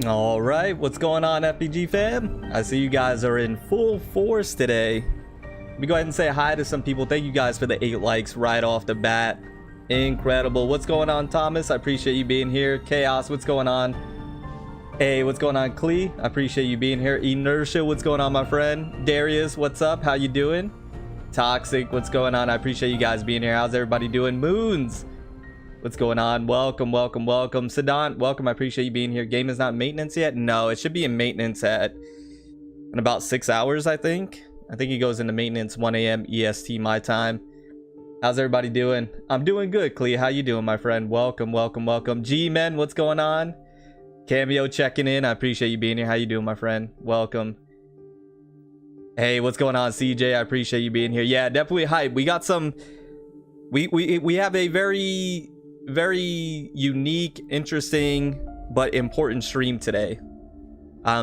All right, what's going on, FPG fam? I see you guys are in full force today. Let me go ahead and say hi to some people. Thank you guys for the 8 likes right off the bat. Incredible. What's going on, Thomas? I appreciate you being here. Chaos, what's going on? Hey, what's going on, Clee? I appreciate you being here. Inertia, what's going on, my friend? Darius, what's up? How you doing? Toxic, what's going on? I appreciate you guys being here. How's everybody doing? Moons, what's going on? Welcome, welcome, welcome. Sadant, welcome. I appreciate you being here. Game is not maintenance yet? No, it should be in maintenance in about 6 hours, I think. I think he goes into maintenance 1 a.m. EST my time. How's everybody doing? I'm doing good, Clea. How you doing, my friend? Welcome, welcome, welcome. G-Men, what's going on? Cameo checking in. I appreciate you being here. How you doing, my friend? Welcome. Hey, what's going on, CJ? I appreciate you being here. Yeah, definitely hype. We got some... We have a very unique, interesting, but important stream today.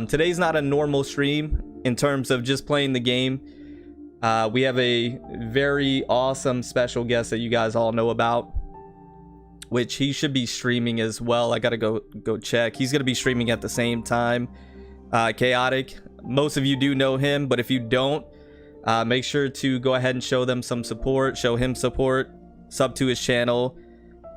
Today's not a normal stream in terms of just playing the game. We have a very awesome special guest that you guys all know about, which he should be streaming as well. I gotta go check. He's gonna be streaming at the same time. Chaotic, most of you do know him, but if you don't, make sure to go ahead and show them some support, show him support, sub to his channel.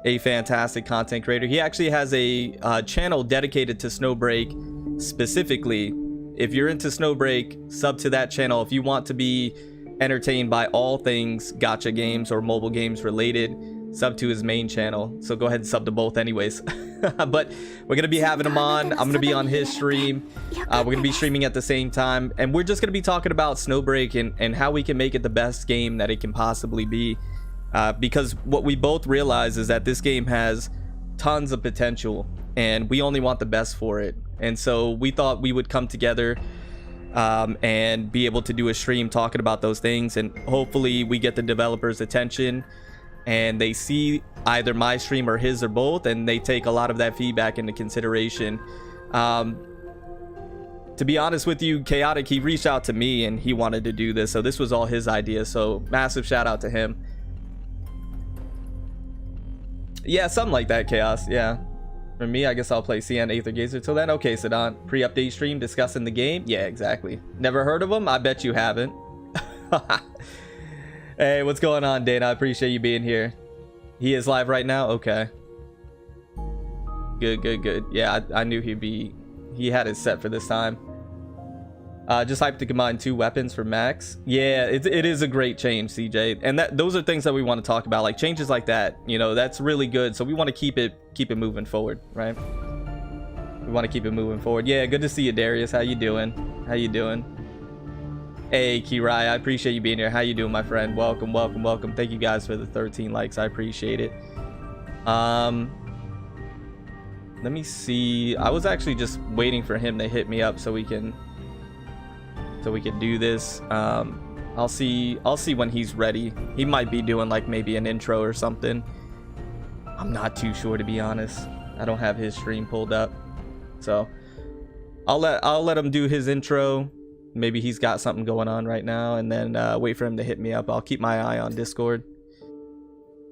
A fantastic content creator. He actually has a channel dedicated to Snowbreak specifically. If you're into Snowbreak, sub to that channel. If you want to be entertained by all things gacha games or mobile games related, sub to his main channel. So go ahead and sub to both anyways. But we're gonna be having him on. I'm gonna be on his stream. We're gonna be streaming at the same time, and we're just gonna be talking about Snowbreak and how we can make it the best game that it can possibly be. Because what we both realize is that this game has tons of potential and we only want the best for it. And so we thought we would come together and be able to do a stream talking about those things, and hopefully we get the developers' attention and they see either my stream or his or both, and they take a lot of that feedback into consideration. To be honest with you, Chaotic, he reached out to me and he wanted to do this, so this was all his idea, so massive shout out to him. Yeah, something like that, Chaos. Yeah, for me, I guess I'll play CN Aether Gazer till then. Okay, Sadan, pre-update stream discussing the game. Yeah, exactly. Never heard of him? I bet you haven't. Hey, what's going on, Dana? I appreciate you being here. He is live right now. Okay, good. Yeah, I knew he had it set for this time. Just hyped to combine 2 weapons for max. Yeah, it is a great change, CJ, and those are things that we want to talk about, like changes like that, you know, that's really good. So we want to keep it moving forward, right? We want to keep it moving forward. Yeah, good to see you, Darius. How you doing? Hey, Kirai, I appreciate you being here. How you doing, my friend? Welcome. Thank you guys for the 13 likes. I appreciate it. Let me see. I was actually just waiting for him to hit me up so we can do this. I'll see when he's ready. He might be doing like maybe an intro or something. I'm not too sure, to be honest. I don't have his stream pulled up, so I'll let him do his intro. Maybe he's got something going on right now, and then wait for him to hit me up. I'll keep my eye on Discord.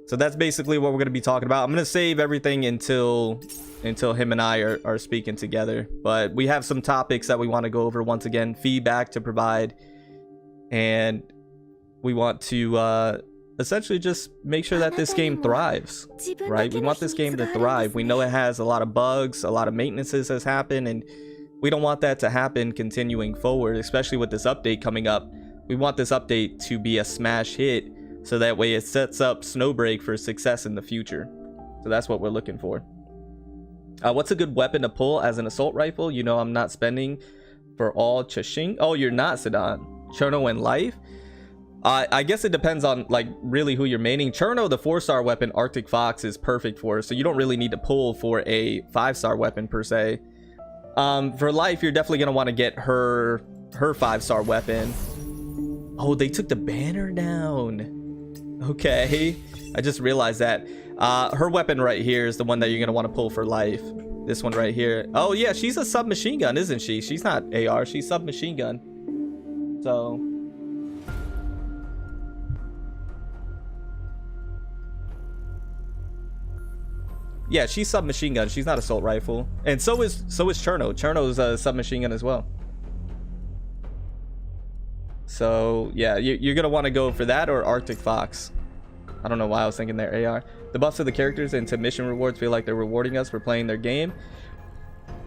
So that's basically what we're going to be talking about. I'm going to save everything until him and I are speaking together, but we have some topics that we want to go over. Once again, feedback to provide, and we want to essentially just make sure that this game thrives, right? We want this game to thrive. We know it has a lot of bugs, a lot of maintenances has happened, and we don't want that to happen continuing forward, especially with this update coming up. We want this update to be a smash hit, so that way it sets up Snowbreak for success in the future. So that's what we're looking for. What's a good weapon to pull as an assault rifle? You know, I'm not spending for all Chashing. Oh, you're not, Sadan. Cherno and Life? I guess it depends on like really who you're maining. Cherno, the 4-star weapon, Arctic Fox is perfect for, so you don't really need to pull for a 5-star weapon per se. For Life, you're definitely gonna want to get her 5-star weapon. Oh, they took the banner down. Okay, I just realized that. Her weapon right here is the one that you're gonna want to pull for Life. This one right here. Oh yeah, she's a submachine gun, isn't she? She's not AR, she's submachine gun. So Yeah, she's submachine gun. She's not assault rifle. And so is Cherno. Cherno's a submachine gun as well. So yeah, you're gonna want to go for that or Arctic Fox. I don't know why I was thinking their AR. The buffs of the characters into mission rewards feel like they're rewarding us for playing their game.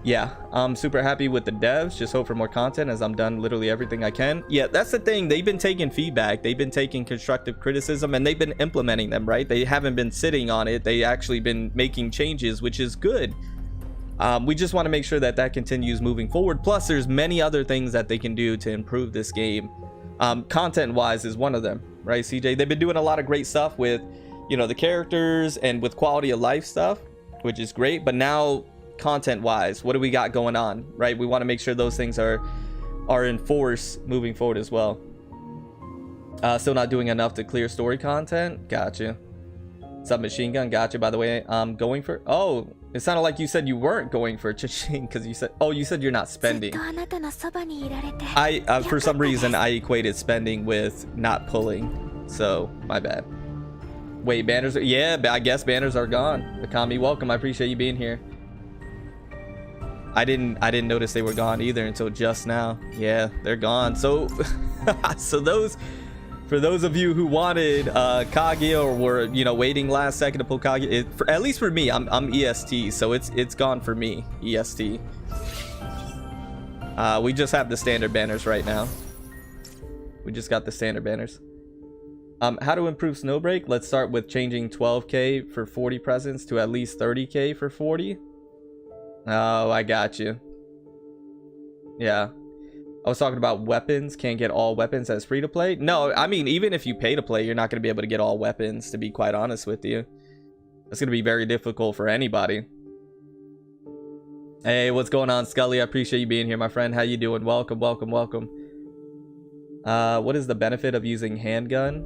Yeah, I'm super happy with the devs. Just hope for more content as I'm done literally everything I can. Yeah, that's the thing. They've been taking feedback. They've been taking constructive criticism and they've been implementing them, right? They haven't been sitting on it. They actually been making changes, which is good. We just want to make sure that that continues moving forward. Plus, there's many other things that they can do to improve this game. Content-wise is one of them, right, CJ? They've been doing a lot of great stuff with, you know, the characters and with quality of life stuff, which is great. But now, content-wise, what do we got going on, right? We want to make sure those things are in force moving forward as well. Still not doing enough to clear story content. Gotcha. Submachine gun. Gotcha. By the way, I'm going for. Oh, it sounded like you said you weren't going for Chaching because you said. Oh, you said you're not spending. For some reason I equated spending with not pulling. So my bad. Wait, banners. Yeah, I guess banners are gone. Akami, welcome. I appreciate you being here. I didn't notice they were gone either until just now. Yeah, they're gone. So for those of you who wanted Kaguya or were, you know, waiting last second to pull Kaguya, at least for me, I'm EST, so it's gone for me, EST. We just have the standard banners right now. We just got the standard banners. How to improve Snowbreak? Let's start with changing 12k for 40 presents to at least 30k for 40. Oh, I got you. Yeah. I was talking about weapons. Can't get all weapons as free to play. No, I mean, even if you pay to play, you're not going to be able to get all weapons, to be quite honest with you. It's going to be very difficult for anybody. Hey, what's going on, Scully? I appreciate you being here, my friend. How you doing? Welcome, welcome, welcome. What is the benefit of using handgun?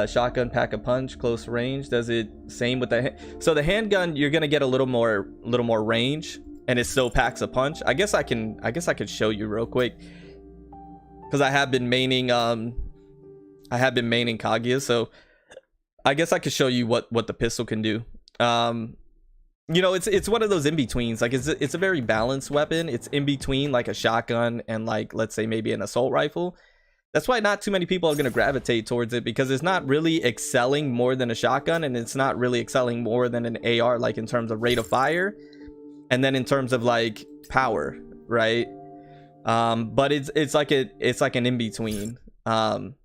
Shotgun, pack a punch, close range. Does it same with the so the handgun, you're going to get a little more range. And it still packs a punch. I guess I could show you real quick, because I have been maining Kaguya, so I guess I could show you what the pistol can do. You know, it's one of those in betweens. Like it's a very balanced weapon. It's in between like a shotgun and, like, let's say maybe an assault rifle. That's why not too many people are going to gravitate towards it, because it's not really excelling more than a shotgun, and it's not really excelling more than an AR, like in terms of rate of fire. And then in terms of like power, right? But it's like an in-between. So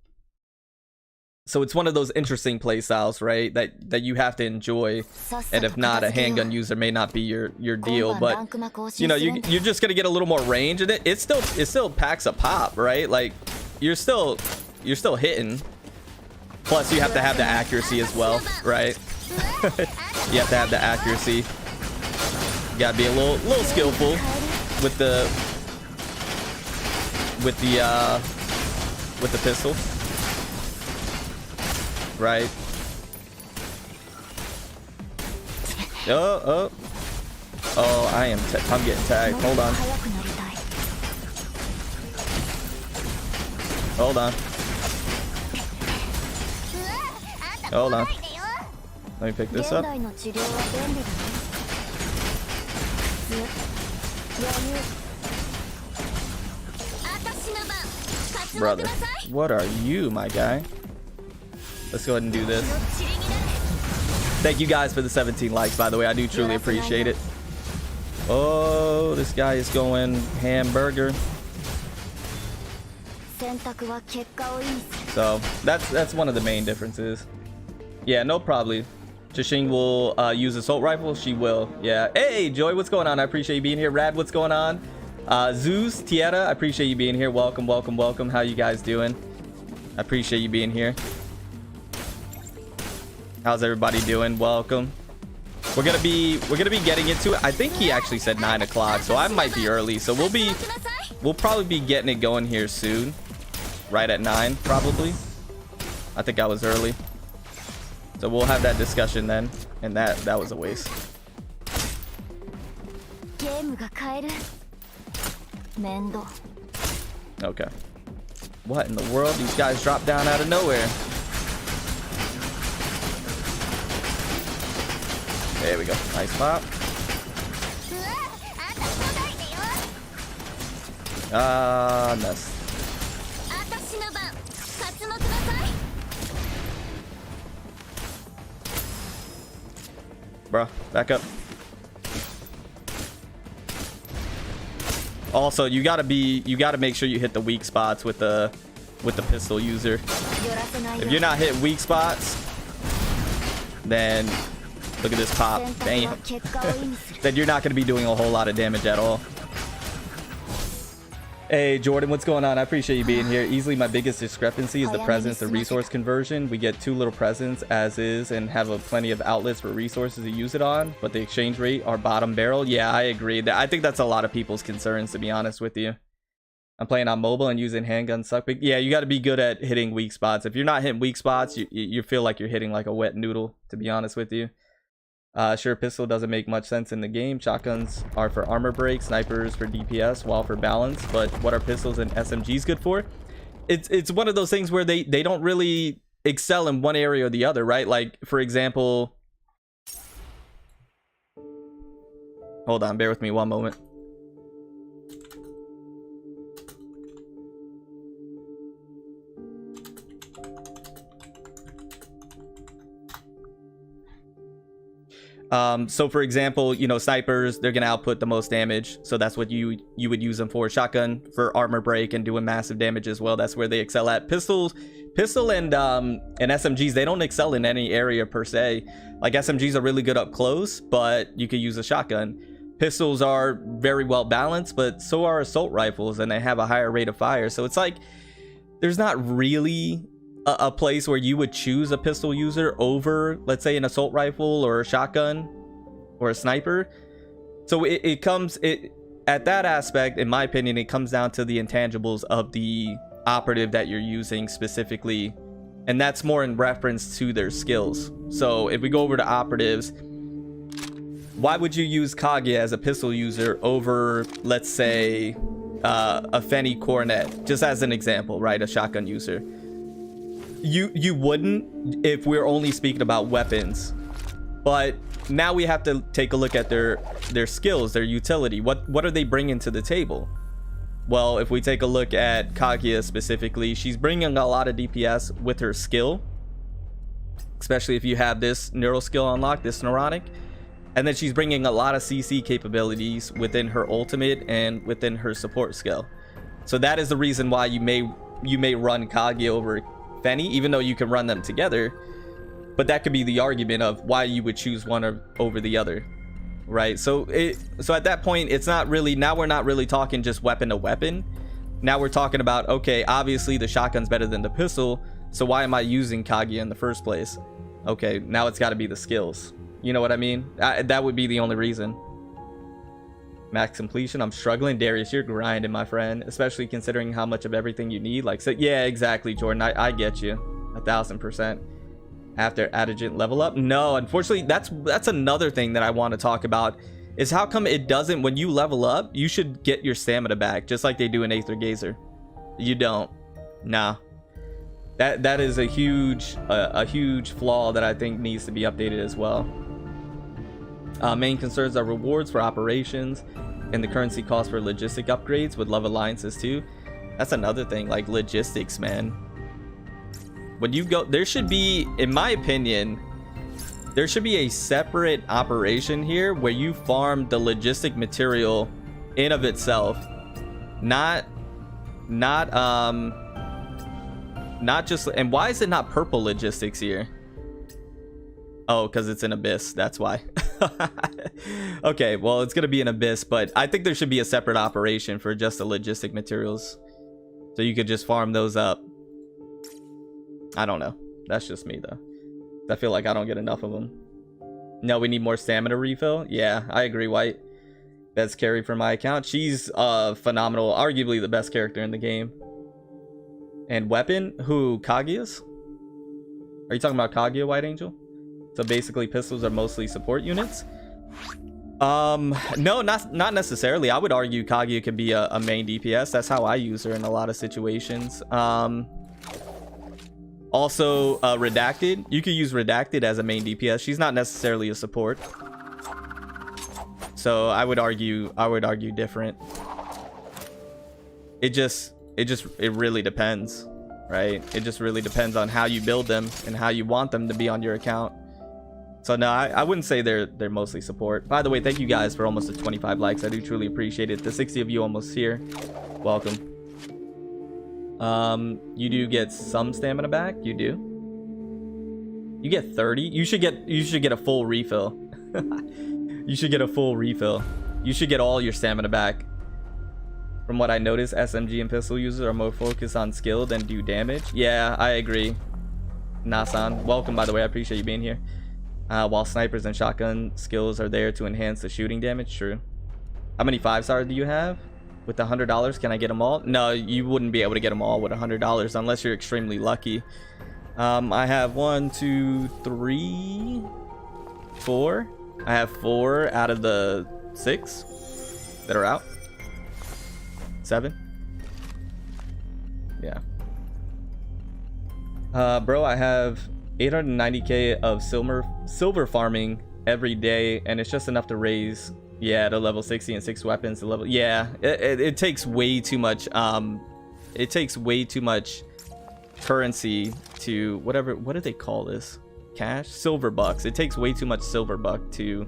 it's one of those interesting play styles, right? That you have to enjoy. And if not, a handgun user may not be your deal. But you know, you're just gonna get a little more range, and it still packs a pop, right? Like you're still hitting. Plus you have to have the accuracy as well, right? You have to have the accuracy. You gotta be a little skillful with the pistol, right? Oh, I'm getting tagged. Hold on. Let me pick this up. Brother, what are you, my guy? Let's go ahead and do this. Thank you guys for the 17 likes, by the way. I do truly appreciate it. Oh, this guy is going hamburger. So that's one of the main differences. Yeah, no problem. Chashing will use assault rifle. She will. Yeah. Hey, Joy, what's going on? I appreciate you being here. Rad, what's going on? Zeus, Tieta, I appreciate you being here. Welcome, welcome, welcome. How you guys doing? I appreciate you being here. How's everybody doing? Welcome. We're gonna be getting into it. I think he actually said 9 o'clock, so I might be early. So we'll probably be getting it going here soon. Right at 9, probably. I think I was early. So we'll have that discussion then, and that was a waste. Okay. What in the world? These guys dropped down out of nowhere. There we go. Nice pop. Nice. Bruh, back up. Also, you gotta make sure you hit the weak spots with the pistol user. If you're not hitting weak spots, then look at this pop. Bam. Then you're not gonna be doing a whole lot of damage at all. Hey Jordan, what's going on? I appreciate you being here. Easily my biggest discrepancy is the presence to resource conversion. We get too little presence as is and have plenty of outlets for resources to use it on, but the exchange rate are bottom barrel. Yeah, I agree. I think that's a lot of people's concerns, to be honest with you. I'm playing on mobile and using handgun suck. But yeah, you got to be good at hitting weak spots. If you're not hitting weak spots, you feel like you're hitting like a wet noodle, to be honest with you. Sure, pistol doesn't make much sense in the game. Shotguns are for armor break, snipers for DPS, while for balance. But what are pistols and SMGs good for? It's one of those things where they don't really excel in one area or the other, right? Like, for example... Hold on, bear with me one moment. So for example, you know, snipers, they're gonna output the most damage, so that's what you would use them for. Shotgun for armor break and doing massive damage as well. That's where they excel at. Pistol and SMGs, they don't excel in any area per se. Like, SMGs are really good up close, but you could use a shotgun. Pistols are very well balanced, but so are assault rifles, and they have a higher rate of fire. So it's like there's not really a place where you would choose a pistol user over, let's say, an assault rifle or a shotgun or a sniper. So it comes at that aspect, in my opinion, it comes down to the intangibles of the operative that you're using specifically, and that's more in reference to their skills. So if we go over to operatives, why would you use Kaguya as a pistol user over, let's say, a Fenny Cornet, just as an example, right? A shotgun user. You wouldn't if we're only speaking about weapons, but now we have to take a look at their skills, their utility. What are they bringing to the table? Well, if we take a look at Kaguya specifically, she's bringing a lot of DPS with her skill, especially if you have this neural skill unlocked, this neurotic, and then she's bringing a lot of CC capabilities within her ultimate and within her support skill. So that is the reason why you may run Kaguya over Fenny, even though you can run them together. But that could be the argument of why you would choose one over the other, right? So at that point, it's not really, now we're not really talking just weapon to weapon. Now we're talking about, okay, obviously the shotgun's better than the pistol, so why am I using Kaguya in the first place? Okay, now it's got to be the skills. You know what I mean? That would be the only reason. Max completion, I'm struggling. Darius, you're grinding, my friend, especially considering how much of everything you need. Like, so yeah, exactly, Jordan. I get you 1000%. After adjuvant level up, no, unfortunately, that's another thing that I want to talk about, is how come it doesn't, when you level up, you should get your stamina back just like they do in Aether Gazer. You don't. Nah, that is a huge flaw that I think needs to be updated as well. Main concerns are rewards for operations and the currency cost for logistic upgrades. Would love alliances too. That's another thing, like logistics, man. When you go, there should be, in my opinion, there should be a separate operation here where you farm the logistic material in of itself, not just. And why is it not purple logistics here? Oh, because it's an abyss, that's why. Okay, well, it's gonna be an abyss, but I think there should be a separate operation for just the logistic materials, so you could just farm those up. I don't know, that's just me though. I feel like I don't get enough of them. No, we need more stamina refill. Yeah, I agree, White. Best carry for my account. She's phenomenal, arguably the best character in the game. And weapon, who? Kaguya's? Are you talking about Kaguya, White Angel? So basically pistols are mostly support units. No, not necessarily. I would argue Kaguya could be a main DPS. That's how I use her in a lot of situations. Also, Redacted, you could use Redacted as a main DPS. She's not necessarily a support. So I would argue different. It really depends, right? It just really depends on how you build them and how you want them to be on your account. So no, I wouldn't say they're mostly support. By the way, thank you guys for almost 25 likes. I do truly appreciate it. The 60 of you almost here. Welcome. You do get some stamina back. You do. You get 30. You should get a full refill. You should get a full refill. You should get all your stamina back. From what I noticed, SMG and pistol users are more focused on skill than do damage. Yeah, I agree. Nasan, welcome by the way. I appreciate you being here. While snipers and shotgun skills are there to enhance the shooting damage. True. How many 5-stars do you have? With the $100, can I get them all? No, you wouldn't be able to get them all with $100 unless you're extremely lucky. I have 1, 2, 3, 4. I have 4 out of the 6 that are out. 7. Yeah. Bro, I have 890k of silver farming every day, and it's just enough to raise, yeah, to level 60 and 6 weapons to level. Yeah, it takes way too much. It takes way too much currency to what do they call this? Cash? Silver bucks. It takes way too much silver buck to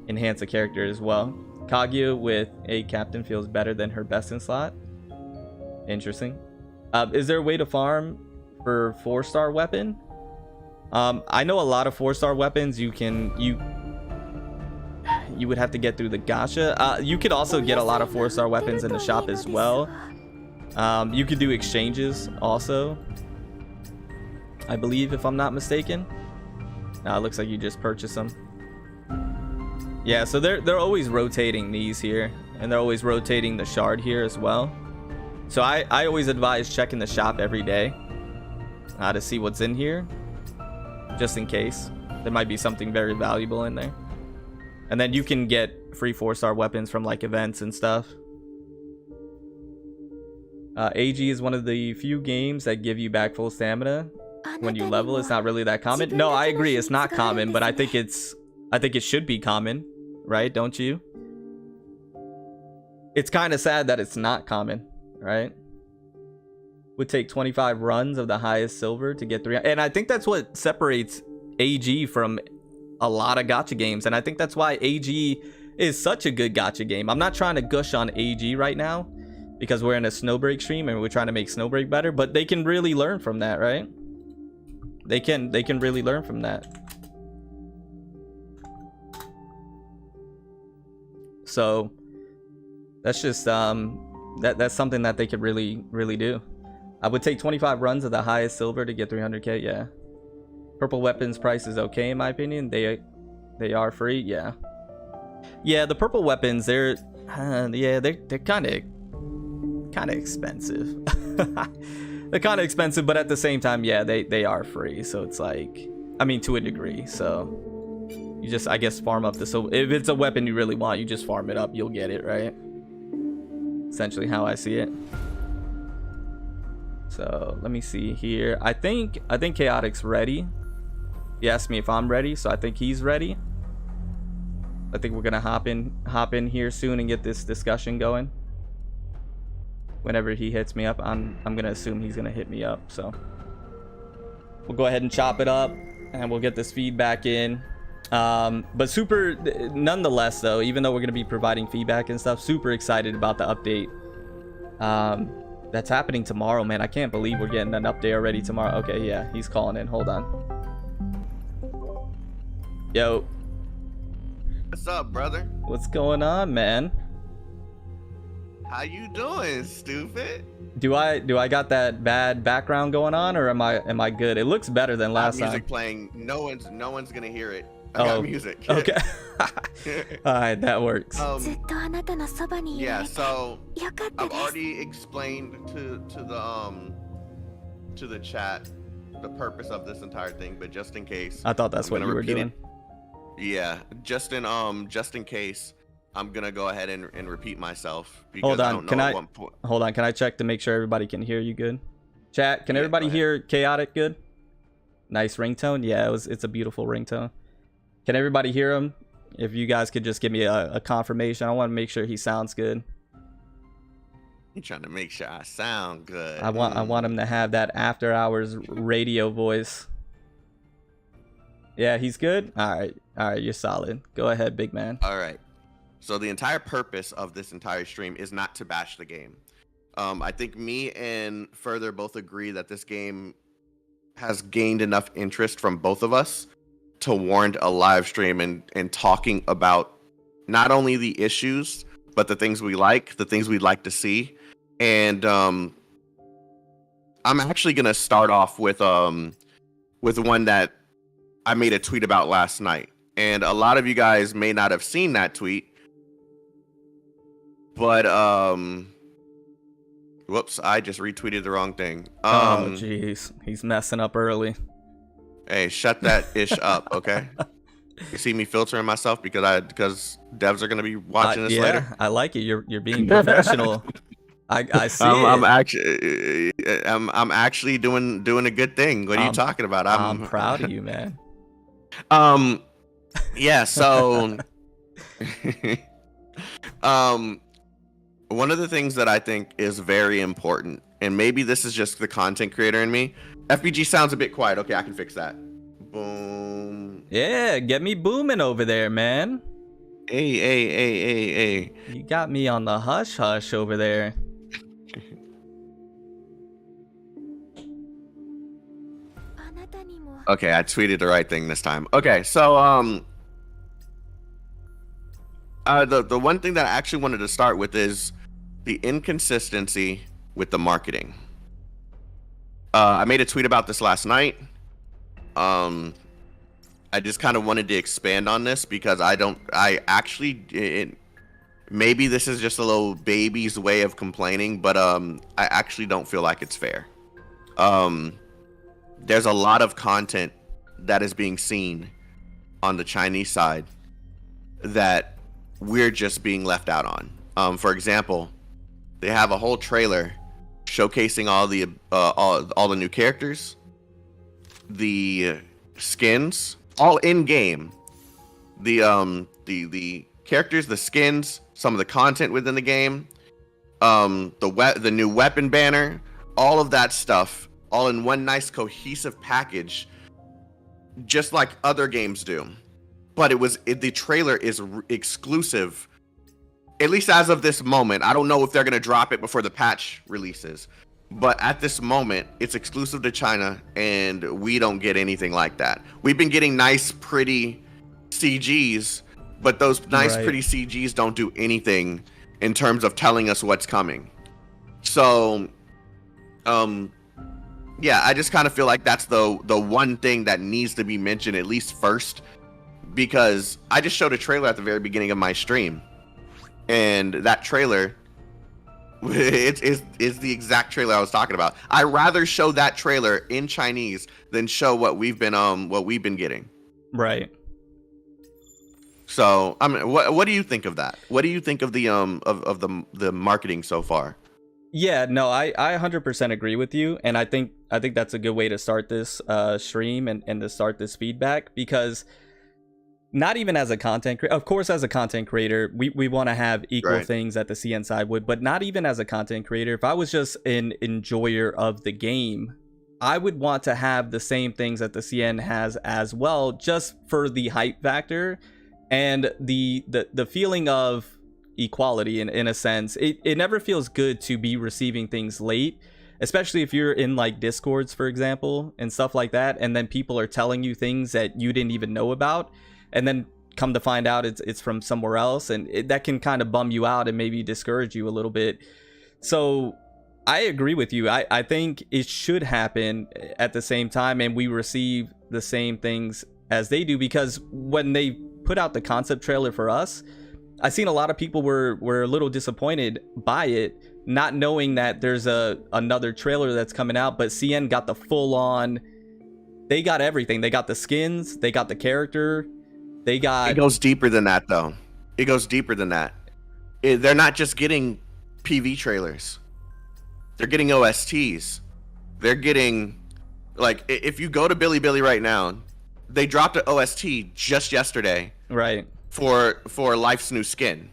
enhance a character as well. Kaguya with a captain feels better than her best in slot. Interesting. Is there a way to farm for 4-star weapon? I know a lot of 4-star weapons you would have to get through the gacha. You could also get a lot of 4-star weapons in the shop as well. You could do exchanges also, I believe, if I'm not mistaken. It looks like you just purchased them. Yeah, so they're always rotating these here, and they're always rotating the shard here as well. So I always advise checking the shop every day to see what's in here, just in case there might be something very valuable in there. And then you can get free 4-star weapons from like events and stuff. AG is one of the few games that give you back full stamina when you level. It's not really that common. No, I agree, it's not common, but I think it should be common, right? Don't you? It's kind of sad that it's not common, right? Would take 25 runs of the highest silver to get 3, and I think that's what separates AG from a lot of gacha games, and I think that's why AG is such a good gacha game. I'm not trying to gush on AG right now because we're in a Snowbreak stream and we're trying to make Snowbreak better, but they can really learn from that, right? They can really learn from that. So that's just that's something that they could really do. I would take 25 runs of the highest silver to get 300k. Yeah, purple weapons price is okay in my opinion. They are free. Yeah, the purple weapons, they're kind of expensive. They're kind of expensive, but at the same time, yeah, they are free. So it's like, I mean, to a degree. So you just, I guess, farm up the silver. If it's a weapon you really want, you just farm it up, you'll get it, right? Essentially how I see it. So let me see here. I think Chaotic's ready. He asked me if I'm ready, so I think he's ready. I think we're gonna hop in here soon and get this discussion going. Whenever he hits me up, I'm gonna assume he's gonna hit me up. So we'll go ahead and chop it up, and we'll get this feedback in. But super, nonetheless, though, even though we're gonna be providing feedback and stuff, super excited about the update. That's happening tomorrow, man. I can't believe we're getting an update already tomorrow. Okay, yeah, he's calling in. Hold on. Yo. What's up, brother? What's going on, man? How you doing, stupid? Do I got that bad background going on, or am I good? It looks better than last time. Music playing. No one's gonna hear it. I got music. Okay. All right, that works. Yeah. So I've already explained to the chat the purpose of this entire thing, but just in case, I thought that's what you were doing. Yeah, just in case, I'm gonna go ahead and repeat myself because hold on, I don't know at what point. Hold on, can I check to make sure everybody can hear you good? Chat, can everybody hear Chaotic good? Nice ringtone. Yeah, it's a beautiful ringtone. Can everybody hear him If you guys could just give me a confirmation, I want to make sure he sounds good. You trying to make sure I sound good? I want him to have that after hours radio voice. Yeah, he's good. All right, you're solid. Go ahead, big man. All right. So the entire purpose of this entire stream is not to bash the game. I think me and Further both agree that this game has gained enough interest from both of us to warrant a live stream and talking about not only the issues, but the things we like, the things we'd like to see. And I'm actually going to start off with one that I made a tweet about last night. And a lot of you guys may not have seen that tweet. But whoops, I just retweeted the wrong thing. Oh jeez, he's messing up early. Hey, shut that ish up, okay? You see me filtering myself because devs are gonna be watching this later. I like it. You're being professional. I see it. I'm actually doing a good thing. What are you talking about? I'm proud of you, man. Yeah. So, one of the things that I think is very important, and maybe this is just the content creator in me. FBG sounds a bit quiet. Okay, I can fix that. Boom. Yeah, get me booming over there, man. Hey. You got me on the hush hush over there. Okay, I tweeted the right thing this time. Okay, so the one thing that I actually wanted to start with is the inconsistency with the marketing. I made a tweet about this last night. I just kind of wanted to expand on this because maybe this is just a little baby's way of complaining, but I actually don't feel like it's fair. There's a lot of content that is being seen on the Chinese side that we're just being left out on. For example, they have a whole trailer showcasing all the new characters, the skins, all in game. The characters, the skins, some of the content within the game, the new weapon banner, all of that stuff, all in one nice cohesive package, just like other games do. But the trailer is exclusive, at least as of this moment. I don't know if they're going to drop it before the patch releases, but at this moment, it's exclusive to China, and we don't get anything like that. We've been getting nice, pretty CGs, but those nice, pretty CGs don't do anything in terms of telling us what's coming. So, yeah, I just kind of feel like that's the one thing that needs to be mentioned at least first, because I just showed a trailer at the very beginning of my stream, and that trailer is the exact trailer I was talking about. I rather show that trailer in Chinese than show what we've been getting. Right. So, I mean, what do you think of that? What do you think of the marketing so far? Yeah, no, I 100% agree with you, and I think that's a good way to start this stream and to start this feedback, because not even as a content creator, of course, as a content creator, we want to have equal things that the CN side would, but not even as a content creator. If I was just an enjoyer of the game, I would want to have the same things that the CN has as well, just for the hype factor and the feeling of equality in a sense. It never feels good to be receiving things late, especially if you're in like Discords, for example, and stuff like that, and then people are telling you things that you didn't even know about, and then come to find out it's from somewhere else, and that can kind of bum you out and maybe discourage you a little bit. So I agree with you. I think it should happen at the same time, and we receive the same things as they do, because when they put out the concept trailer for us, I've seen a lot of people were a little disappointed by it, not knowing that there's another trailer that's coming out. But CN got the full on, they got everything. They got the skins, they got the character, they got... It goes deeper than that, though. It goes deeper than that. They're not just getting PV trailers. They're getting OSTs. They're getting, like, if you go to Bilibili right now, they dropped an OST just yesterday. Right. for Life's New Skin.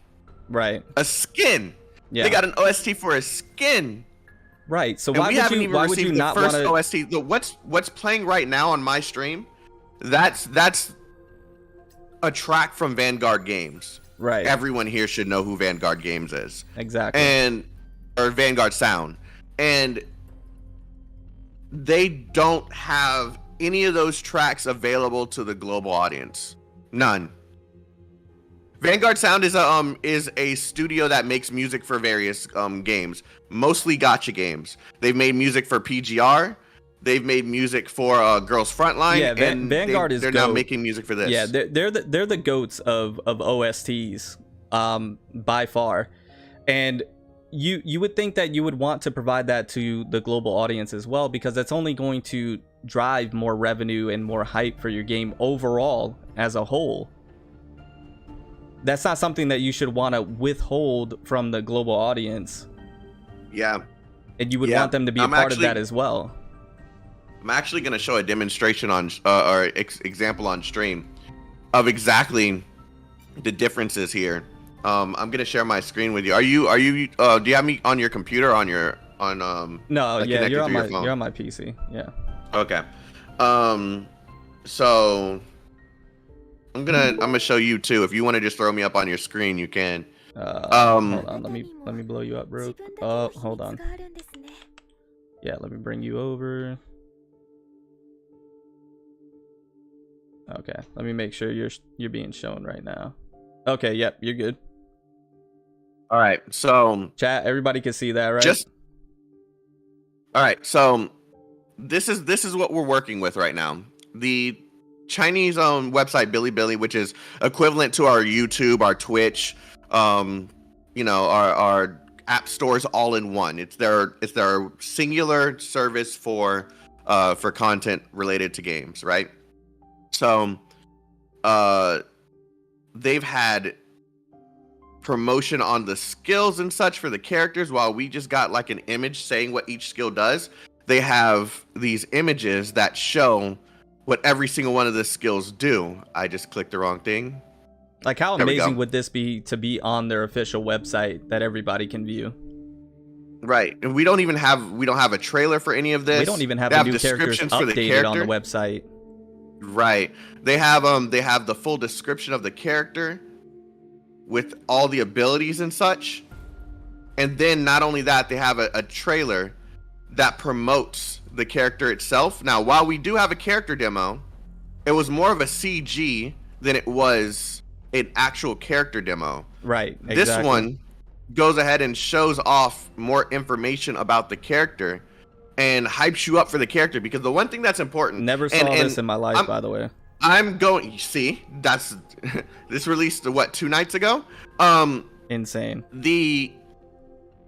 Right. A skin. Yeah. They got an OST for a skin. Right. So And why we would haven't you even why would received you the not first want to? OST. What's playing right now on my stream? That's a track from Vanguard Games. Right. Everyone here should know who Vanguard Games is. Exactly. Or Vanguard Sound. And they don't have any of those tracks available to the global audience. None. Vanguard Sound is a studio that makes music for various games, mostly gacha games. They've made music for PGR. They've made music for Girls Frontline. Yeah, and Vanguard they're now making music for this. Yeah, they're the goats of OSTs, by far, and you would think that you would want to provide that to the global audience as well, because that's only going to drive more revenue and more hype for your game overall as a whole. That's not something that you should want to withhold from the global audience. Yeah. And you would want them to be a part of that as well. I'm actually going to show a demonstration on example on stream of exactly the differences here. I'm going to share my screen with you. Do you have me on your computer or No, yeah, you're on my PC. Yeah. Okay. So I'm gonna show you too. If you want to just throw me up on your screen, you can. Hold on, let me blow you up, bro. Oh, hold on. Yeah, let me bring you over. Okay, let me make sure you're being shown right now. Okay, yep, you're good. All right, so chat, everybody can see that, right? All right, so this is what we're working with right now. The Chinese website Bilibili, which is equivalent to our YouTube, our Twitch, our app stores all in one. It's their singular service for content related to games, right? So they've had promotion on the skills and such for the characters, while we just got like an image saying what each skill does. They have these images that show what every single one of the skills do. I just clicked the wrong thing. Like, how amazing would this be to be on their official website that everybody can view? Right. And we don't have a trailer for any of this. We don't even have the new characters updated on the website. Right. They have the full description of the character with all the abilities and such. And then not only that, they have a trailer that promotes the character itself. Now, while we do have a character demo, it was more of a CG than it was an actual character demo. Right. Exactly. This one goes ahead and shows off more information about the character and hypes you up for the character, because the one thing that's important. Never saw this in my life, by the way. That's this released 2 nights ago? Insane.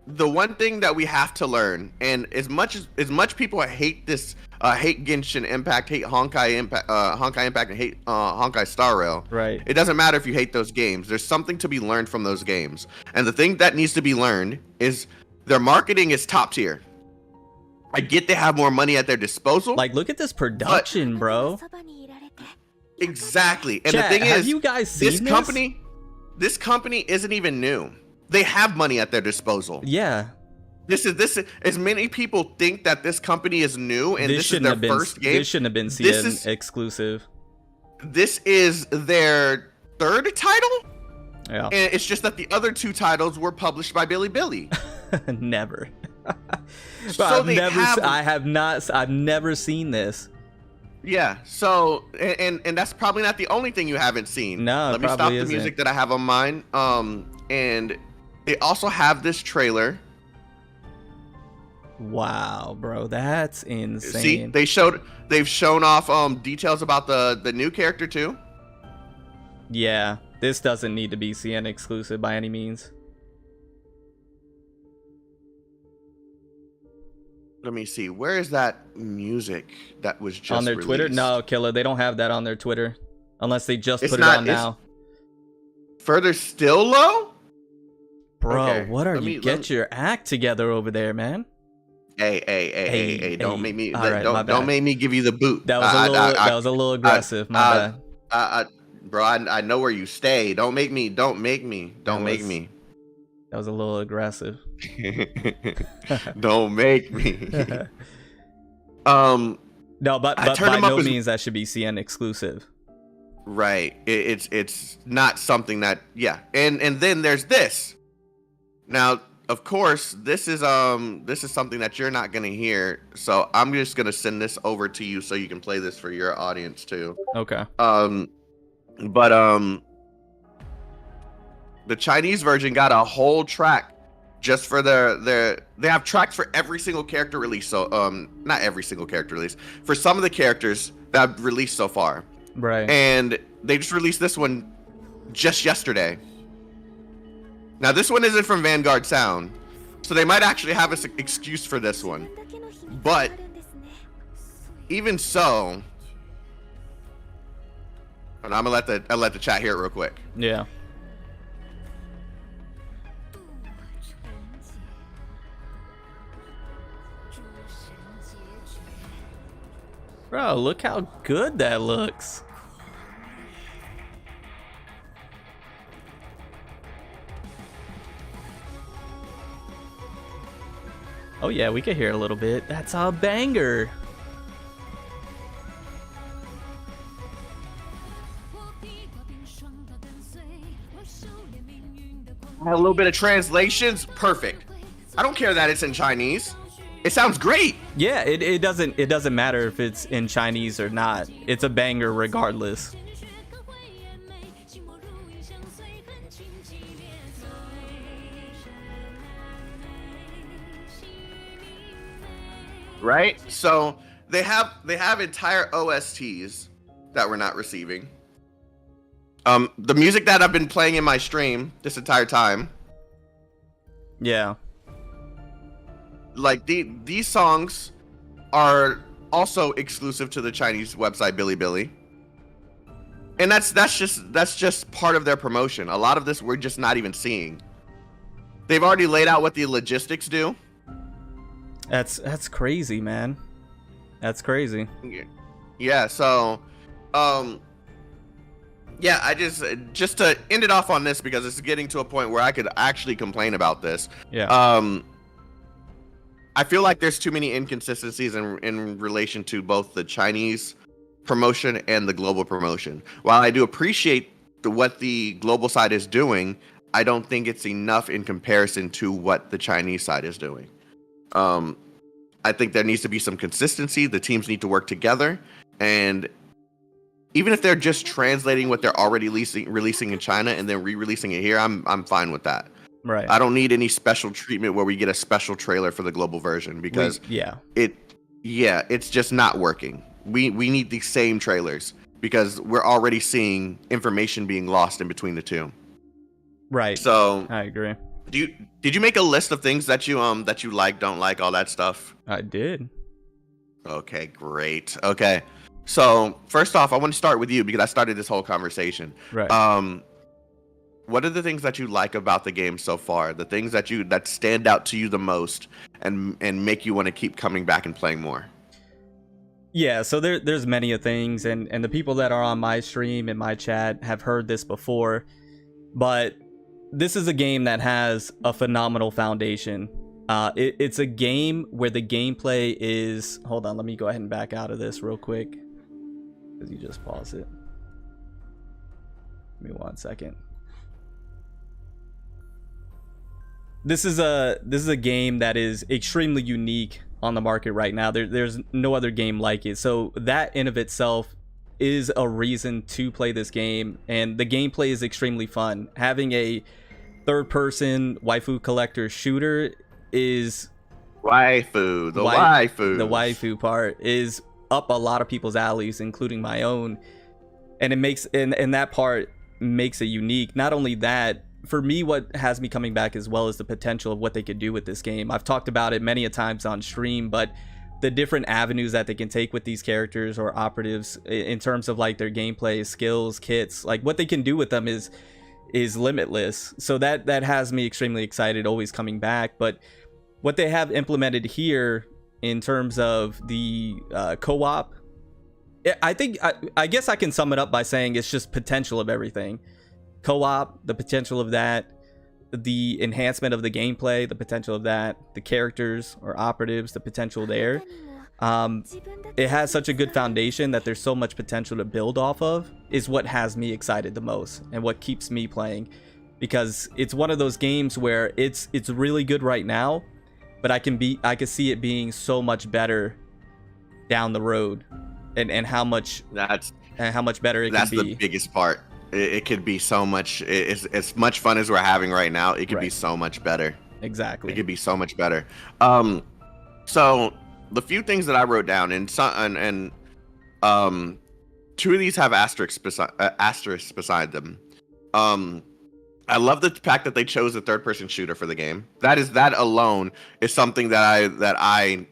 The one thing that we have to learn, and as much people hate this, hate Genshin Impact, hate Honkai Impact, and hate Honkai Star Rail. Right. It doesn't matter if you hate those games. There's something to be learned from those games, and the thing that needs to be learned is their marketing is top tier. I get they have more money at their disposal. Like, look at this production, bro. Exactly. And Chat, the thing is, have you guys seen this company isn't even new. They have money at their disposal. Yeah. This is as many people think that this company is new and this is their first game. This shouldn't have been CN exclusive. This is their third title? Yeah. And it's just that the other 2 titles were published by Bilibili. Never. So I've never seen this. Yeah, so and that's probably not the only thing you haven't seen. No, let me stop the music that I have on mine. And they also have this trailer. Wow, bro, that's insane. See, they've shown off details about the new character too. Yeah, this doesn't need to be CN exclusive by any means. Let me see. Where is that music that was just on their released? Twitter? No, Killer. They don't have that on their Twitter, unless they just put it on now. Further still low, bro. Okay. What are you? Get your act together over there, man. Hey! Don't make me. Don't make me give you the boot. That was a little aggressive. My bad. bro. I know where you stay. Don't make me. Don't make me. Don't make me. That was a little aggressive. Don't make me. No, but by no means that should be CN exclusive. Right. It's not something that, yeah. And then there's this. Now, of course, this is something that you're not gonna hear. So I'm just gonna send this over to you so you can play this for your audience too. Okay. But the Chinese version got a whole track just for they have tracks for every single character release. So not every single character release, for some of the characters that have released so far. Right. And they just released this one just yesterday. Now this one isn't from Vanguard Sound, so they might actually have an excuse for this one. But even so, and I'm gonna let the chat hear it real quick. Yeah. Bro, look how good that looks. Oh yeah, we can hear it a little bit. That's a banger. A little bit of translations, perfect. I don't care that it's in Chinese. It sounds great. Yeah, it doesn't matter if it's in Chinese or not. It's a banger regardless. Right? So they have entire OSTs that we're not receiving. The music that I've been playing in my stream this entire time. Yeah. Like these songs are also exclusive to the Chinese website Bilibili. And that's just part of their promotion. A lot of this we're just not even seeing. They've already laid out what the logistics do. That's crazy, man. That's crazy. Yeah, so yeah, I just to end it off on this, because it's getting to a point where I could actually complain about this. Yeah. I feel like there's too many inconsistencies in relation to both the Chinese promotion and the global promotion. While I do appreciate what the global side is doing, I don't think it's enough in comparison to what the Chinese side is doing. I think there needs to be some consistency. The teams need to work together, and even if they're just translating what they're already releasing in China and then re-releasing it here, I'm fine with that. Right. I don't need any special treatment where we get a special trailer for the global version, because it's just not working. We need the same trailers, because we're already seeing information being lost in between the two. Right. So I agree. Did you make a list of things that you like, don't like, all that stuff? I did. Okay, great. Okay. So first off, I want to start with you, because I started this whole conversation. Right. What are the things that you like about the game so far? The things that stand out to you the most and make you want to keep coming back and playing more? Yeah, so there's many of things, and the people that are on my stream and my chat have heard this before, but this is a game that has a phenomenal foundation. It's a game where the gameplay is... Hold on, let me go ahead and back out of this real quick, because you just pause it. Give me 1 second. This is a game that is extremely unique on the market right now. There's no other game like it. So that in of itself is a reason to play this game, and the gameplay is extremely fun. Having a third-person waifu collector shooter is... The waifu part is up a lot of people's alleys, including my own. And it makes... And that part makes it unique. Not only that, for me, what has me coming back as well is the potential of what they could do with this game. I've talked about it many a times on stream, but the different avenues that they can take with these characters or operatives in terms of like their gameplay, skills, kits, like what they can do with them is limitless. So that has me extremely excited, always coming back. But what they have implemented here in terms of the co-op I guess I can sum it up by saying it's just potential of everything. Co-op, the potential of that, the enhancement of the gameplay, the potential of that, the characters or operatives, the potential there. It has such a good foundation that there's so much potential to build off of, is what has me excited the most and what keeps me playing, because it's one of those games where it's really good right now, but I can see it being so much better down the road, and how much better it can be. That's the biggest part. It could be so much. It's as much fun as we're having right now. It could be so much better. Exactly. It could be so much better. So the few things that I wrote down, and two of these have asterisks beside them. I love the fact that they chose a third-person shooter for the game. That alone is something that I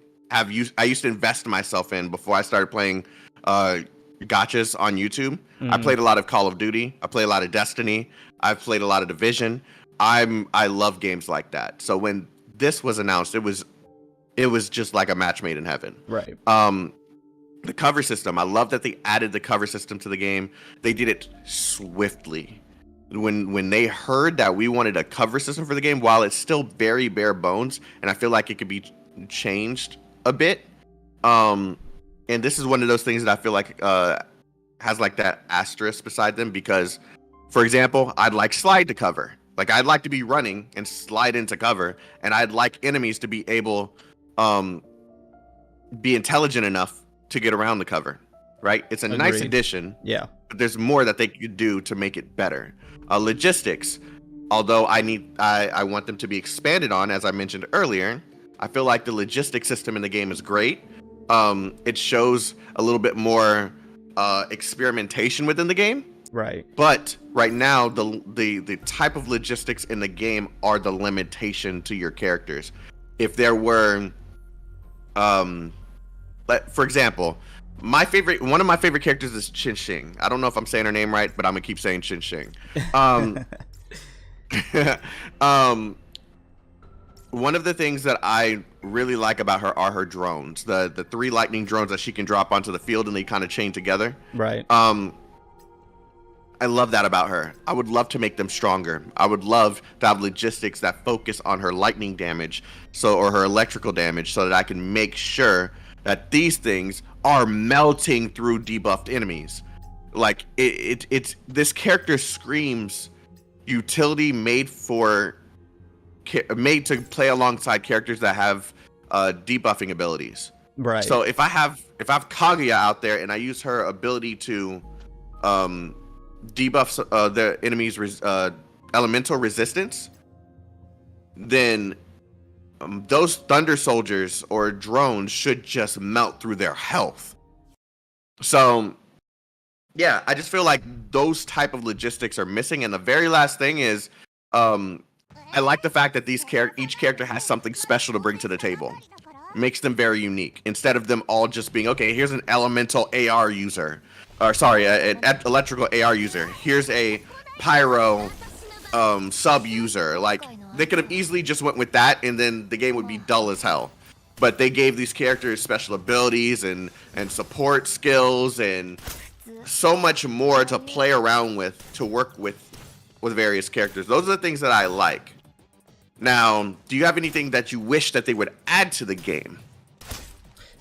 used to invest myself in before I started playing gotchas on YouTube. I played a lot of Call of Duty. I played a lot of Destiny. I've played a lot of Division. I love games like that. So when this was announced, it was just like a match made in heaven. Right. The cover system. I love that they added the cover system to the game. They did it swiftly. When they heard that we wanted a cover system for the game, while it's still very bare bones, and I feel like it could be changed a bit. And this is one of those things that I feel like has like that asterisk beside them, because, for example, I'd like slide to cover. Like, I'd like to be running and slide into cover, and I'd like enemies to be able be intelligent enough to get around the cover, right? It's a nice addition. Yeah. But there's more that they could do to make it better. Logistics, although I want them to be expanded on, as I mentioned earlier, I feel like the logistics system in the game is great. It shows a little bit more experimentation within the game. Right. But right now, the type of logistics in the game are the limitation to your characters. If there were, for example, one of my favorite characters is Chin Shing. I don't know if I'm saying her name right, but I'm gonna keep saying Chin Shing. One of the things that I really like about her are her drones. The 3 lightning drones that she can drop onto the field and they kind of chain together. Right. I love that about her. I would love to make them stronger. I would love to have logistics that focus on her lightning damage, or her electrical damage, so that I can make sure that these things are melting through debuffed enemies. Like, it's this character screams utility made to play alongside characters that have debuffing abilities. Right. So if I have Kaguya out there and I use her ability to debuff the enemy's elemental resistance, then those thunder soldiers or drones should just melt through their health. So yeah, I just feel like those type of logistics are missing. And the very last thing is, I like the fact that each character has something special to bring to the table. Makes them very unique, instead of them all just being, okay, here's an elemental AR user, or sorry, an electrical AR user. Here's a pyro sub user. Like, they could have easily just went with that, and then the game would be dull as hell. But they gave these characters special abilities and support skills and so much more to play around with, to work with various characters. Those are the things that I like. Now, do you have anything that you wish that they would add to the game?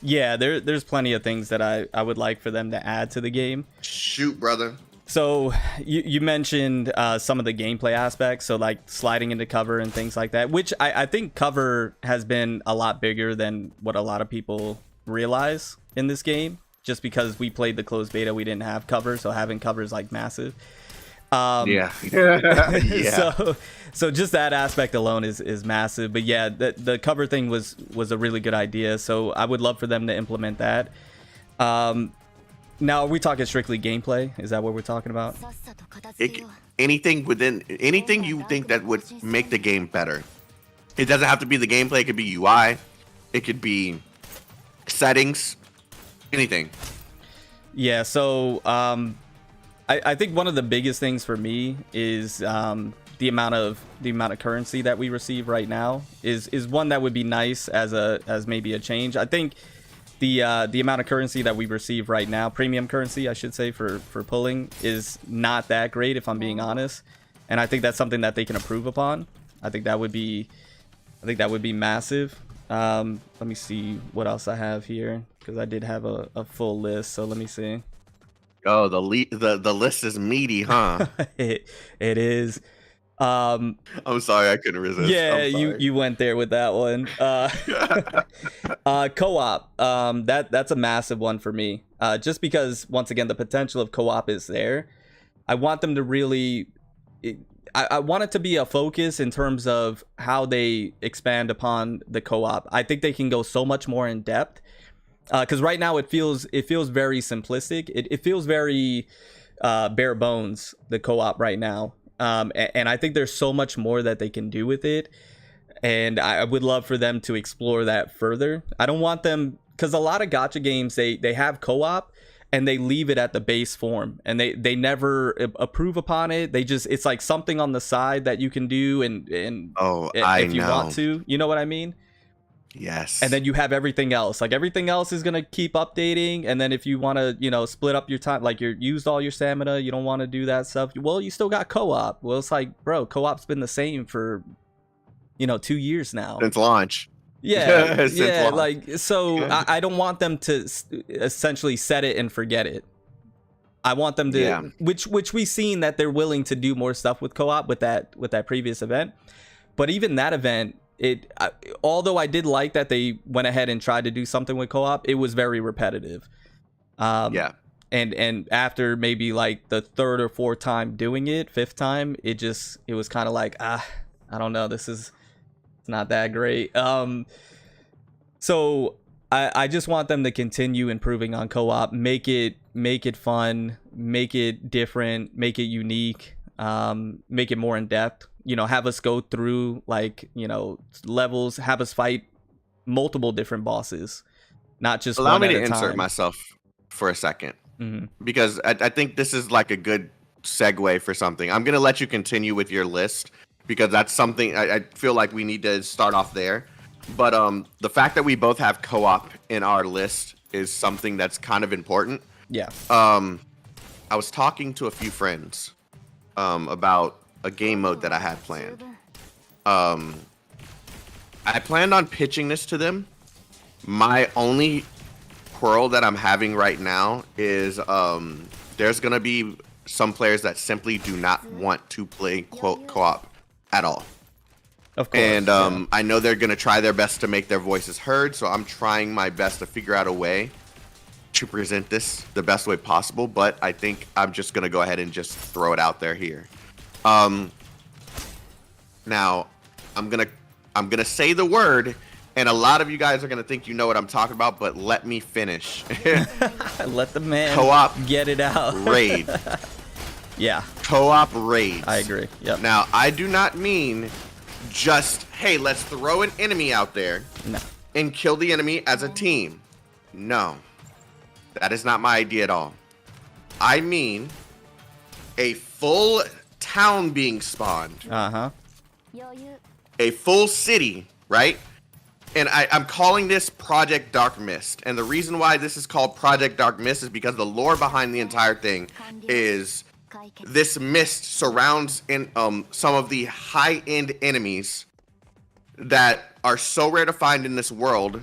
Yeah, there's plenty of things that I would like for them to add to the game. Shoot, brother. So you mentioned some of the gameplay aspects, so like sliding into cover and things like that, which I think cover has been a lot bigger than what a lot of people realize in this game. Just because we played the closed beta, we didn't have cover, so having cover is like massive. Yeah. So just that aspect alone is massive. But yeah, the cover thing was a really good idea. So I would love for them to implement that. Now, are we talking strictly gameplay? Is that what we're talking about? Anything you think that would make the game better. It doesn't have to be the gameplay. It could be UI. It could be settings. Anything. Yeah. So I think one of the biggest things for me is the amount of currency that we receive right now is one that would be nice as maybe a change. I think the amount of currency that we receive right now, premium currency, I should say, for pulling is not that great, if I'm being honest. And I think that's something that they can improve upon. I think that would be massive. Let me see what else I have here, because I did have a full list. So let me see. Oh, the list is meaty, huh? it is. I'm sorry, I couldn't resist. Yeah, you went there with that one. Co-op. That's a massive one for me. Just because, once again, the potential of co-op is there. I want them to really. I want it to be a focus in terms of how they expand upon the co-op. I think they can go so much more in depth. Because right now it feels very simplistic. It feels very bare bones, the co-op right now. And I think there's so much more that they can do with it. And I would love for them to explore that further. I don't want them, because a lot of gacha games, they have co-op and they leave it at the base form. And they never approve upon it. It's like something on the side that you can do and if you want to. You know what I mean? Yes. And then you have everything else. Like, everything else is gonna keep updating. And then if you want to, split up your time, like you're used all your stamina, you don't want to do that stuff. Well, you still got co-op. Well, it's like, bro, co-op's been the same for 2 years now since launch. Yeah, Since launch. like, so I don't want them to essentially set it and forget it. I want them to, which we've seen that they're willing to do more stuff with co-op with that previous event. But even that event, although I did like that they went ahead and tried to do something with co-op, it was very repetitive. And after maybe like the third or fourth time doing it, fifth time, it was kind of like, I don't know, it's not that great. So I just want them to continue improving on co-op, make it fun, make it different, make it unique, make it more in depth. Have us go through levels, have us fight multiple different bosses, not just allow one me at to a insert time. myself for a second, Mm-hmm. because I think this is like a good segue for something. I'm gonna let you continue with your list because that's something I feel like we need to start off there. But the fact that we both have co-op in our list is something that's kind of important. Yeah. I was talking to a few friends about a game mode that I had planned. I planned on pitching this to them. My only quarrel that I'm having right now is there's gonna be some players that simply do not want to play co-op at all. Of course. And I know they're gonna try their best to make their voices heard, so I'm trying my best to figure out a way to present this the best way possible. But I think I'm just gonna go ahead and just throw it out there here. Now I'm gonna say the word, and a lot of you guys are gonna think you know what I'm talking about, but let me finish. Let the man co-op get it out. Raid. Yeah. Co-op raids. I agree. Yep. Now I do not mean just, hey, let's throw an enemy out there and kill the enemy as a team. No, that is not my idea at all. I mean a full town being spawned. A full city, right? And I'm calling this Project Dark Mist. And the reason why this is called Project Dark Mist is because the lore behind the entire thing is this mist surrounds some of the high-end enemies that are so rare to find in this world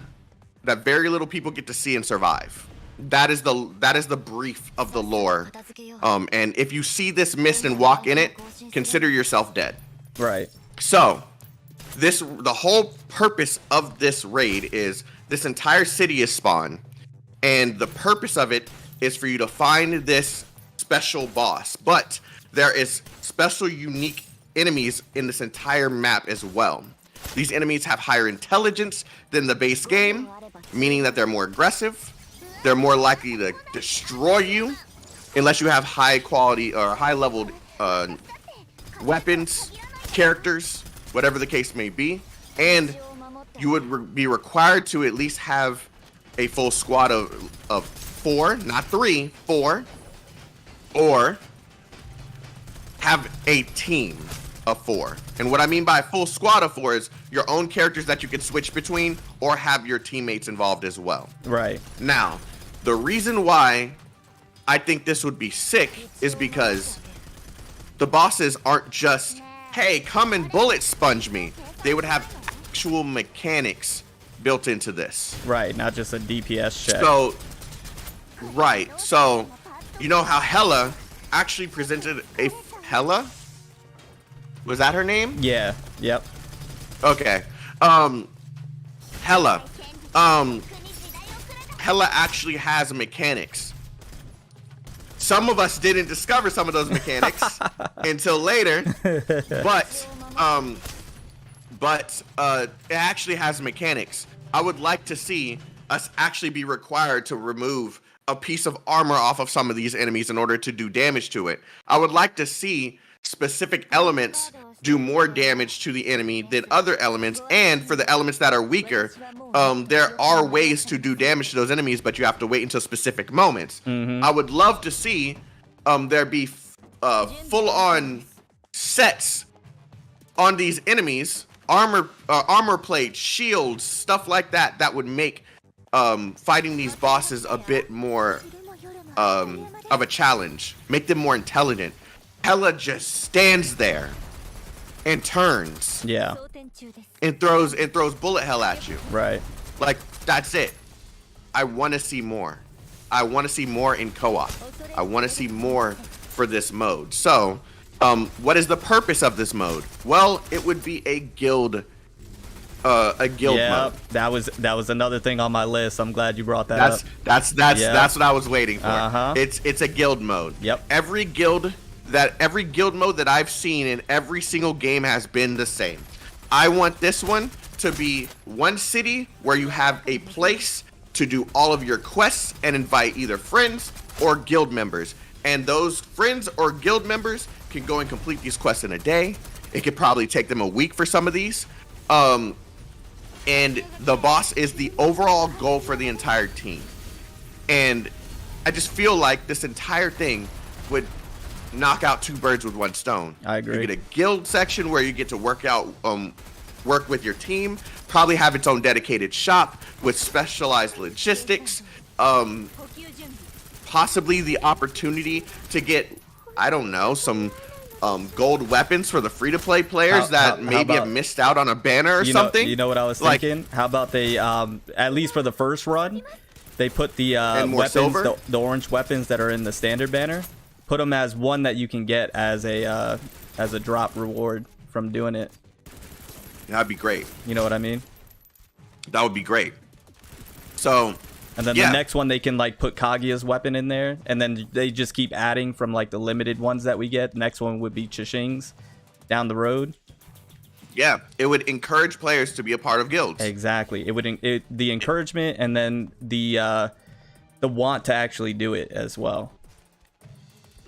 that very little people get to see and survive. That is the brief of the lore. And if you see this mist and walk in it, consider yourself dead. Right. So, the whole purpose of this raid is this entire city is spawned, and the purpose of it is for you to find this special boss. But there is special unique enemies in this entire map as well. These enemies have higher intelligence than the base game, meaning that they're more aggressive. They're more likely to destroy you unless you have high quality or high leveled weapons, characters, whatever the case may be. And you would be required to at least have a full squad of 4, not 3, 4, or have a team of 4. And what I mean by a full squad of 4 is your own characters that you can switch between or have your teammates involved as well. Right. Now, the reason why I think this would be sick is because the bosses aren't just, hey, come and bullet sponge me. They would have actual mechanics built into this. Right, not just a DPS check. So, right. So, you know how Hella actually presented a Hella? Was that her name? Yeah. Yep. Okay. Hella. Hella actually has mechanics. Some of us didn't discover some of those mechanics until later, but it actually has mechanics. I would like to see us actually be required to remove a piece of armor off of some of these enemies in order to do damage to it. I would like to see specific elements do more damage to the enemy than other elements, and for the elements that are weaker, there are ways to do damage to those enemies, but you have to wait until specific moments. I would love to see there be full-on sets on these enemies, armor plates, shields, stuff like that, that would make fighting these bosses a bit more of a challenge, make them more intelligent. Hella just stands there and turns, Yeah. and throws bullet hell at you. Right. Like, that's it. I want to see more. I want to see more in co-op. I want to see more for this mode. So, what is the purpose of this mode? Well, it would be a guild mode. That was another thing on my list. I'm glad you brought that up. That's what I was waiting for. It's a guild mode. Yep. Every guild mode that I've seen in every single game has been the same. I want this one to be one city where you have a place to do all of your quests and invite either friends or guild members. And those friends or guild members can go and complete these quests in a day. It could probably take them a week for some of these. And the boss is the overall goal for the entire team. And I just feel like this entire thing would knock out 2 birds with 1 stone. I agree. You get a guild section where you get to work with your team, probably have its own dedicated shop with specialized logistics, possibly the opportunity to get, I don't know, some gold weapons for the free-to-play players that maybe have missed out on a banner or something. You know what I was thinking? How about they, at least for the first run, they put the weapons, the orange weapons that are in the standard banner, put them as one that you can get as a drop reward from doing it. That'd be great. You know what I mean? That would be great. So, and then the next one they can like put Kaguya's weapon in there, and then they just keep adding from like the limited ones that we get. The next one would be Chishing's down the road. Yeah, it would encourage players to be a part of guilds. Exactly. It would the encouragement, and then the want to actually do it as well.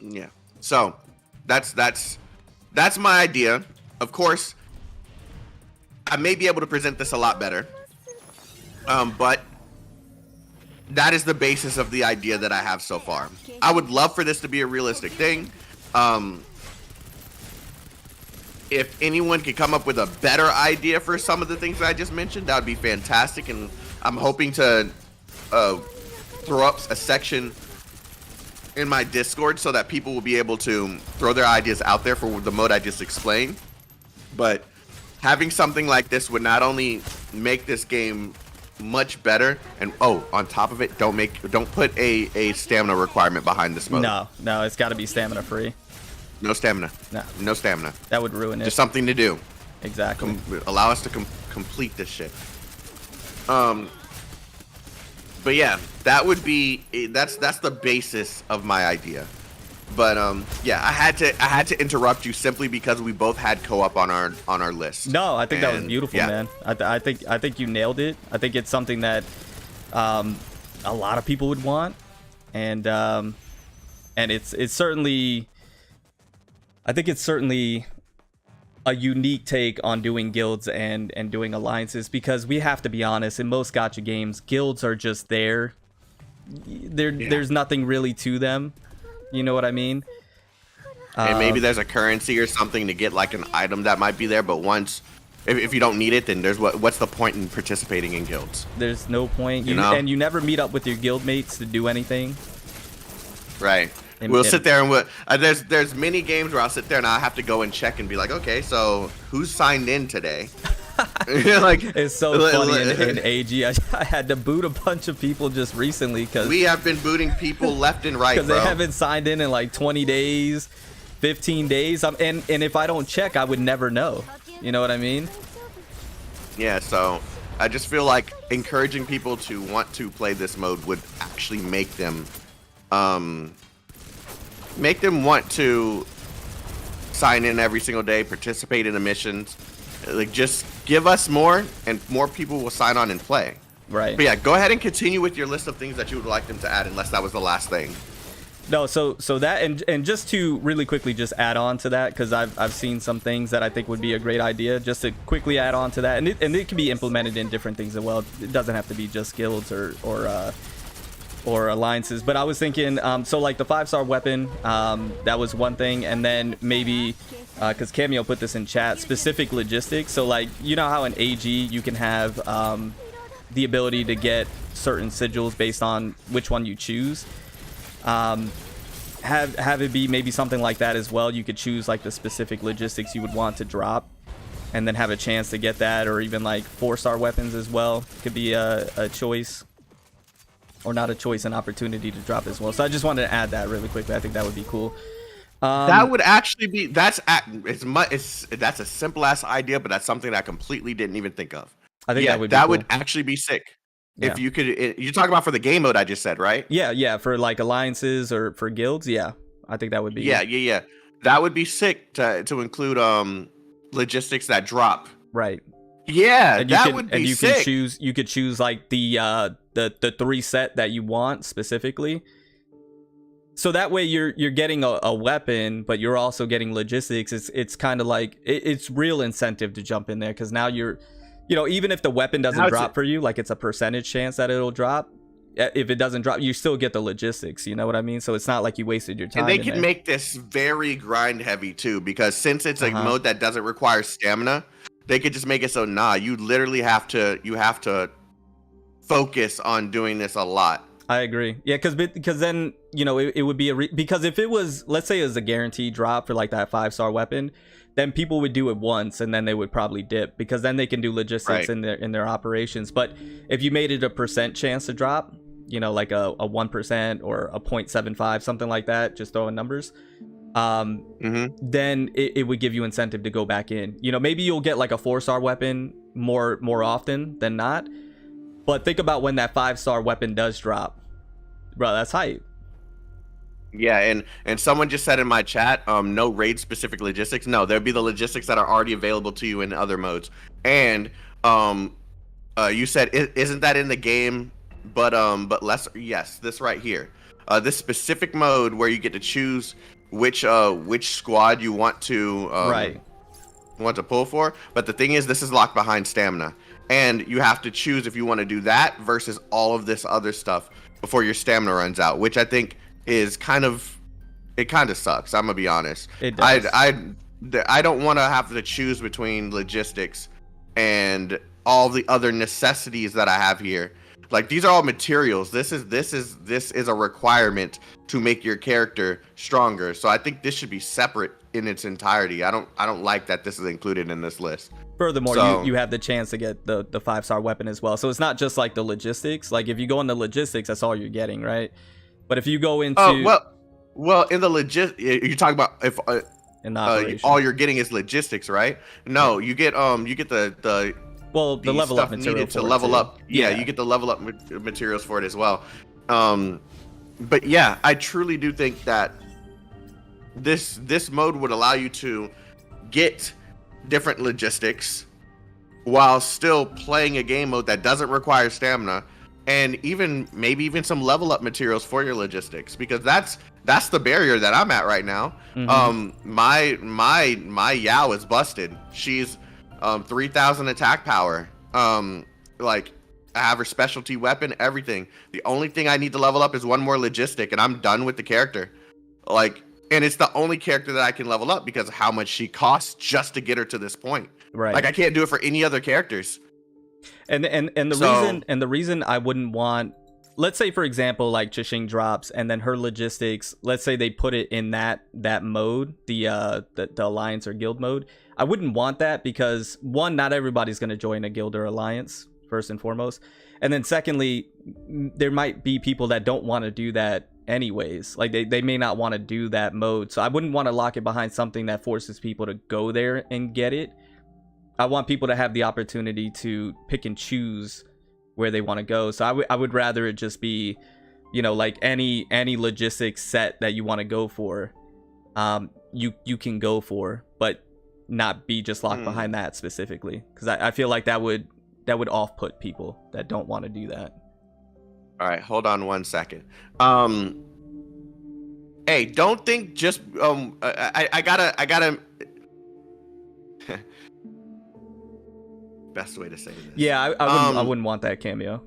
Yeah. So that's my idea. Of course, I may be able to present this a lot better, but that is the basis of the idea that I have so far. I would love for this to be a realistic thing. If anyone could come up with a better idea for some of the things that I just mentioned, that would be fantastic. And I'm hoping to throw up a section in my Discord so that people will be able to throw their ideas out there for the mode I just explained. But having something like this would not only make this game much better, and on top of it, don't put a stamina requirement behind this mode. No, it's got to be stamina free. No stamina. No stamina. That would ruin it. Just something to do. Exactly. Allow us to complete this shit. But yeah, that would be that's the basis of my idea. But yeah, I had to interrupt you simply because we both had co-op on our list. No, I think that was beautiful, man. I think you nailed it. I think it's something that a lot of people would want, and it's certainly, I think it's certainly a unique take on doing guilds and doing alliances, because we have to be honest, in most gacha games, guilds are just there. There's nothing really to them. You know what I mean? And maybe there's a currency or something to get like an item that might be there, but once if you don't need it, then there's what's the point in participating in guilds? There's no point. You know? And you never meet up with your guild mates to do anything. Right. We'll sit there and there's many games where I'll sit there and I'll have to go and check and be like, okay, so who's signed in today? Like, it's so funny in AG. I had to boot a bunch of people just recently because we have been booting people left and right, because they haven't signed in like 20 days, 15 days. And if I don't check, I would never know. You know what I mean? Yeah. So I just feel like encouraging people to want to play this mode would actually make them want to sign in every single day, participate in the missions. Like, just give us more, and more people will sign on and play. Right. But yeah, go ahead and continue with your list of things that you would like them to add, unless that was the last thing. No, so that and just to really quickly just add on to that, because I've seen some things that I think would be a great idea. Just to quickly add on to that, and it can be implemented in different things as well. It doesn't have to be just guilds or alliances. But I was thinking, so like the 5-star weapon, that was one thing, and then maybe because Cameo put this in chat, specific logistics. So like, you know how in AG you can have the ability to get certain sigils based on which one you choose. Have it be maybe something like that as well. You could choose like the specific logistics you would want to drop, and then have a chance to get that, or even like 4-star weapons as well could be a choice, or not a choice, an opportunity to drop as well. So I just wanted to add that really quickly. I think that would be cool. That would actually be that's a simple ass idea, but that's something that I completely didn't even think of. I think that would actually be sick. Yeah. If you could, you're talking about for the game mode I just said, right? Yeah, for like alliances or for guilds. Yeah, I think that would be. Yeah. That would be sick to include logistics that drop. Right. Yeah, and that would be and you sick. can choose. You could choose like the 3 set that you want specifically. So that way you're getting a weapon, but you're also getting logistics. It's kind of like it's real incentive to jump in there, because now you're, even if the weapon doesn't drop for you, like it's a percentage chance that it'll drop. If it doesn't drop, you still get the logistics. You know what I mean? So it's not like you wasted your time. And they can make this very grind heavy too, because since it's a mode that doesn't require stamina, they could just make it so you literally have to focus on doing this a lot. I agree. Yeah, because then it would be because if it was, let's say it was a guaranteed drop for like that 5-star weapon, then people would do it once and then they would probably dip, because then they can do logistics in their operations. But if you made it a percent chance to drop, like a 1% or a 0.75, something like that, just throwing numbers, then it would give you incentive to go back in. Maybe you'll get like a 4-star weapon more often than not. But think about when that 5-star weapon does drop. Bro, that's hype. Yeah, and someone just said in my chat, no raid specific logistics. No, there'd be the logistics that are already available to you in other modes. And you said isn't that in the game, but lesser? Yes, this right here. This specific mode where you get to choose which squad you want to pull for. But the thing is, this is locked behind stamina. And you have to choose if you want to do that versus all of this other stuff before your stamina runs out, which I think is kind of sucks. I'm gonna be honest. It does. I don't want to have to choose between logistics and all the other necessities that I have here. Like, these are all materials. This is a requirement to make your character stronger. So I think this should be separate in its entirety. I don't like that this is included in this list. Furthermore, you have the chance to get the 5-star weapon as well. So it's not just like the logistics. Like, if you go into logistics, that's all you're getting, right? But if you go into well, in the you're talking about if in the all you're getting is logistics, right? No, you get the level up material needed to level up. Yeah, you get the level up materials for it as well. But yeah, I truly do think that this mode would allow you to get different logistics while still playing a game mode that doesn't require stamina, and maybe even some level up materials for your logistics, because that's the barrier that I'm at right now. My Yao is busted. She's 3,000 attack power. Like, I have her specialty weapon, everything. The only thing I need to level up is one more logistic, and I'm done with the character. Like, And it's the only character that I can level up because of how much she costs just to get her to this point. Right. Like I can't do it for any other characters. And the reason I wouldn't want, let's say for example, like Chishing drops and then her logistics, let's say they put it in that mode, the alliance or guild mode. I wouldn't want that because one, not everybody's going to join a guild or alliance first and foremost. And then secondly, there might be people that don't want to do that anyways. Like they may not want to do that mode. So I wouldn't want to lock it behind something that forces people to go there and get it. I want people to have the opportunity to pick and choose where they want to go. So I would rather it just be, you know, like any logistics set that you want to go for, you can go for, but not be just locked behind that specifically, because I feel like that would off-put people that don't want to do that. All right, hold on 1 second. Hey, don't think just I gotta best way to say this. Yeah, I wouldn't want that cameo.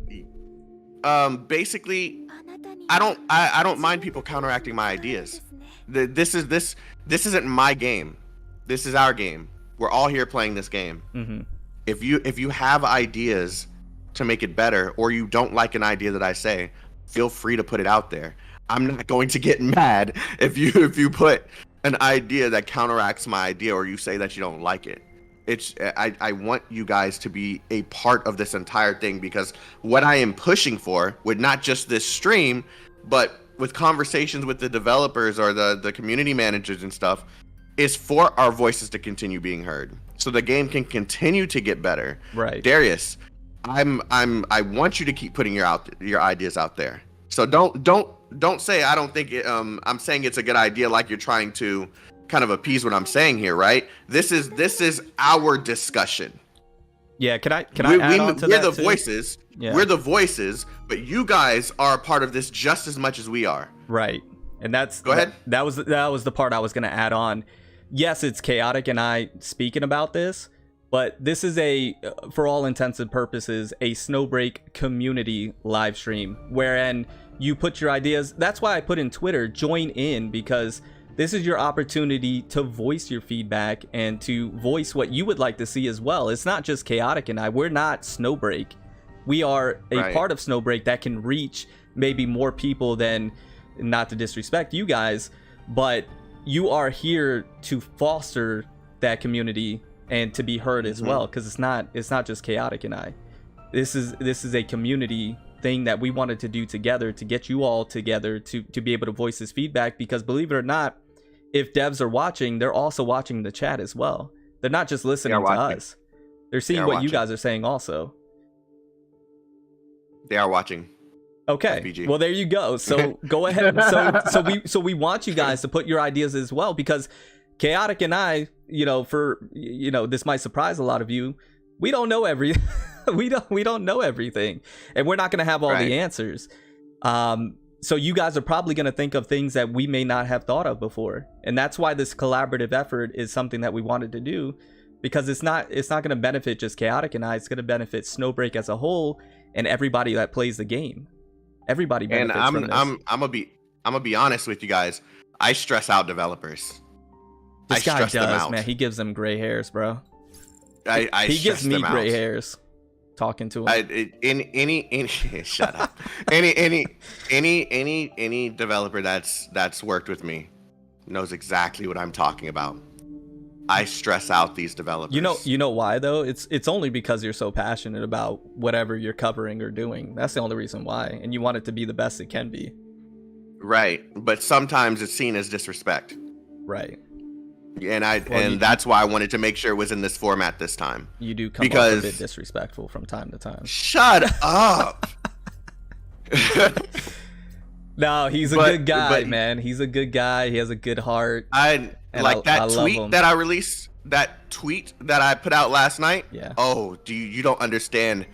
Basically, I don't mind people counteracting my ideas. This isn't my game. This is our game. We're all here playing this game. Mm-hmm. If you have ideas to make it better, or you don't like an idea that I say, feel free to put it out there. I'm not going to get mad if you put an idea that counteracts my idea, or you say that you don't like it. I want you guys to be a part of this entire thing, because what I am pushing for with not just this stream, but with conversations with the developers or the community managers and stuff, is for our voices to continue being heard, so the game can continue to get better. Right, Darius, I want you to keep putting your ideas out there. So don't say I don't think it, I'm saying it's a good idea, like you're trying to kind of appease what I'm saying here, right? This is our discussion. Yeah, can I add on to that? We're the voices. Yeah. We're the voices, but you guys are a part of this just as much as we are. Right. And that's Go ahead. That was the part I was going to add on. Yes, it's Chaotic and I speaking about this, but this is for all intents and purposes, a Snowbreak community live stream wherein you put your ideas. That's why I put in Twitter, join in, because this is your opportunity to voice your feedback and to voice what you would like to see as well. It's not just Chaotic and I. We're not Snowbreak. We are a part of Snowbreak that can reach maybe more people than, not to disrespect you guys, but you are here to foster that community and to be heard as well, because it's not just Chaotic and I. This is a community thing that we wanted to do together, to get you all together to be able to voice this feedback, because believe it or not, if devs are watching, they're also watching the chat as well. They're not just listening to us. They're seeing what you guys are saying also. They are watching. Okay. FBG. Well, there you go. So go ahead. So we want you guys to put your ideas as well, because Chaotic and I, this might surprise a lot of you. We don't know we don't know everything, and we're not going to have all the answers. So you guys are probably going to think of things that we may not have thought of before, and that's why this collaborative effort is something that we wanted to do, because it's not going to benefit just Chaotic and I. It's going to benefit Snowbreak as a whole and everybody that plays the game. Everybody benefits from this. I'm gonna be honest with you guys. I stress out developers. This guy does, man. He gives them gray hairs, bro. He gives me gray hairs talking to him. Shut up. Any developer that's worked with me knows exactly what I'm talking about. I stress out these developers. You know why though? It's only because you're so passionate about whatever you're covering or doing. That's the only reason why, and you want it to be the best it can be. Right, but sometimes it's seen as disrespect. Right. And that's why I wanted to make sure it was in this format this time. You do come off a bit disrespectful from time to time. Shut up. No, he's a good guy, man. He's a good guy. He has a good heart. That tweet that I released, that tweet that I put out last night. Yeah. Oh, you don't understand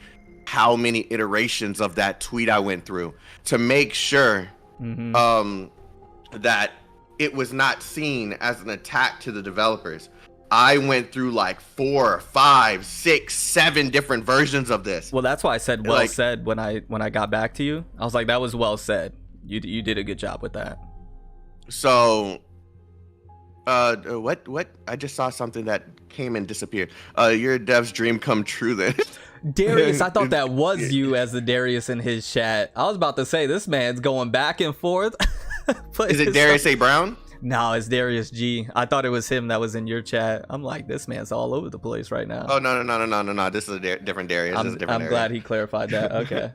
how many iterations of that tweet I went through to make sure that it was not seen as an attack to the developers. I went through like 4, 5, 6, 7 different versions of this. Well, that's why I said well said when I got back to you. I was like, that was well said. You did a good job with that. So What? I just saw something that came and disappeared. Your dev's dream come true then. Darius, I thought that was you as the Darius in his chat. I was about to say this man's going back and forth. Is it Darius A. Brown? No, it's Darius G. I thought it was him that was in your chat. I'm like, this man's all over the place right now. Oh no! This is a different Darius. I'm glad he clarified that. Okay.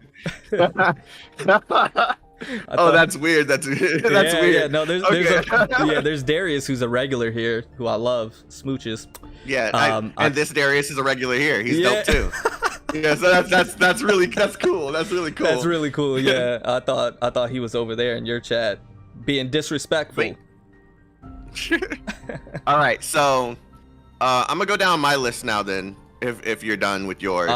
That's weird. That's weird. Yeah, no, there's Darius who's a regular here who I love, smooches. Yeah, and this Darius is a regular here. He's dope too. Yeah, so that's really cool. That's really cool. That's really cool. Yeah, I thought he was over there in your chat being disrespectful. All right, so I'm gonna go down my list now. Then, if you're done with yours.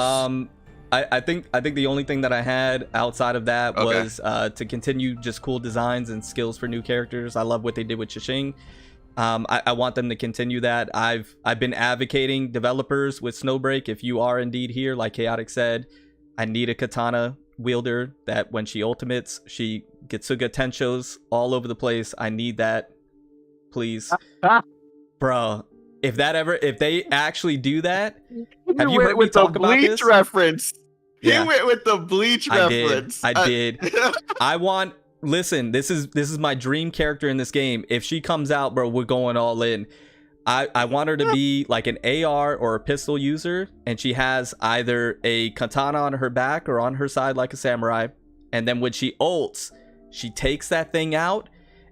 I think the only thing that I had outside of that was to continue just cool designs and skills for new characters. I love what they did with Chishing. I want them to continue that. I've been advocating developers with Snowbreak. If you are indeed here, like Chaotic said, I need a katana wielder that when she ultimates, she gets Getsuga Tenshos all over the place. I need that, please, bro. If they actually do that, have you heard me talk about this? Reference. Yeah. He went with the Bleach reference. I did. Listen, this is my dream character in this game. If she comes out, bro, we're going all in. I want her to be like an AR or a pistol user, and she has either a katana on her back or on her side like a samurai. And then when she ults, she takes that thing out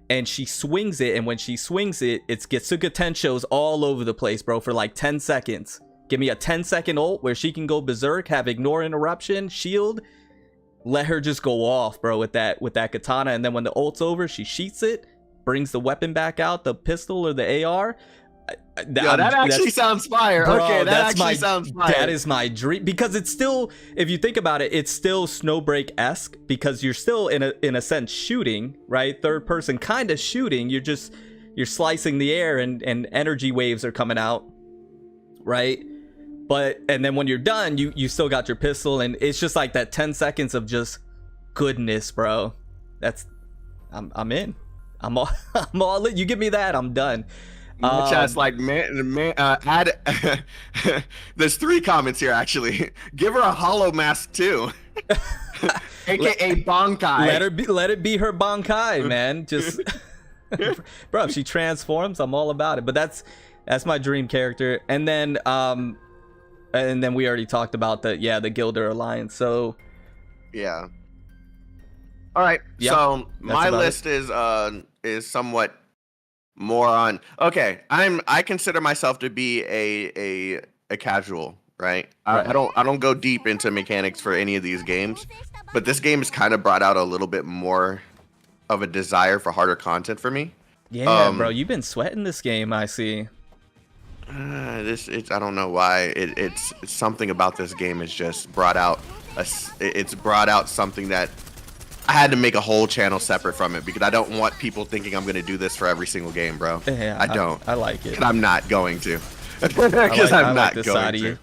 and she swings it, and when she swings it, it's Getsuga Tenshos all over the place, bro, for like 10 seconds. Give me a 10-second ult where she can go berserk, have ignore interruption, shield. Let her just go off, bro, with that katana, and then when the ult's over, she sheaths it, brings the weapon back out, the pistol or the AR. That actually sounds fire. Bro, okay, that actually sounds fire. That is my dream, because it's still, if you think about it, it's still Snowbreak-esque, because you're still in a sense shooting, right? Third person kind of shooting. You're slicing the air and energy waves are coming out, right? And then when you're done, you still got your pistol, and it's just like that 10 seconds of just goodness, bro. I'm in. I'm all in. You give me that, I'm done. Chat's like, add. There's 3 comments here actually. Give her a hollow mask too, aka Bankai. Let it be her Bankai, man. Just, bro, if she transforms, I'm all about it. But that's my dream character. And then we already talked about the Gilder Alliance. So yeah. All right. Yep, so my list is somewhat more on. Okay, I consider myself to be a casual, right? I don't go deep into mechanics for any of these games, but this game has kind of brought out a little bit more of a desire for harder content for me. Yeah, bro, you've been sweating this game, I see. I don't know why. It's something about this game has just brought out something that I had to make a whole channel separate from it, because I don't want people thinking I'm going to do this for every single game, bro. Yeah, I don't. I like it. And I'm not going to. Because I'm not going to.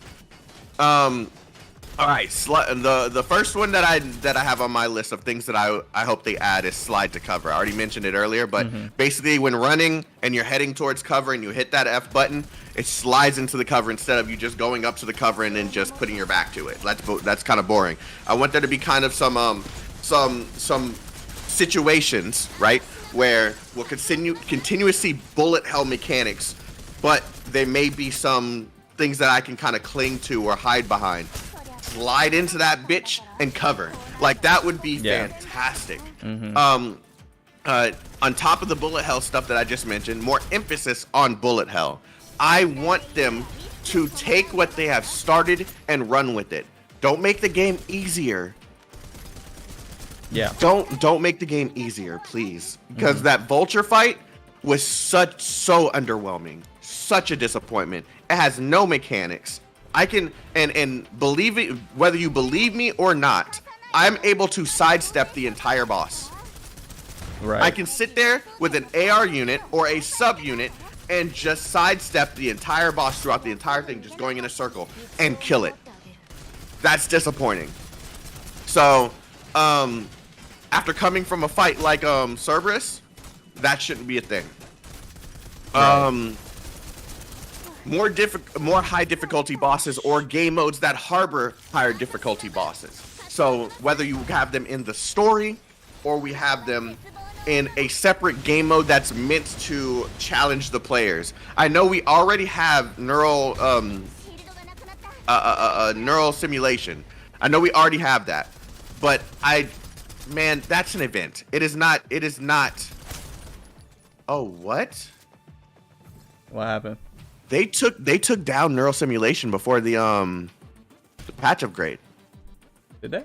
All right, the first one that I have on my list of things that I hope they add is slide to cover. I already mentioned it earlier, but basically when running and you're heading towards cover and you hit that F button, it slides into the cover instead of you just going up to the cover and then just putting your back to it. That's kind of boring. I want there to be kind of some situations, right, where we'll continuously bullet hell mechanics, but there may be some things that I can kind of cling to or hide behind. Slide into that bitch and cover. Like, that would be fantastic. On top of the bullet hell stuff that I just mentioned, more emphasis on bullet hell. I want them to take what they have started and run with it. Don't make the game easier. Yeah. Don't make the game easier, please. Because that vulture fight was so underwhelming. Such a disappointment. It has no mechanics. I can and believe it, whether you believe me or not, I'm able to sidestep the entire boss. Right. I can sit there with an AR unit or a sub unit and just sidestep the entire boss throughout the entire thing, just going in a circle, and kill it. That's disappointing. So, after coming from a fight like Cerberus, that shouldn't be a thing. More high difficulty bosses or game modes that harbor higher difficulty bosses. So whether you have them in the story or we have them in a separate game mode that's meant to challenge the players. I know we already have neural simulation. I know we already have that, but man, that's an event. It is not. Oh, what? What happened? They took down neural simulation before the patch upgrade. Did they?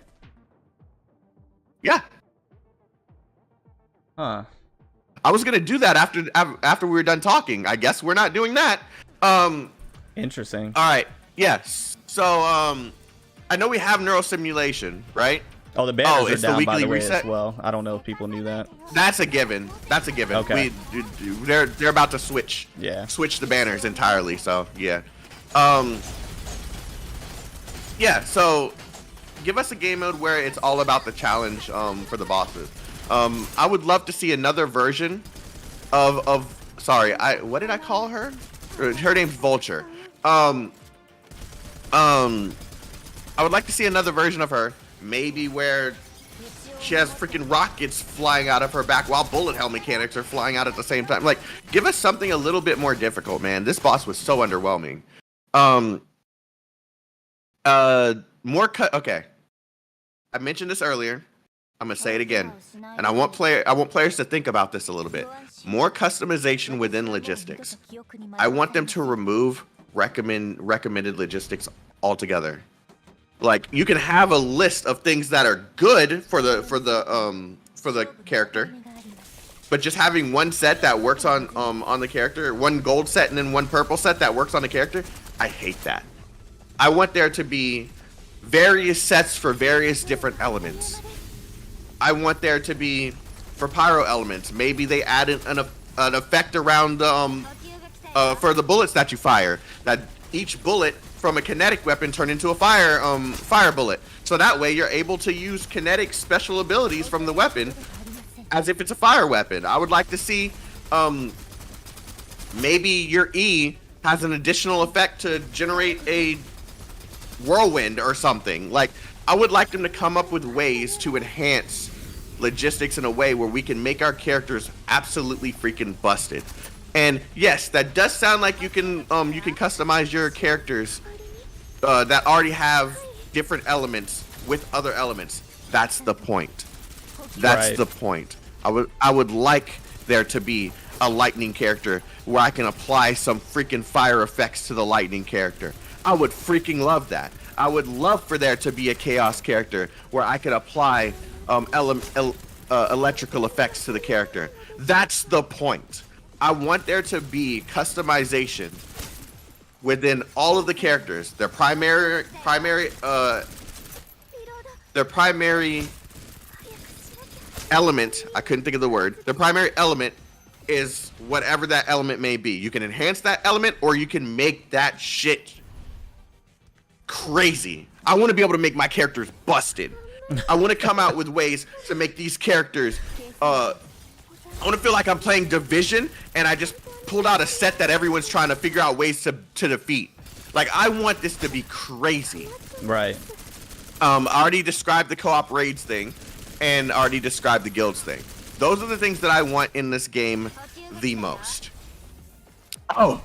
Yeah. Huh. I was gonna do that after we were done talking. I guess we're not doing that. Interesting. All right. Yes. So I know we have neural simulation, right? Oh, the banners are it's the down by weekly the way reset? as well. I don't know if people knew that. That's a given. That's a given. Okay. They're about to switch. Yeah. Switch the banners entirely. So yeah. Yeah. So give us a game mode where it's all about the challenge for the bosses. I would love to see another version of sorry, what did I call her? Her name's Vulture. I would like to see another version of her, maybe where she has freaking rockets flying out of her back while bullet hell mechanics are flying out at the same time. Like, give us something a little bit more difficult, man. This boss was so underwhelming. Okay. I mentioned this earlier. I'm gonna say it again, and I want players to think about this a little bit. More customization within logistics. I want them to remove recommended logistics altogether. Like, you can have a list of things that are good for the character, but just having one set that works on the character, one gold set and then one purple set that works on the character, I hate that. I want there to be various sets for various different elements. I want there to be, for pyro elements, maybe they add an effect around for the bullets that you fire, that each bullet from a kinetic weapon turn into a fire bullet. So that way you're able to use kinetic special abilities from the weapon as if it's a fire weapon. I would like to see maybe your E has an additional effect to generate a whirlwind or something. Like, I would like them to come up with ways to enhance logistics in a way where we can make our characters absolutely freaking busted. And yes, that does sound like you can customize your characters that already have different elements with other elements. That's the point. That's the point. I would like there to be a lightning character where I can apply some freaking fire effects to the lightning character. I would freaking love that. I would love for there to be a chaos character where I could apply electrical effects to the character. That's the point. I want there to be customization within all of the characters. Their primary element, I couldn't think of the word. The primary element is whatever that element may be. You can enhance that element or you can make that shit crazy. I want to be able to make my characters busted. I want to come out with ways to make these characters I want to feel like I'm playing Division and I just pulled out a set that everyone's trying to figure out ways to defeat. Like, I want this to be crazy. Right. I already described the co-op raids thing and already described the guilds thing. Those are the things that I want in this game the most. Oh.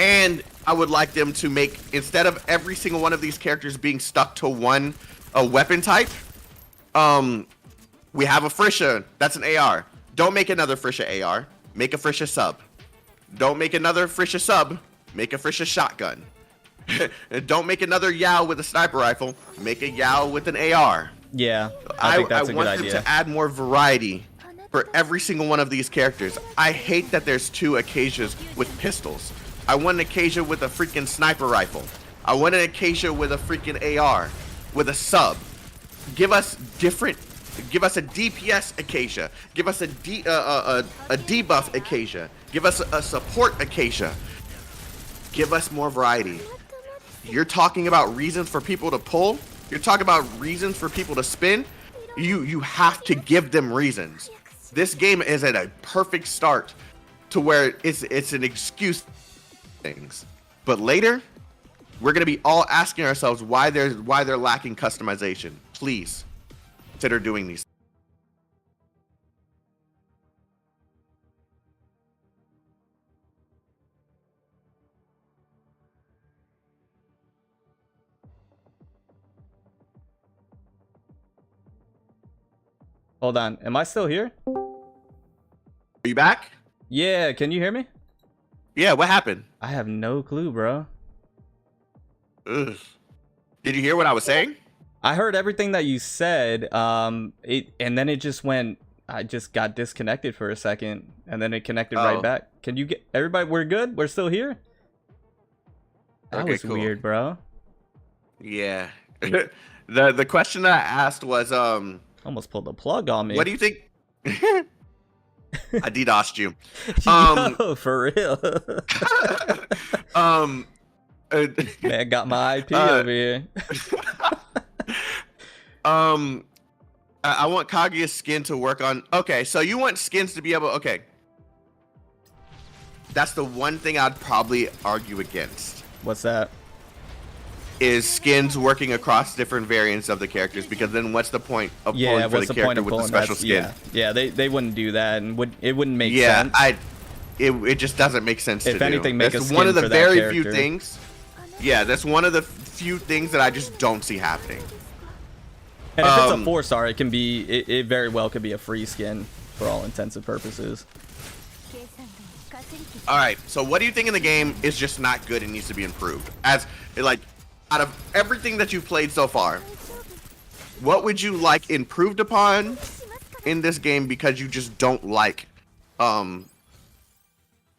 And I would like them to make, instead of every single one of these characters being stuck to a weapon type, we have a Frisha. That's an AR. Don't make another Frisha AR. Make a Frisha sub. Don't make another Frisha sub. Make a Frisha shotgun. Don't make another Yao with a sniper rifle. Make a Yao with an AR. Yeah, I think that's a good idea. I want them to add more variety for every single one of these characters. I hate that there's two Acacias with pistols. I want an Acacia with a freaking sniper rifle. I want an Acacia with a freaking AR, with a sub. Give us a DPS Acacia. Give us a debuff Acacia. Give us a support Acacia. Give us more variety. You're talking about reasons for people to pull. You're talking about reasons for people to spin. You have to give them reasons. This game is at a perfect start to where it's an excuse things. But later, we're gonna be all asking ourselves why they're lacking customization. Please consider doing these. Hold on. Am I still here? Are you back? Yeah, can you hear me? Yeah, what happened? I have no clue, bro. Ugh. Did you hear what I was saying? I heard everything that you said. And then it just went. I just got disconnected for a second, and then it connected right back. Can you get everybody? We're good. We're still here. That Okay, was cool. weird, bro. Yeah. the question that I asked was Almost pulled the plug on me. what do you think? I DDoSed you. Yo, for real. Man, got my IP over here. I want Kaguya's skin to work on. Okay, so you want skins to be able. Okay, that's the one thing I'd probably argue against. What's that? Is skins working across different variants of the characters, because then what's the point of pulling for the character with the special skin? Yeah, they wouldn't do that, and it wouldn't make yeah, sense. It just doesn't make sense. If to anything, do. make That's a one skin of the for that very character. few things. Yeah, that's one of the few things that I just don't see happening. And if it's a 4-star, it can be. It very well could be a free skin for all intents and purposes. All right, so what do you think in the game is just not good and needs to be improved? As like, out of everything that you've played so far, what would you like improved upon in this game because you just don't like, you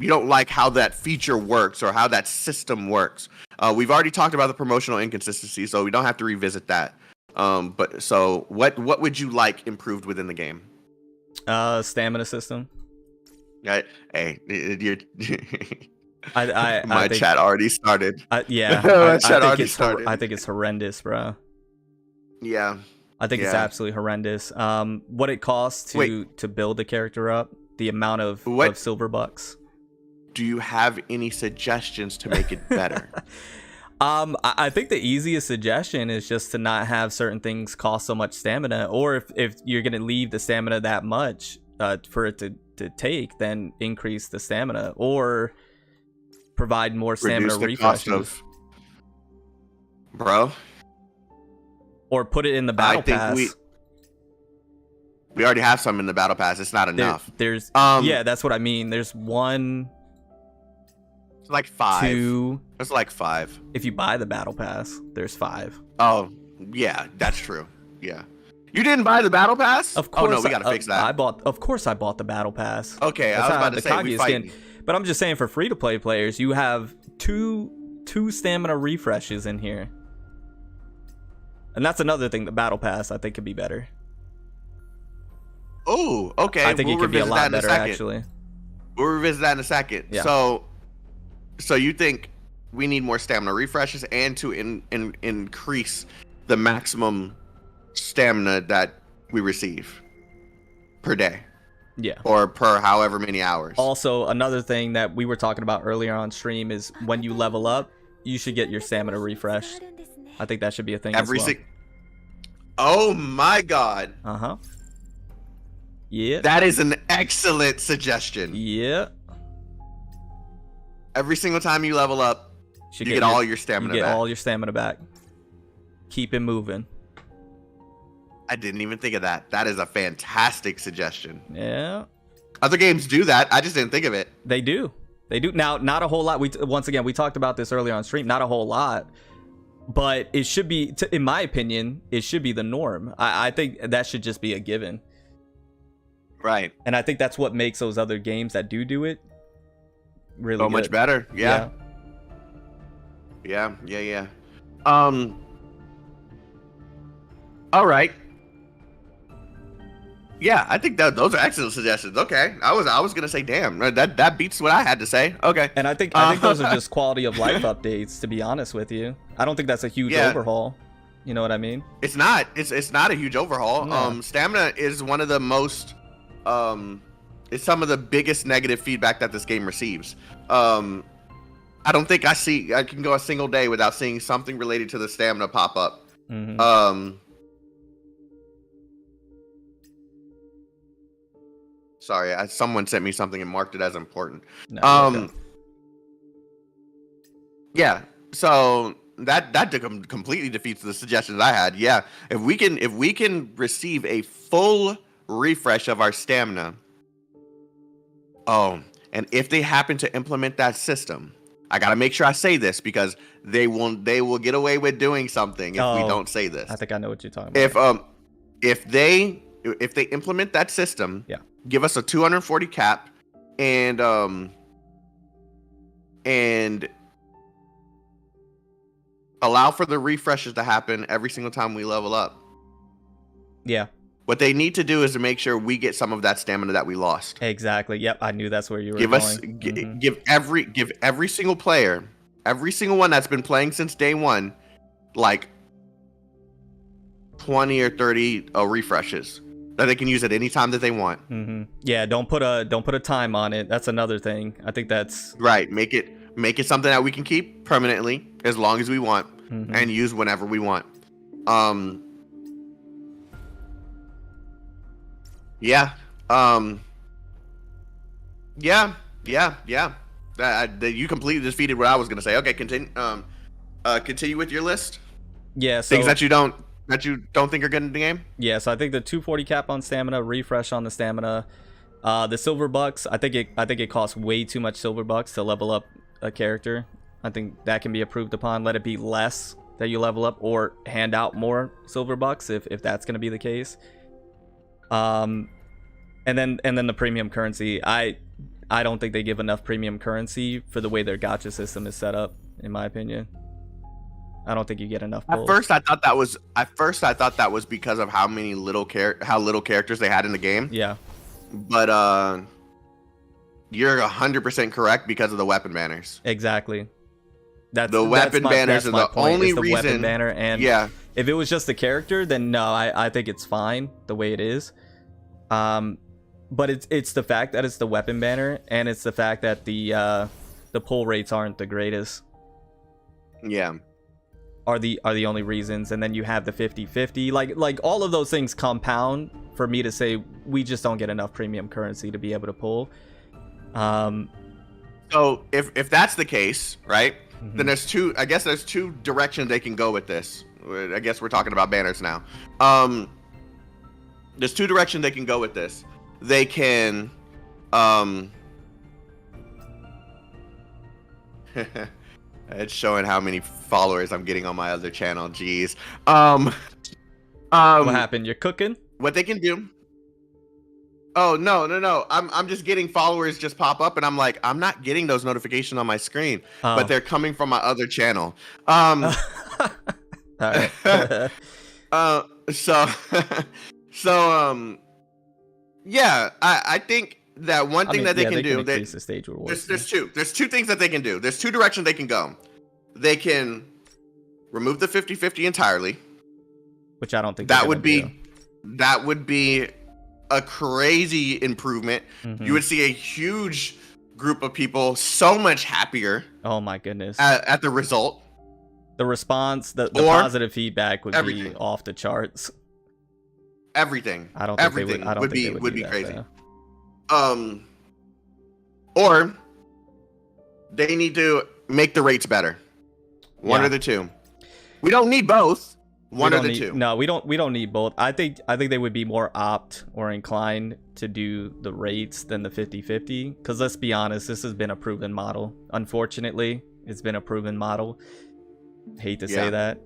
don't like how that feature works or how that system works? We've already talked about the promotional inconsistency, so we don't have to revisit that. But so what would you like improved within the game? Stamina system. Hey, you're I think, chat already started. Yeah, My chat already started. I think it's horrendous, bro. Yeah, I think it's absolutely horrendous. What it costs to build the character up, the amount of silver bucks. Do you have any suggestions to make it better? I think the easiest suggestion is just to not have certain things cost so much stamina, or if you're gonna leave the stamina that much for it to take, then increase the stamina or provide more stamina refreshes. Bro. Or put it in the battle pass. We already have some in the battle pass. It's not enough. There's yeah, that's what I mean. There's one. It's like 5. 2. It's like 5. If you buy the battle pass, there's 5. Oh, yeah, that's true. Yeah. You didn't buy the battle pass? Of course. Oh no, we gotta fix that. Of course I bought the battle pass. Okay, that's I was about to say Kaguya skin. But I'm just saying, for free-to-play players, you have two stamina refreshes in here. And that's another thing, the battle pass I think could be better. Oh, okay. I think it could be a lot better, actually. We'll revisit that in a second. Yeah. So you think we need more stamina refreshes and to increase the maximum stamina that we receive per day? Yeah. Or per however many hours. Also, another thing that we were talking about earlier on stream is when you level up, you should get your stamina refreshed. I think that should be a thing as well. Oh my god. Uh-huh. Yeah. That is an excellent suggestion. Yeah. Every single time you level up, you get all your stamina back. You get all your stamina back. Keep it moving. I didn't even think of that. That is a fantastic suggestion. Yeah. Other games do that. I just didn't think of it. They do. They do. Now, not a whole lot. Once again, we talked about this earlier on stream. Not a whole lot. But it should be, in my opinion, it should be the norm. I think that should just be a given. Right. And I think that's what makes those other games that do it really so much better. Yeah. All right. Yeah, I think that those are excellent suggestions. Okay, I was gonna say, damn, that beats what I had to say. Okay, and I think those are just quality of life updates. To be honest with you, I don't think that's a huge overhaul. You know what I mean? It's not. It's not a huge overhaul. No. Stamina is one of the most is some of the biggest negative feedback that this game receives. I don't think I can go a single day without seeing something related to the stamina pop up. Sorry, someone sent me something and marked it as important. No, okay. Yeah, so that completely defeats the suggestions I had. Yeah, if we can receive a full refresh of our stamina. Oh, and if they happen to implement that system, I gotta make sure I say this because they will get away with doing something if we don't say this. I think I know what you're talking about. If they implement that system, yeah, give us a 240 cap and allow for the refreshes to happen every single time we level up. Yeah. What they need to do is to make sure we get some of that stamina that we lost. Exactly. Yep. I knew that's where you were going. Give every single player, every single one that's been playing since day one, like 20 or 30 refreshes that they can use at any time that they want. Yeah. Don't put a time on it. That's another thing. I think that's right. Make it something that we can keep permanently as long as we want and use whenever we want. Yeah. You completely defeated what I was gonna say. Okay, continue. Continue with your list. Yeah. So things that you don't think are good in the game. Yeah. So I think the 240 cap on stamina, refresh on the stamina, the silver bucks. I think it costs way too much silver bucks to level up a character. I think that can be improved upon. Let it be less that you level up, or hand out more silver bucks if that's gonna be the case. And then the premium currency. I don't think they give enough premium currency for the way their gacha system is set up, in my opinion. I don't think you get enough pulls. At first I thought that was because of how little characters they had in the game. Yeah. But you're 100% correct because of the weapon banners. Exactly. The weapon banners are the only reason. Weapon banner, and yeah, if it was just the character, then no, I think it's fine the way it is. But it's the fact that it's the weapon banner, and it's the fact that the pull rates aren't the greatest. Yeah, are the only reasons. And then you have the 50-50, like all of those things compound for me to say we just don't get enough premium currency to be able to pull. So if that's the case, right? Then there's two directions they can go with this. I guess we're talking about banners now. There's two directions they can go with this. They can it's showing how many followers I'm getting on my other channel. Jeez. What happened? You're cooking? What they can do? Oh, no. I'm just getting followers just pop up, and I'm like, I'm not getting those notifications on my screen, but they're coming from my other channel. All right. Yeah, I think that one thing that they can do, increase the stage rewards. There's two things that they can do. There's two directions they can go. They can remove the 50-50 entirely, which I don't think that would be a crazy improvement. You would see a huge group of people so much happier. Oh my goodness. At the result. The response, the positive feedback would everything. be off the charts. Everything. I don't think everything they would be that, crazy. Though. Or they need to make the rates better. One or the two. We don't need both. One or the two. No, we don't need both. I think they would be more apt or inclined to do the rates than the 50-50. Because let's be honest, this has been a proven model. Unfortunately, it's been a proven model. Hate to say that.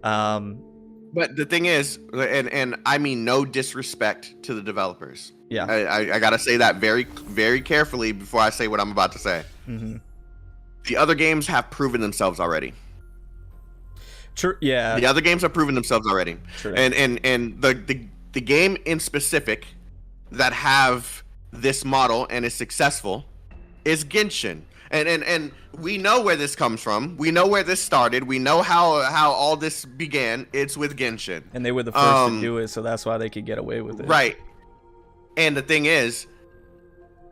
But the thing is, and I mean no disrespect to the developers. Yeah. I gotta say that very, very carefully before I say what I'm about to say. The other games have proven themselves already. True. Yeah. The other games have proven themselves already. True. And the game in specific that have this model and is successful is Genshin. And we know where this comes from. We know where this started. We know how all this began. It's with Genshin. And they were the first to do it, so that's why they could get away with it. Right. And the thing is,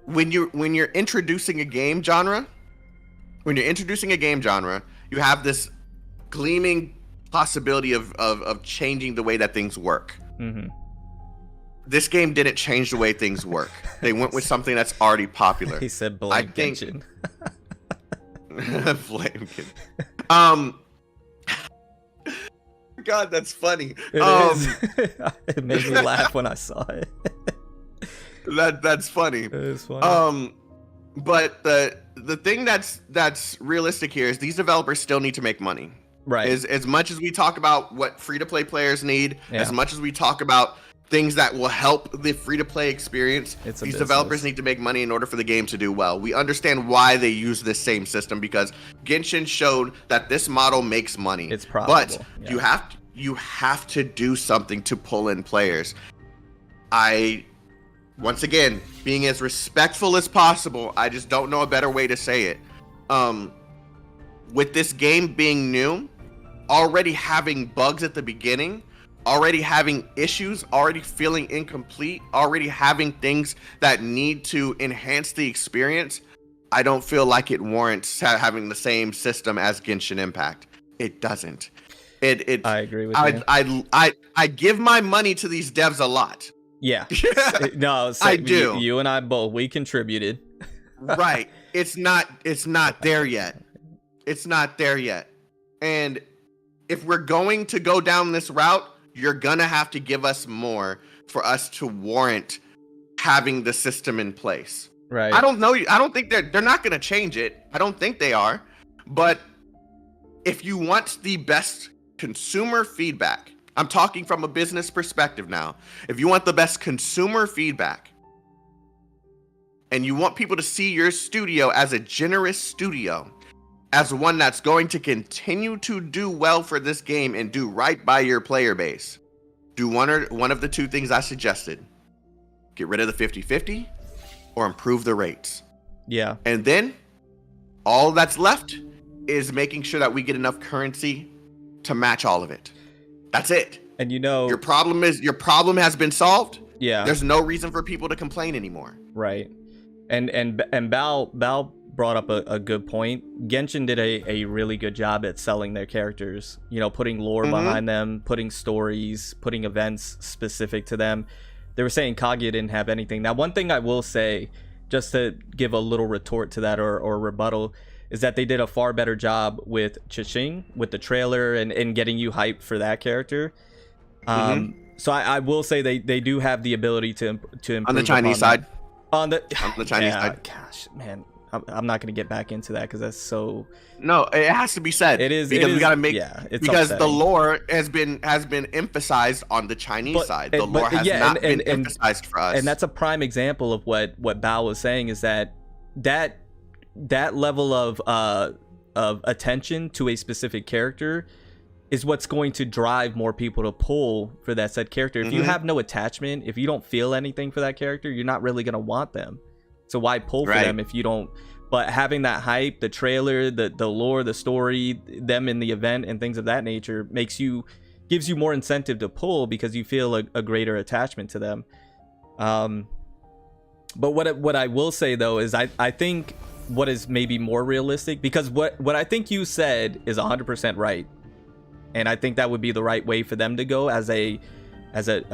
when you're introducing a game genre, you have this gleaming possibility of changing the way that things work. Mm-hmm. This game didn't change the way things work. They went with something that's already popular. He said blame Genshin. Blame Genshin. God, that's funny. It is. It made me laugh when I saw it. That's funny. It is funny. But the thing that's realistic here is these developers still need to make money. Right. As much as we talk about what free-to-play players need, as much as we talk about things that will help the free-to-play experience, these developers need to make money in order for the game to do well. We understand why they use this same system because Genshin showed that this model makes money. It's profitable. But you have to do something to pull in players. Once again, being as respectful as possible, I just don't know a better way to say it. With this game being new, already having bugs at the beginning, already having issues, already feeling incomplete, already having things that need to enhance the experience, I don't feel like it warrants having the same system as Genshin Impact. It doesn't. I agree with you. I give my money to these devs a lot. Yeah. No, I do. You and I both, we contributed. Right. It's not there yet. It's not there yet. And if we're going to go down this route, you're gonna have to give us more for us to warrant having the system in place. Right. I don't know. I don't think they're not gonna change it. I don't think they are. But if you want the best consumer feedback, I'm talking from a business perspective now. If you want the best consumer feedback and you want people to see your studio as a generous studio, as one that's going to continue to do well for this game and do right by your player base, do one of the two things I suggested. Get rid of the 50-50 or improve the rates. Yeah. And then all that's left is making sure that we get enough currency to match all of it. That's it. And your problem has been solved. Yeah. There's no reason for people to complain anymore. Right. And Bao brought up a good point. Genshin did a really good job at selling their characters, putting lore behind them, putting stories, putting events specific to them. They were saying Kaguya didn't have anything. Now, one thing I will say, just to give a little retort to that or rebuttal, is that they did a far better job with Chiching, with the trailer and getting you hyped for that character. So I will say they do have the ability to improve on the Chinese side. On the Chinese side. Gosh, man, I'm not going to get back into that because that's so. No, it has to be said. It is because we got to make. Yeah, it's because upsetting. the lore has been emphasized on the Chinese side. The lore has not been emphasized for us. And that's a prime example of what Bao was saying, is that level of attention to a specific character is what's going to drive more people to pull for that said character. If you have no attachment, if you don't feel anything for that character, you're not really going to want them. So why pull for them if you don't? But having that hype, the trailer, the lore, the story, them in the event and things of that nature gives you more incentive to pull because you feel a greater attachment to them. But what I will say though is I think what is maybe more realistic, because what I think you said is 100% right. And I think that would be the right way for them to go as a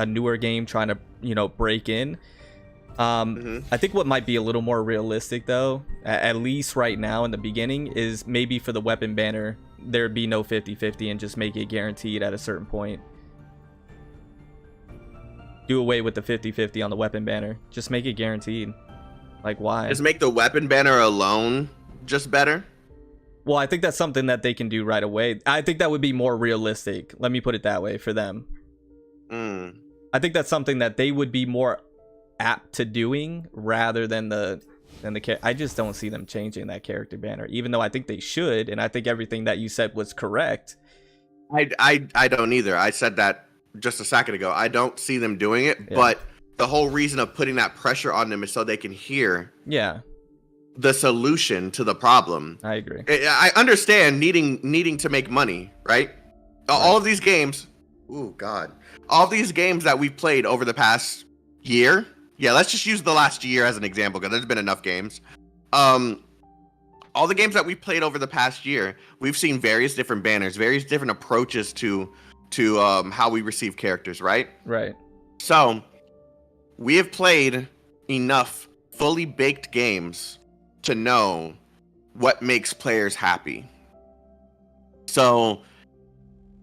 newer game trying to break in. I think what might be a little more realistic though, at least right now in the beginning, is maybe for the weapon banner there'd be no 50-50 and just make it guaranteed at a certain point. Do away with the 50-50 on the weapon banner. Just make it guaranteed. Like, why? Just make the weapon banner alone just better. Well, I think that's something that they can do right away. I think that would be more realistic. Let me put it that way for them. I think that's something that they would be more apt to doing rather than the I just don't see them changing that character banner, even though I think they should, and I think everything that you said was correct. I don't either. I said that just a second ago. I don't see them doing it, but the whole reason of putting that pressure on them is so they can hear the solution to the problem. I agree. I understand needing to make money, right? All of these games, all of these games that we've played over the past year Yeah, let's just use the last year as an example because there's been enough games. All the games that we've played over the past year, we've seen various different banners, various different approaches to how we receive characters, right? Right. So we have played enough fully baked games to know what makes players happy. So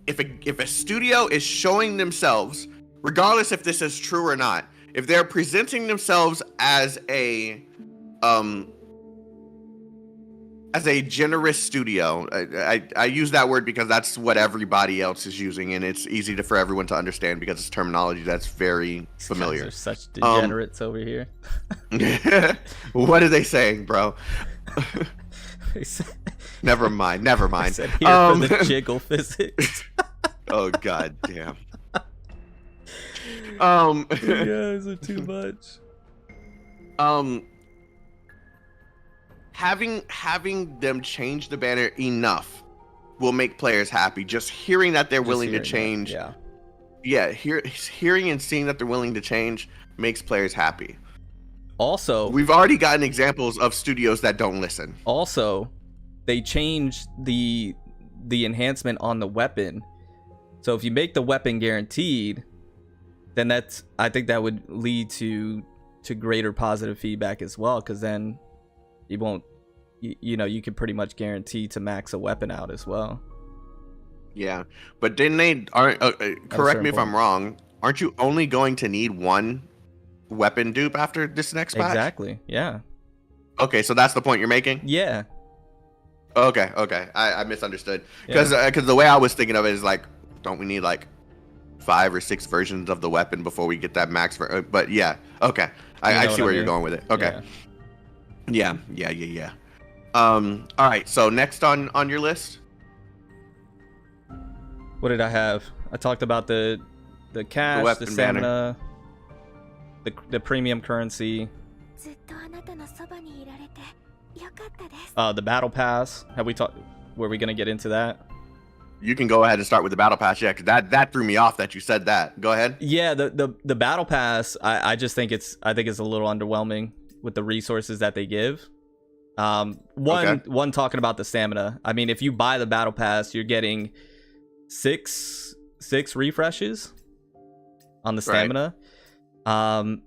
if a studio is showing themselves, regardless if this is true or not, if they're presenting themselves as a generous studio, I use that word because that's what everybody else is using, and it's easy for everyone to understand because it's terminology that's very familiar. These guys are such degenerates over here. What are they saying, bro? Never mind. I said here for the jiggle physics. Oh god damn. You guys are too much. Having them change the banner enough will make players happy. Just hearing that they're willing to change. Hearing and seeing that they're willing to change makes players happy. Also, we've already gotten examples of studios that don't listen. Also, they changed the enhancement on the weapon. So if you make the weapon guaranteed, then I think that would lead to greater positive feedback as well, because then you won't, you can pretty much guarantee to max a weapon out as well. Yeah, but then they aren't. Correct me if I'm wrong. Aren't you only going to need one weapon dupe after this next patch? Exactly. Yeah. Okay, so that's the point you're making? Yeah. Okay. I misunderstood because the way I was thinking of it is like, don't we need like 5 or 6 versions of the weapon before we get that max? But yeah. Okay. I see where you're going with it. Okay. Yeah. All right. So next on your list. What did I have? I talked about the cash, the stamina, the premium currency, the battle pass. Have we talked? Were we gonna get into that? You can go ahead and start with the battle pass. Yeah, because that threw me off that you said that. Go ahead. Yeah, the battle pass. I just think it's a little underwhelming with the resources that they give. One talking about the stamina. I mean, if you buy the battle pass, you're getting six refreshes on the stamina. Right.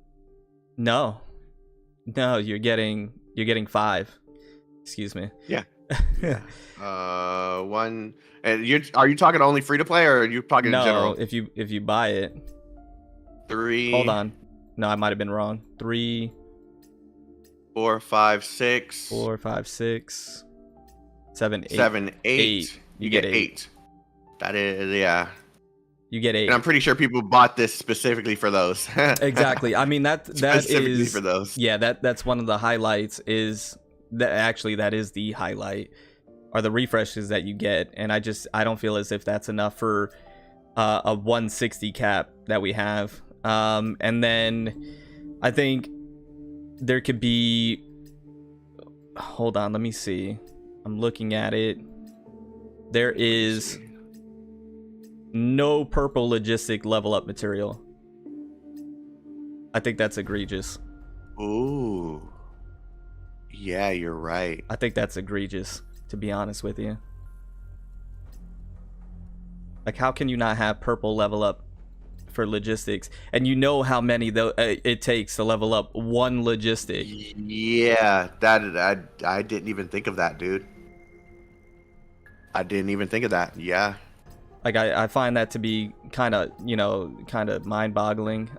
No, you're getting 5. Excuse me. Yeah. One. And are you talking only free to play, or are you talking in general? If you buy it. 3. Hold on. No, I might have been wrong. 3, 4, 5, 6. 4, 5, 6, 7, 8. 7, 8. You get 8. That is, yeah. You get 8. And I'm pretty sure people bought this specifically for those. Exactly. I mean that specifically is for those. Yeah, that's one of the highlights. Is that is the highlight, are the refreshes that you get, and I don't feel as if that's enough for a 160 cap that we have. And then I think there could be. Hold on, let me see. I'm looking at it. There is no purple logistic level up material. I think that's egregious. Ooh. Yeah, you're right. I think that's egregious, to be honest with you. Like, how can you not have purple level up for logistics? And you know how many it takes to level up one logistic. Yeah, I didn't even think of that, dude. I didn't even think of that. Yeah. Like, I find that to be kind of mind-boggling.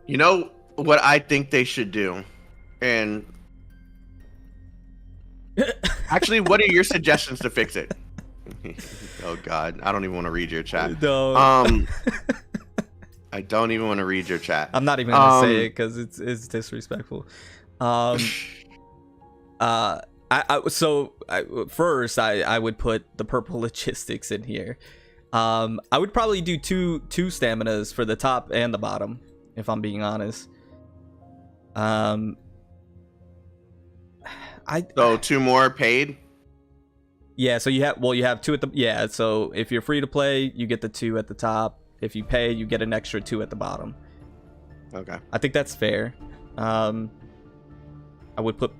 You know what I think they should do? And actually, what are your suggestions to fix it? Oh God, I don't even want to read your chat. No. I don't even want to read your chat. I'm not even gonna say it because it's disrespectful. First I would put the purple logistics in here. I would probably do two staminas for the top and the bottom, if I'm being honest. So 2 more paid? Yeah, so you have 2 at the so if you're free to play, you get the 2 at the top. If you pay, you get an extra 2 at the bottom. Okay. I think that's fair. I would put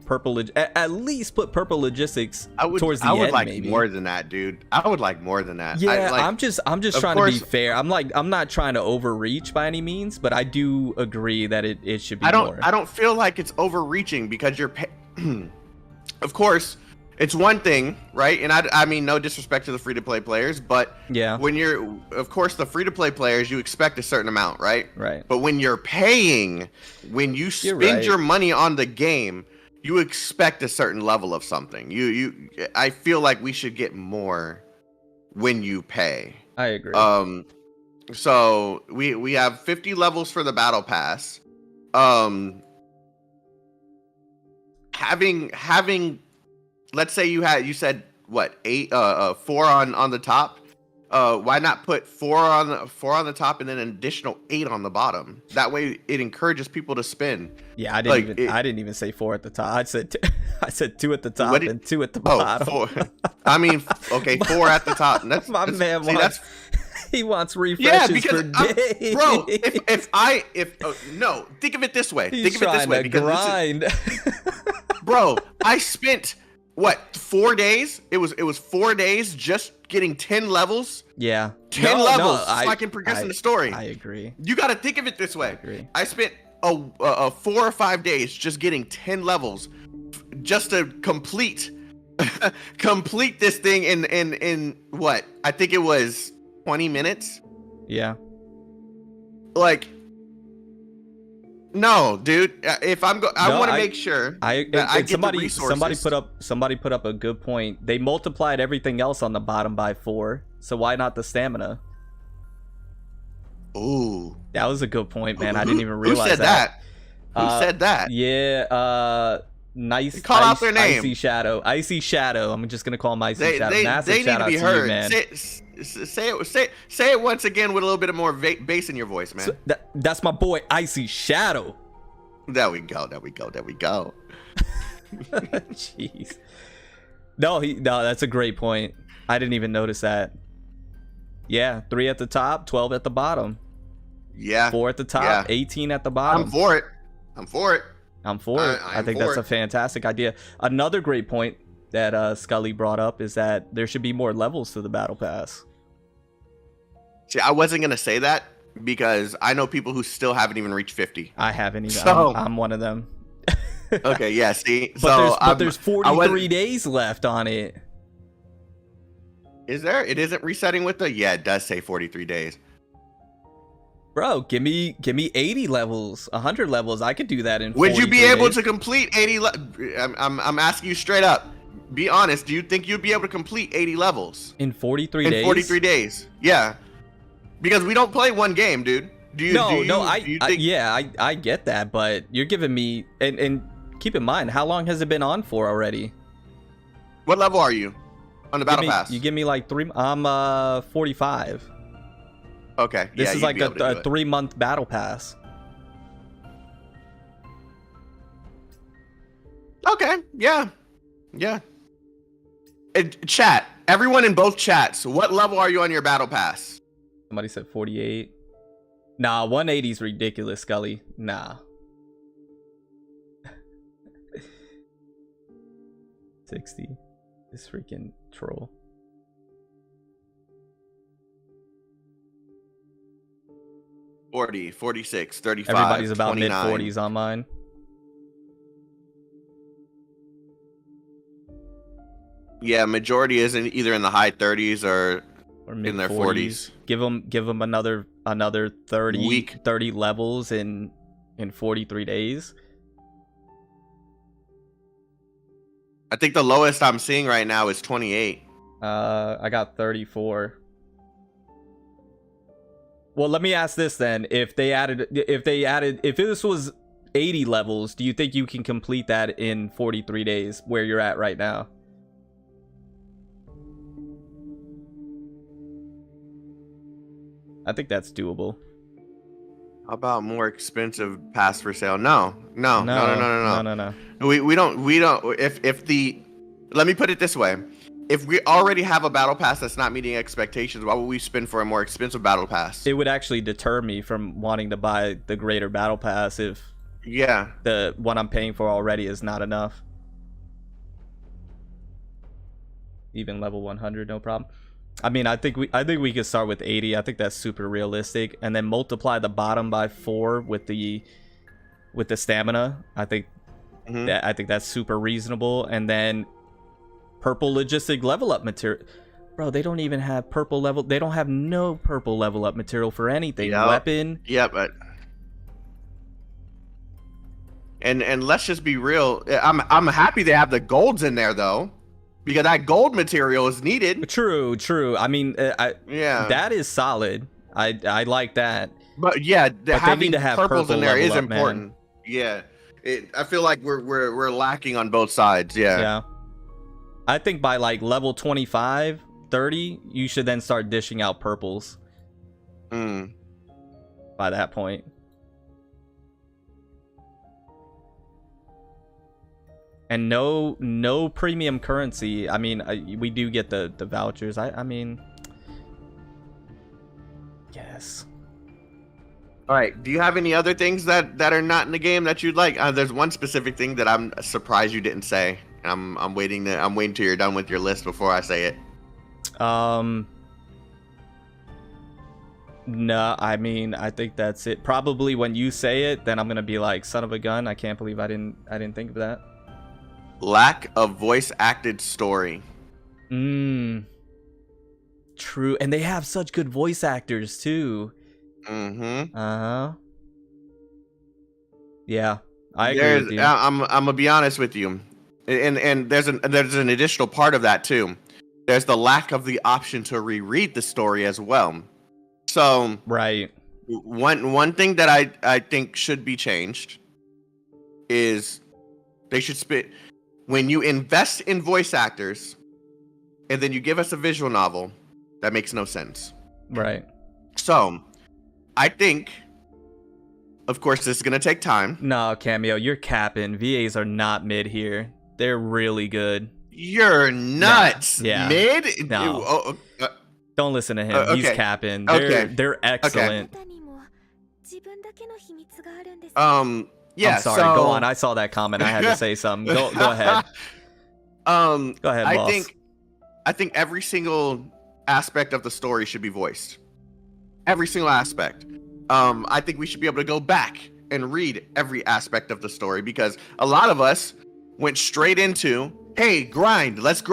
at least put purple logistics towards the end. I would like maybe more than that, dude. I would like more than that. Yeah, I'm just trying to be fair. I'm not trying to overreach by any means, but I do agree that it should be more. I don't feel like it's overreaching because you're of course, it's one thing, right? And I mean, no disrespect to the free-to-play players, but yeah, when of course, the free-to-play players, you expect a certain amount, right? Right. But when you're paying, when you spend your money on the game, you expect a certain level of something. I feel like we should get more when you pay. I agree. So we have 50 levels for the battle pass. Having let's say you said what, 4 on the top. Why not put 4 on the top and then an additional 8 on the bottom? That way it encourages people to spin. Yeah, I didn't even say 4 at the top. I said 2 at the top and 2 at the bottom. 4. I mean, okay, 4 at the top. He wants refreshes for days. Bro, no, think of it this way. He's trying to grind. Bro, I spent what, 4 days? It was 4 days just getting 10 levels. Yeah, 10 levels, so I can progress in the story. I agree. You got to think of it this way. I spent a 4 or 5 days just getting 10 levels, just to complete this thing in what, I think it was 20 minutes. Yeah. Like, no, dude. If I want to make sure I get the resources. Somebody put up a good point. They multiplied everything else on the bottom by 4, so why not the stamina? Ooh, that was a good point, man. I didn't even realize who said that. Who said that? Yeah, nice. Call out their name. Icy Shadow. I'm just gonna call him Icy Shadow. They need to be heard. You, man. Say it once again with a little bit more bass in your voice, man. That's my boy Icy Shadow. There we go. Jeez. No, that's a great point. I didn't even notice that. Yeah, 3 at the top, 12 at the bottom. Yeah. 4 at the top, 18 at the bottom. I'm for it. I think that's a fantastic idea. Another great point that Scully brought up is that there should be more levels to the battle pass. See, I wasn't gonna say that because I know people who still haven't even reached 50. I haven't even. So, I'm one of them. Okay, yeah. See, but there's 43 days left on it. Is there? It isn't resetting with the. Yeah, it does say 43 days. Bro, give me 80 levels, 100 levels. I could do that in. Would you be able to complete 80? I'm asking you straight up. Be honest. Do you think you'd be able to complete 80 levels in 43 days? In 43 days, yeah. Because we don't play one game, dude. I get that, but you're giving me and keep in mind, how long has it been on for already? What level are you on the battle pass? You give me like 3. I'm 45. Okay. This is like a 3-month battle pass. Okay. Yeah. Chat. Everyone in both chats. What level are you on your battle pass? Somebody said 48. Nah, 180 is ridiculous, Scully. Nah. 60. This freaking troll. $40, $46, $35. Everybody's about $29. mid-40s on mine. Yeah, majority is either in the high 30s or in their 40s. Give them another 30 levels in 43 days. I think the lowest I'm seeing right now is 28. I got 34. Well, let me ask this then. If this was 80 levels, do you think you can complete that in 43 days where you're at right now? I think that's doable. How about more expensive pass for sale? No. We don't. If let me put it this way. if we already have a battle pass that's not meeting expectations, why would we spend for a more expensive battle pass? It would actually deter me from wanting to buy the greater battle pass if Yeah. the one I'm paying for already is not enough. Even level 100, no problem. I mean, I think we could start with 80. I think that's super realistic, and then multiply the bottom by 4 with the stamina. I think that's super reasonable, and then purple logistic level up material. Bro, they don't even have purple level. They don't have no purple level up material for anything. Yep. Weapon. Yeah, but and let's just be real. I'm happy they have the golds in there though, because that gold material is needed. True. I mean, yeah, that is solid. I like that. But yeah, but having they need to have purples in there is up, important. Man. Yeah, I feel like we're lacking on both sides. Yeah. Yeah. I think by like level 25, 30, you should then start dishing out purples. By that point. And no premium currency. I mean, we do get the vouchers. I mean, yes. All right. Do you have any other things that are not in the game that you'd like? There's one specific thing that I'm surprised you didn't say. I'm waiting till you're done with your list before I say it. No, I mean, I think that's it. Probably when you say it, then I'm gonna be like, son of a gun. I can't believe I didn't think of that. Lack of voice acted story. True, and they have such good voice actors too. Yeah, I agree with you. I'm gonna be honest with you, and there's an additional part of that too. There's the lack of the option to reread the story as well. So right, one thing that I think should be changed is they should spit when you invest in voice actors and then you give us a visual novel. That makes no sense. Right. So I think, of course, this is gonna take time. No, Cameo, you're capping. VAs are not mid here. They're really good. You're nuts. Yeah. Mid? No. Don't listen to him. He's capping. They're excellent. Okay. Yeah. I'm sorry. Go on. I saw that comment. I had to say something. Go ahead. Go ahead, boss. I think every single aspect of the story should be voiced. Every single aspect. I think we should be able to go back and read every aspect of the story, because a lot of us went straight into, hey, grind. Let's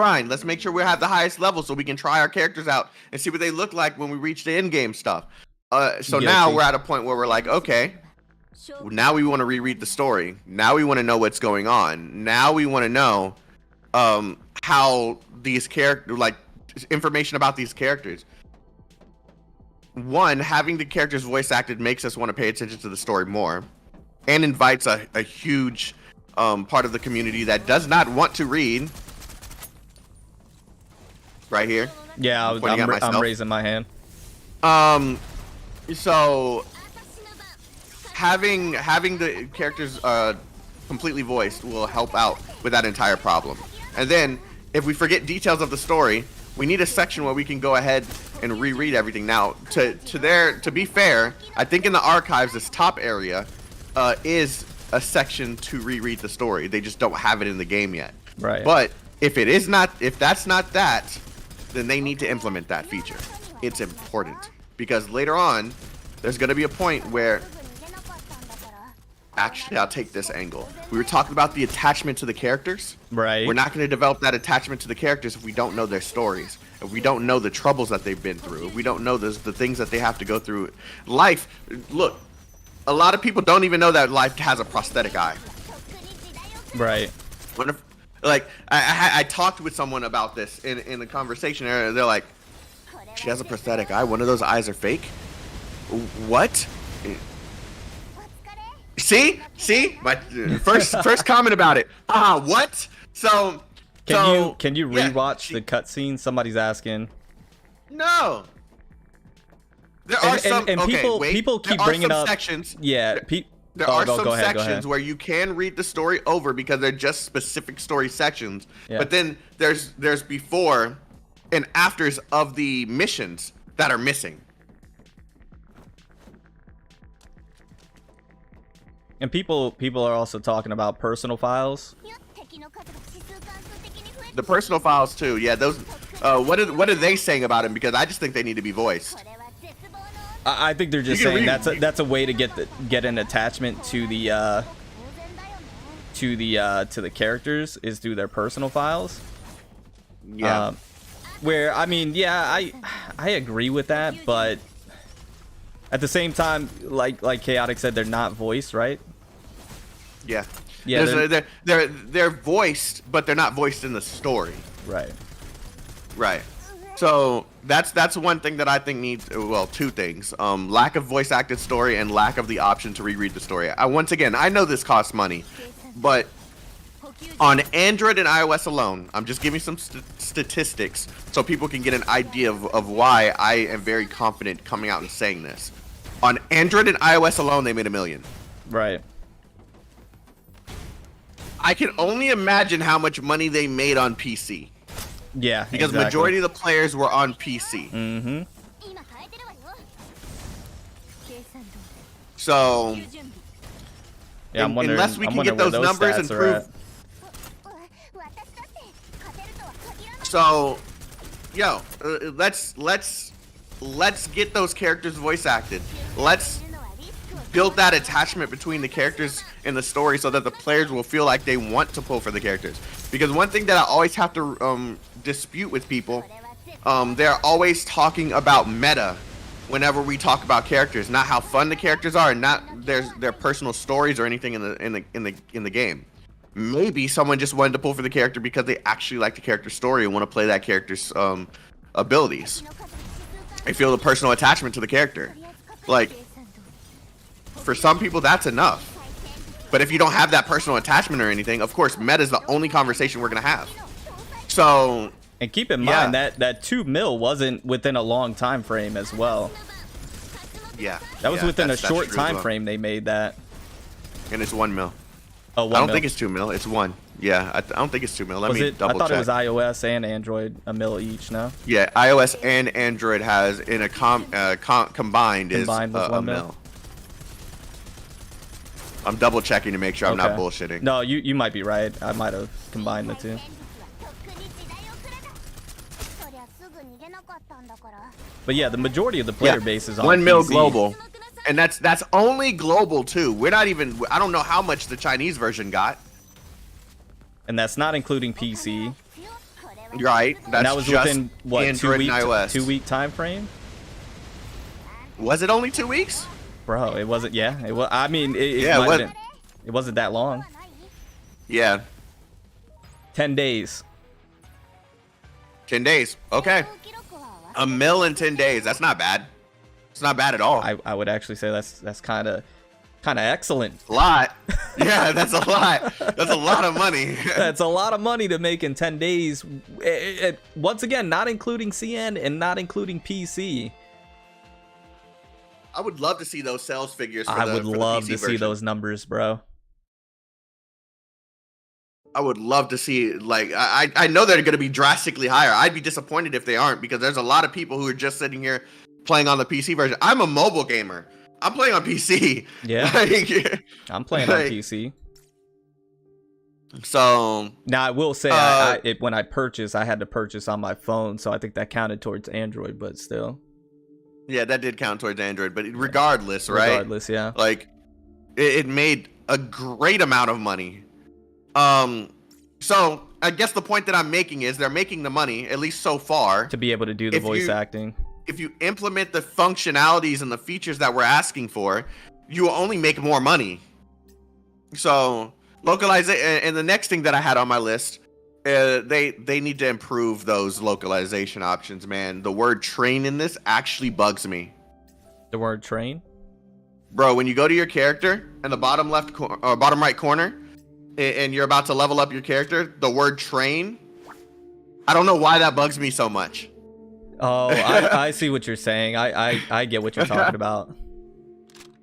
make sure we have the highest level so we can try our characters out and see what they look like when we reach the end game stuff. So now we're at a point where we're like, okay, now we want to reread the story. Now we want to know what's going on. Now we want to know how these characters, like information about these characters. One, having the characters voice acted makes us want to pay attention to the story more, and invites a huge part of the community that does not want to read. Right here. Yeah, I'm raising my hand. So having the characters completely voiced will help out with that entire problem. And then if we forget details of the story, we need a section where we can go ahead and reread everything. Now, to be fair, I think in the archives, this top area is a section to reread the story. They just don't have it in the game yet. Right. But if that's not that, then they need to implement that feature. It's important, because later on, there's going to be a point where, actually, I'll take this angle. We were talking about the attachment to the characters. Right. We're not going to develop that attachment to the characters if we don't know their stories, if we don't know the troubles that they've been through, if we don't know the things that they have to go through. Life, look, a lot of people don't even know that Life has a prosthetic eye. Right. I talked with someone about this in the conversation. They're like, she has a prosthetic eye. One of those eyes are fake. What? See? My first comment about it. What? So can you rewatch the cutscene? Somebody's asking. No. There are some people keep bringing up sections. Yeah, There are some sections where you can read the story over because they're just specific story sections. Yeah. But then there's before and afters of the missions that are missing. And people are also talking about personal files. The personal files too. Yeah, those. What are they saying about them? Because I just think they need to be voiced. I think they're just saying that's a way to get an attachment to the characters is through their personal files. Yeah. Where I mean, yeah, I agree with that, but at the same time, like Chaotic said, they're not voiced, right? Yeah. Yeah. They're voiced, but they're not voiced in the story. Right. Right. So that's one thing that I think needs, well, two things: lack of voice acted story and lack of the option to reread the story. Once again, I know this costs money, but on Android and iOS alone, I'm just giving some statistics so people can get an idea of why I am very confident coming out and saying this. On Android and iOS alone, they made $1 million. Right. I can only imagine how much money they made on PC. Yeah, because exactly. Majority of the players were on PC. Mm-hmm. So, yeah, I'm wondering, unless we can get those numbers and prove. So, yo, let's get those characters voice acted. Let's build that attachment between the characters in the story so that the players will feel like they want to pull for the characters. Because one thing that I always have to dispute with people, they're always talking about meta whenever we talk about characters, not how fun the characters are, and not their personal stories or anything in the game. Maybe someone just wanted to pull for the character because they actually like the character story and want to play that character's abilities. They feel the personal attachment to the character. Like, for some people, that's enough. But if you don't have that personal attachment or anything, of course, meta is the only conversation we're gonna have. So, and keep in mind that 2 mil wasn't within a long time frame as well. Yeah, that was within a short time frame. They made that, and it's 1 mil. Oh, 1 I don't mil. think it's 2 mil. It's 1. Yeah, I don't think it's 2 mil. Let me double check. I thought it was iOS and Android $1 mil each. No. Yeah, iOS and Android has in a combined is $1 mil. I'm double checking to make sure I'm not bullshitting. No, you might be right. I might have combined the two. But yeah, the majority of the player base is on 1 mil PC. global, and that's only global too. We're not even. I don't know how much the Chinese version got. And that's not including PC. Right. That's and that was just within what, Android and iOS. 2 week time frame? Was it only 2 weeks? Bro, it wasn't. Yeah, it was. I mean, it wasn't that long. Yeah. 10 days. 10 days. Okay. 1 mil in 10 days. That's not bad. It's not bad at all. I would actually say that's kind of excellent. A lot. Yeah, that's a lot. That's a lot of money. That's a lot of money to make in 10 days. Once again, not including CN and not including PC. I would love to see those sales figures. I would love to see those numbers, bro. I would love to see, like, I know they're going to be drastically higher. I'd be disappointed if they aren't, because there's a lot of people who are just sitting here playing on the PC version. I'm a mobile gamer. I'm playing on PC. Yeah. I'm playing on PC. So now I will say, when I purchased, I had to purchase on my phone, so I think that counted towards Android, but still. Yeah, that did count towards Android, but regardless, right? Regardless, yeah. Like, it made a great amount of money. So I guess the point that I'm making is they're making the money, at least so far, to be able to do the voice acting. If you implement the functionalities and the features that we're asking for, you will only make more money. So localize it. And the next thing that I had on my list, they need to improve those localization options, man. The word train in this actually bugs me. The word train? Bro, when you go to your character in the bottom left or bottom right corner, and you're about to level up your character, the word train, I don't know why that bugs me so much. Oh, I see what you're saying. I get what you're talking about.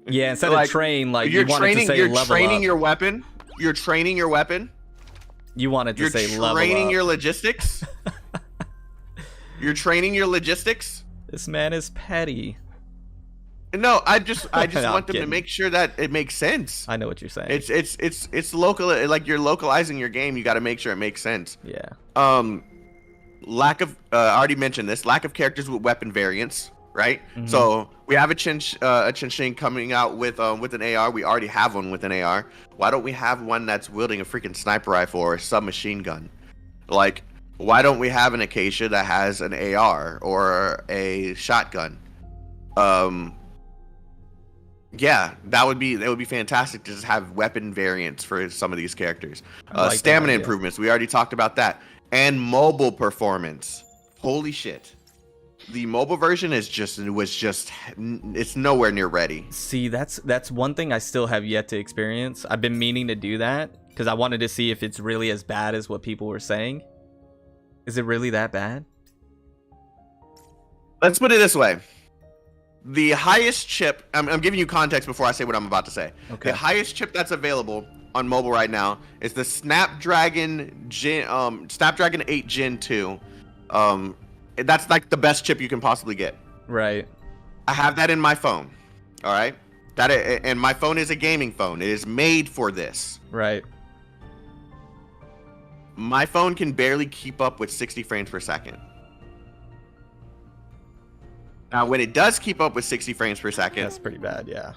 Yeah, instead Like, of train, like you're you wanted training, to say you're level training up. your weapon. You're training your weapon. You wanted to You're say level training up. your logistics. You're training your logistics. This man is petty. No, I just No, want I'm them to kidding. make sure that it makes sense. I know what you're saying. It's local. Like, you're localizing your game. You got to make sure it makes sense. Yeah. Lack of I already mentioned this. Lack of characters with weapon variants. Right. Mhm. So we have a Chin coming out with an AR. We already have one with an AR. Why don't we have one that's wielding a freaking sniper rifle or a submachine gun? Like, why don't we have an Acacia that has an AR or a shotgun? Yeah, that would be fantastic to just have weapon variants for some of these characters. like that Stamina idea. improvements, we already talked about that, and mobile performance. Holy shit, the mobile version it's nowhere near ready. See, that's one thing I still have yet to experience. I've been meaning to do that because I wanted to see if it's really as bad as what people were saying. Is it really that bad? Let's put it this way. The highest chip, I'm giving you context before I say what I'm about to say. Okay. The highest chip that's available on mobile right now is the Snapdragon 8 Gen 2. That's like the best chip you can possibly get. Right. I have that in my phone. All right. And my phone is a gaming phone. It is made for this. Right. My phone can barely keep up with 60 frames per second. Now, when it does keep up with 60 frames per second, That's pretty bad. Yeah.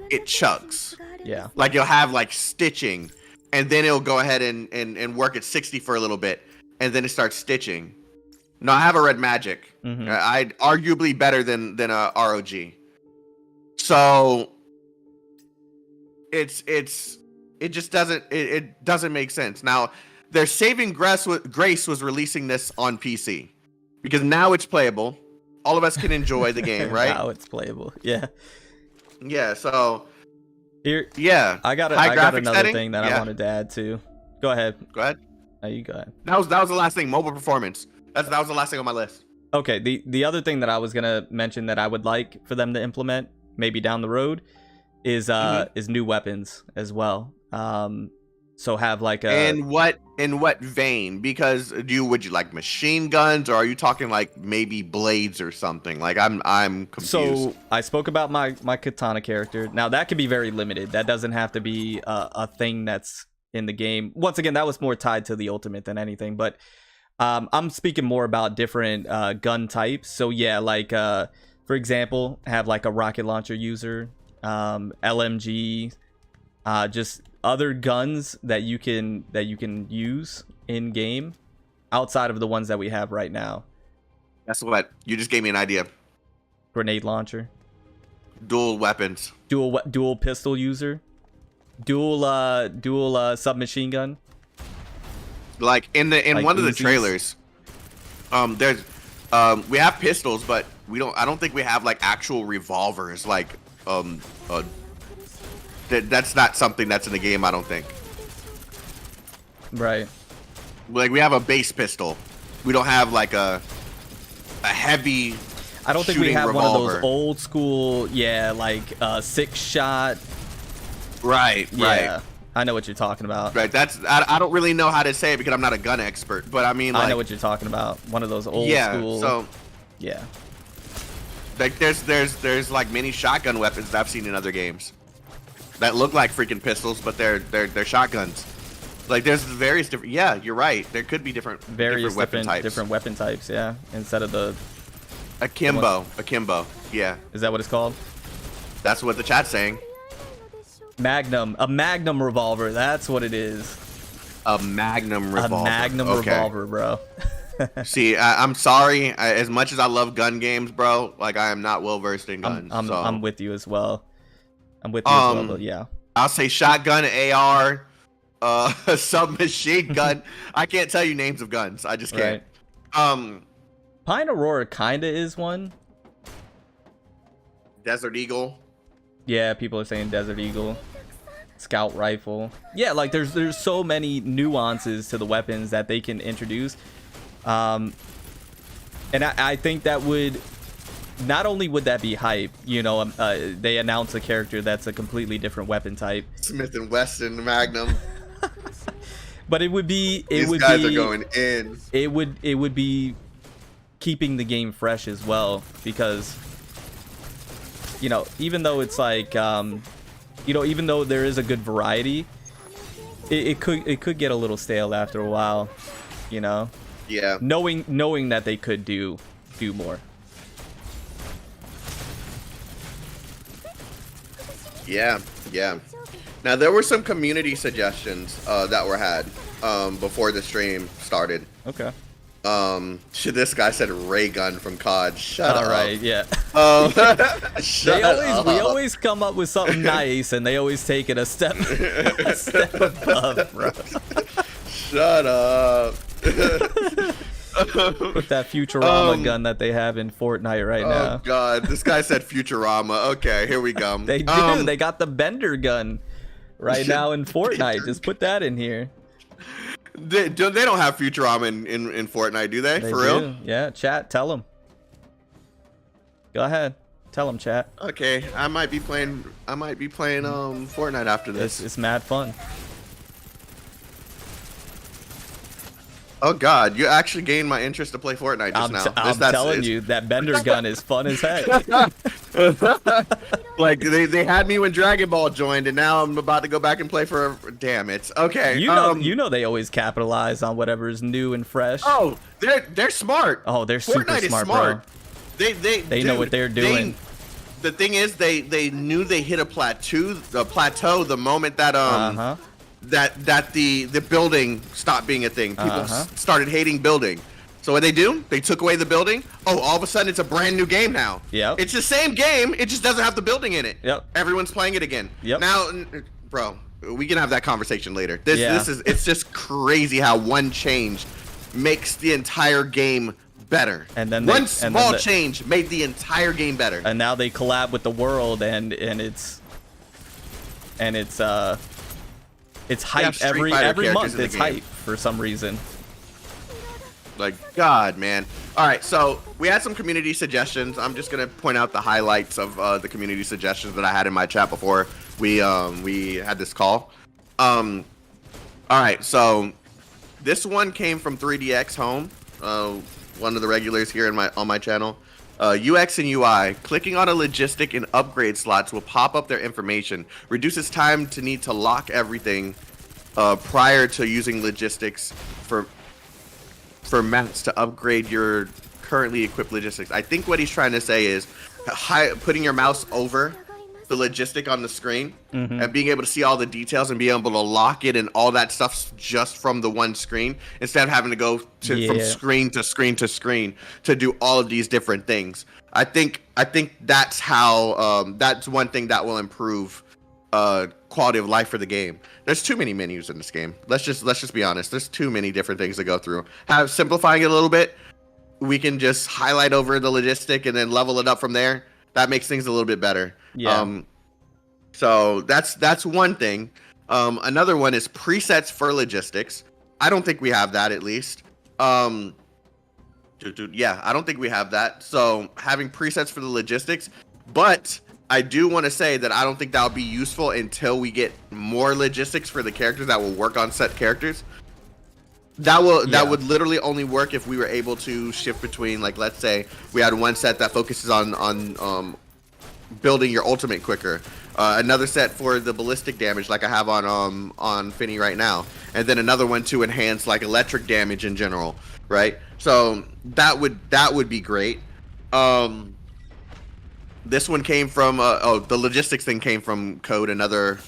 it chugs. Yeah. Like, you'll have like stitching, and then it'll go ahead and work at 60 for a little bit, and then it starts stitching. No, I have a Red Magic. Mhm. I'd arguably better than a ROG. So it just doesn't make sense. Now, their saving grace was releasing this on PC because now it's playable. All of us can enjoy the game, right? Now it's playable. Yeah. Yeah. So Here, yeah, I got High another graphics setting? thing that I Yeah. wanted to add too. Go ahead. Go ahead. No, you go ahead. That was the last thing. Mobile performance. That was the last thing on my list. Okay, the other thing that I was gonna mention that I would like for them to implement maybe down the road is new weapons as well. So have like a In what vein? Because would you like machine guns, or are you talking like maybe blades or something? Like, I'm confused. so I spoke about my katana character. Now that could be very limited. That doesn't have to be a thing that's in the game. Once again, that was more tied to the ultimate than anything. But I'm speaking more about different gun types. So yeah, like for example, have like a rocket launcher user, LMG, just other guns that you can use in game outside of the ones that we have right now. Guess what? You just gave me an idea. Grenade launcher, Dual weapons. dual pistol user, dual submachine gun. Like in Like one of the Uzis? trailers, there's we have pistols, but I don't think we have like actual revolvers. Like that's not something that's in the game, I don't think. Right. Like, we have a base pistol. We don't have like a heavy. I don't think we shooting have one of revolver. those old school, yeah, like 6-shot. Right. Yeah, I know what you're talking about. Right. I don't really know how to say it because I'm not a gun expert, but I mean, like, I know what you're talking about. One of those old school. So yeah. like there's like mini shotgun weapons that I've seen in other games that look like freaking pistols, but they're shotguns. Like, there's various different. Yeah, you're right. There could be different weapon types. Different weapon types. Yeah, instead of the Akimbo. Yeah, is that what it's called? that's what the chat's saying. Magnum, a Magnum revolver. That's what it is. A Magnum revolver. A Magnum Okay. revolver, bro. See, I'm sorry. As much as I love gun games, bro, like, I am not well versed in guns. I'm with you as well. I'm with you as well, but yeah. I'll say shotgun, AR, submachine gun. I can't tell you names of guns. I just can't. Right. Pine Aurora kinda is one. Desert Eagle. Yeah, people are saying Desert Eagle, Scout Rifle. Yeah, like there's so many nuances to the weapons that they can introduce, and I think that would not only would that be hype, you know, they announce a character that's a completely different weapon type. Smith and Wesson Magnum. But it would be These guys are going in. It would be keeping the game fresh as well, because you know, even though it's like you know, even though there is a good variety, it could get a little stale after a while, you know. Yeah. Knowing that they could do more. Yeah, yeah. Now there were some community suggestions that were had before the stream started. Okay. This guy said ray gun from COD. Shut up. All right, yeah. We always come up with something nice, and they always take it a step above, bro. Shut up. With that Futurama gun that they have in Fortnite right now. Oh god, this guy said Futurama. Okay, here we go. They do. They got the Bender gun right now in Fortnite. Just put that in here. They don't have Futurama in Fortnite, do they? For real? Yeah, chat, tell them. Go ahead. Tell them, chat. Okay, I might be playing Fortnite after this. It's mad fun. Oh god, you actually gained my interest to play Fortnite just now. I'm telling you, that Bender gun is fun as heck. Like they had me when Dragon Ball joined, and now I'm about to go back and play for. Damn it. Okay. You know they always capitalize on whatever is new and fresh. Oh, they're smart. Oh, they're super Fortnite smart, is smart, bro. They know what they're doing. The thing is, they knew they hit a plateau the moment that that the building stopped being a thing. People started hating building. So what they do? They took away the building. Oh, all of a sudden it's a brand new game now. Yep. It's the same game. It just doesn't have the building in it. Yep. Everyone's playing it again. Yep. Now, bro, we can have that conversation later. It's just crazy how one change makes the entire game better. And then one small change made the entire game better. And now they collab with the world, and it's hype every month. It's hype for some reason. Like, God, man. All right, so we had some community suggestions. I'm just gonna point out the highlights of the community suggestions that I had in my chat before we had this call. All right, so this one came from 3DX Home, one of the regulars here on my channel. UX and UI. Clicking on a logistic in upgrade slots will pop up their information. Reduces time to need to lock everything prior to using logistics for maps to upgrade your currently equipped logistics. I think what he's trying to say is putting your mouse over the logistic on the screen and being able to see all the details and being able to lock it and all that stuff just from the one screen instead of having to go from screen to screen to screen to do all of these different things. I think that's how that's one thing that will improve quality of life for the game. There's too many menus in this game. Let's just be honest. There's too many different things to go through. Simplifying it a little bit, we can just highlight over the logistic and then level it up from there. That makes things a little bit better. Yeah. So that's one thing. Another one is presets for logistics. I don't think we have that, at least. Yeah, I don't think we have that. So having presets for the logistics, but I do want to say that I don't think that will be useful until we get more logistics for the characters that will work on set characters. That would literally only work if we were able to shift between, like, let's say we had one set that focuses on building your ultimate quicker, another set for the ballistic damage like I have on Finny right now, and then another one to enhance like electric damage in general, right? So that would be great. This one came from the logistics thing came from Code, another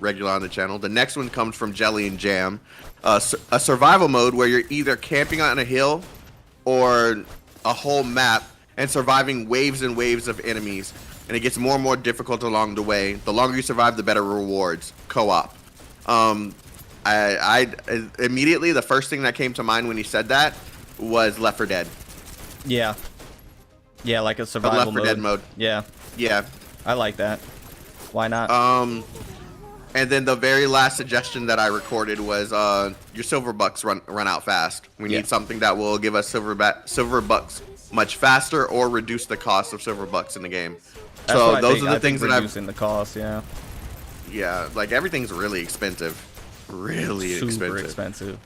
regular on the channel. The next one comes from Jelly and Jam. A survival mode where you're either camping on a hill or a whole map and surviving waves and waves of enemies, and it gets more and more difficult along the way. The longer you survive, the better rewards. Co-op. I immediately, the first thing that came to mind when he said that was Left 4 Dead. Yeah, like a survival Left 4 Dead mode. Yeah, I like that. Why not? And then the very last suggestion that I recorded was your silver bucks run out fast. We need something that will give us silver bucks much faster or reduce the cost of silver bucks in the game. That's So what I those think. are the I things think that reducing the cost. Yeah. Yeah, like everything's really expensive. Really Super expensive.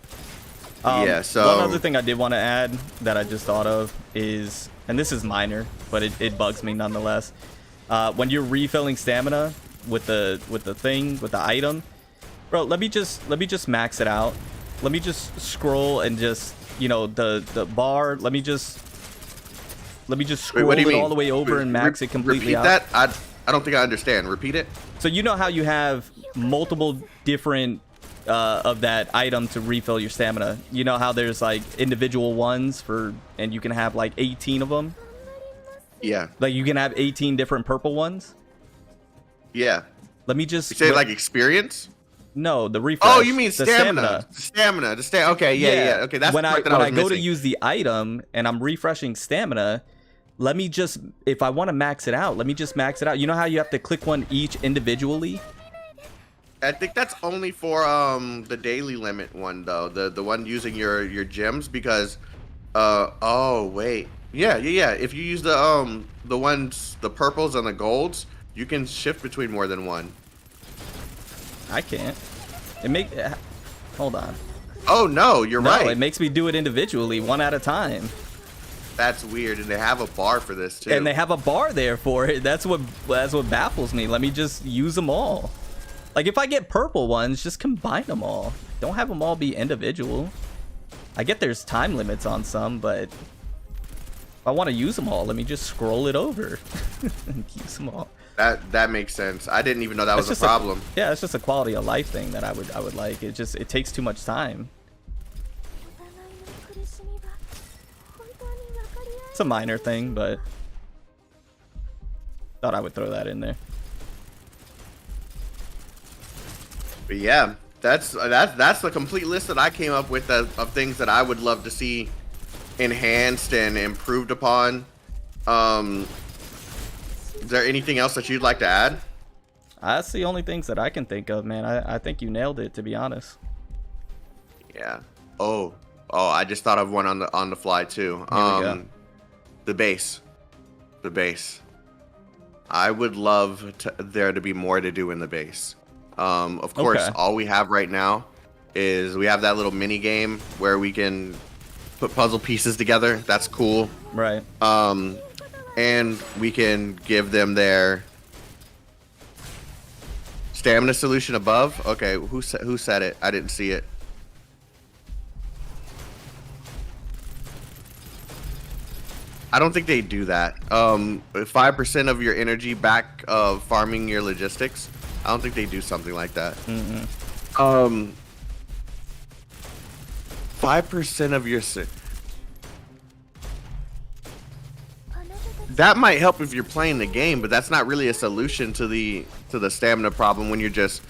Yeah, so one other thing I did want to add that I just thought of is, and this is minor, but it bugs me nonetheless. When you're refilling stamina with the item, bro, let me just max it out. Let me just scroll and just, you know, the bar. Let me just scroll it all the way over and max it completely out. Repeat that. I don't think I understand. Repeat it. So you know how you have multiple different of that item to refill your stamina. You know how there's like individual ones for, and you can have like 18 of them. Yeah. Like you can have 18 different purple ones. Yeah. Let me just You say like experience. No, the refresh. Oh, you mean the stamina? Okay, yeah. Okay, that's when the part that when I I was go to missing. use the item and I'm refreshing stamina. Let me just, if I want to max it out, let me just max it out. You know how you have to click one each individually? I think that's only for the daily limit one though. The one using your gems, because oh wait. Yeah. If you use the ones, the purples and the golds, you can shift between more than one. I can't. Hold on. Oh no, you're right. No, it makes me do it individually, one at a time. That's weird, and they have a bar for this too. And they have a bar there for it. That's what baffles me. Let me just use them all. Like if I get purple ones, just combine them all. Don't have them all be individual. I get there's time limits on some, but if I want to use them all, let me just scroll it over and use them all. That makes sense. I didn't even know that was a problem. Yeah, it's just a quality of life thing that I would like. It takes too much time. It's a minor thing, but thought I would throw that in there. But yeah, that's the complete list that I came up with of things that I would love to see enhanced and improved upon. Is there anything else that you'd like to add? That's the only things that I can think of, man. I think you nailed it, to be honest. Yeah. Oh, I just thought of one on the fly too. Here we go. The base. I would love there to be more to do in the base. Of course, Okay. all we have right now is we have that little mini game where we can put puzzle pieces together. That's cool. Right. And we can give them their stamina solution above. Okay, who said it? I didn't see it. I don't think they do that. 5% of your energy back of farming your logistics. I don't think they do something like that. 5% of your that might help if you're playing the game, but that's not really a solution to the stamina problem when you just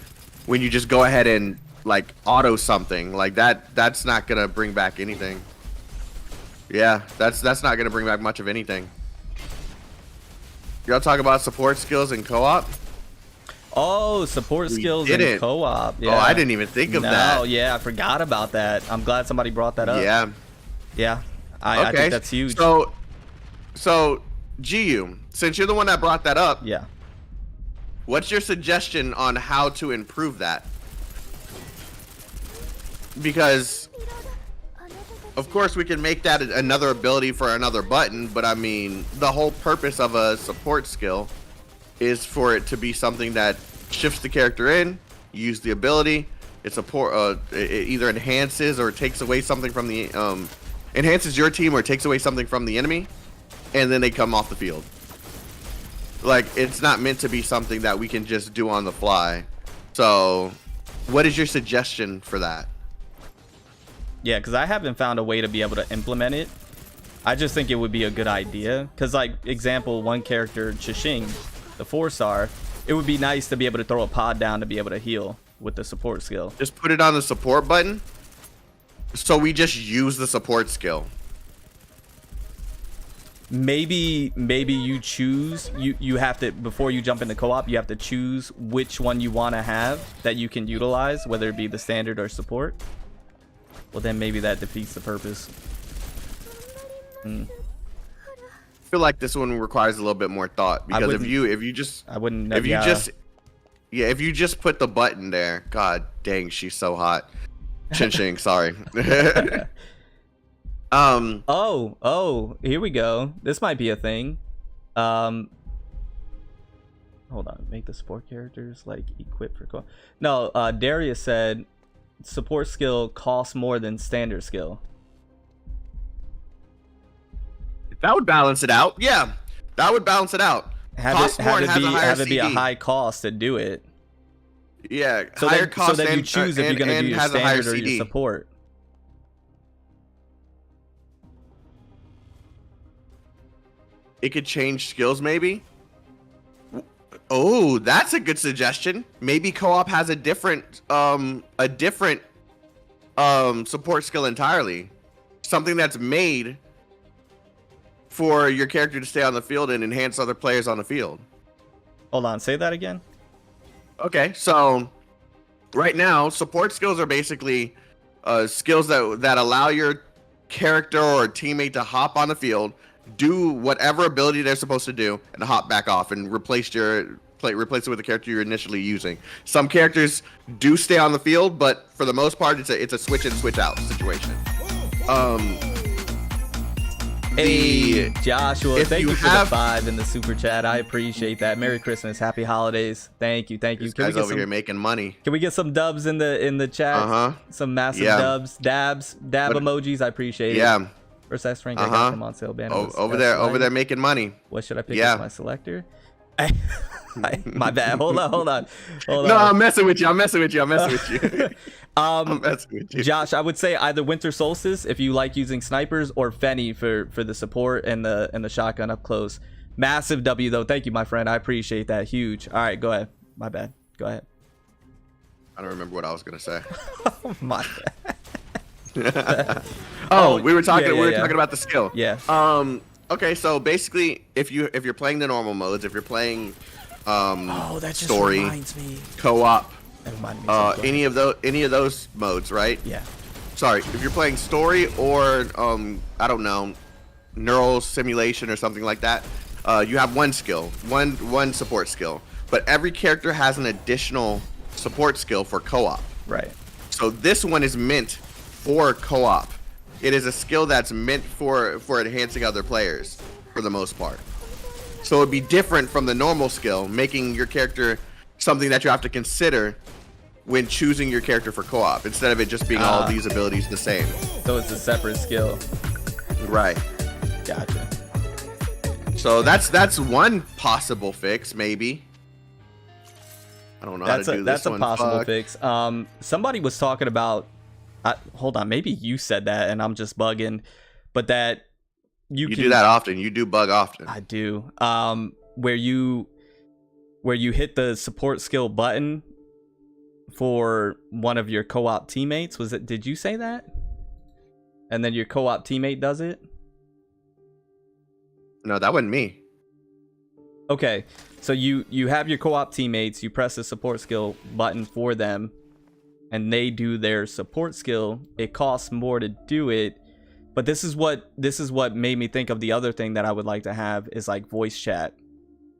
go ahead and like auto something like that. That's not gonna bring back anything. Yeah, that's not gonna bring back much of anything. Y'all talk about support skills in co-op? Oh, support skills in co-op. Yeah. Oh, I didn't even think of that. Oh, yeah, I forgot about that. I'm glad somebody brought that up. Yeah. Yeah. I think that's huge. So GU, since you're the one that brought that up, yeah. What's your suggestion on how to improve that? Because of course we can make that another ability for another button, but I mean, the whole purpose of a support skill is for it to be something that shifts the character in, use the ability, it either enhances or takes away something from the enhances your team or takes away something from the enemy, and then they come off the field. Like, it's not meant to be something that we can just do on the fly. So what is your suggestion for that? Yeah, because I haven't found a way to be able to implement it. I just think it would be a good idea. Because, like, example, one character, Chishing, the 4-star, it would be nice to be able to throw a pod down to be able to heal with the support skill. Just put it on the support button. So we just use the support skill. Maybe you choose, you have to, before you jump into co-op, you have to choose which one you want to have that you can utilize, whether it be the standard or support. Well, then maybe that defeats the purpose. feel like this one requires a little bit more thought because if you just if you just put the button there, god dang, she's so hot. Chin sorry. Oh, here we go. This might be a thing. Hold on, make the support characters like equipped for no, Darius said support skill costs more than standard skill. That would balance it out. Yeah, that would balance it out. Have it be a high cost to do it. Yeah, so higher that, cost so that you choose if you're going to do your standard or your support. It could change skills, maybe. Oh, that's a good suggestion. Maybe co-op has a different support skill entirely. Something that's made for your character to stay on the field and enhance other players on the field. Hold on, say that again. Okay, so right now, support skills are basically skills that allow your character or teammate to hop on the field, do whatever ability they're supposed to do, and hop back off and replace it with the character you're initially using. Some characters do stay on the field, but for the most part, it's a switch in, switch out situation. Hey, Joshua, thank you for the 5 in the super chat. I appreciate that. Merry Christmas, happy holidays. Thank you. This guy's over here making money. Can we get some dubs in the chat? Some massive dubs, dab emojis. I appreciate it. Yeah. First S rank I got from on sale banner. Over there making money. What should I pick as my selector? My bad. Hold on. No, I'm messing with you. I'm messing with you. Josh, I would say either Winter Solstice if you like using snipers, or Fenny for the support and the shotgun up close. Massive W though. Thank you, my friend. I appreciate that. Huge. All right, go ahead. My bad. Go ahead. I don't remember what I was gonna say. My bad. We were talking about the skill. Yeah. Okay, so basically, if you're playing the normal modes, if you're playing that just story, reminds me. Co-op, any of those modes, right? Yeah. Sorry, if you're playing story or I don't know, neural simulation or something like that, you have one skill, one support skill, but every character has an additional support skill for co-op. Right. So this one is meant for co-op. It is a skill that's meant for enhancing other players, for the most part. So it'd be different from the normal skill, making your character something that you have to consider when choosing your character for co-op, instead of it just being all of these abilities the same. So it's a separate skill. Right. Gotcha. So that's one possible fix, maybe. I don't know how to do this one. That's a possible fix. Somebody was talking about. Hold on, maybe you said that and I'm just bugging, but that you can do that often. You do bug often. I do. Where you hit the support skill button for one of your co-op teammates. Did you say that? And then your co-op teammate does it? No, that wasn't me. Okay, so you have your co-op teammates, you press the support skill button for them, and they do their support skill. It costs more to do it, but this is what made me think of the other thing that I would like to have is like voice chat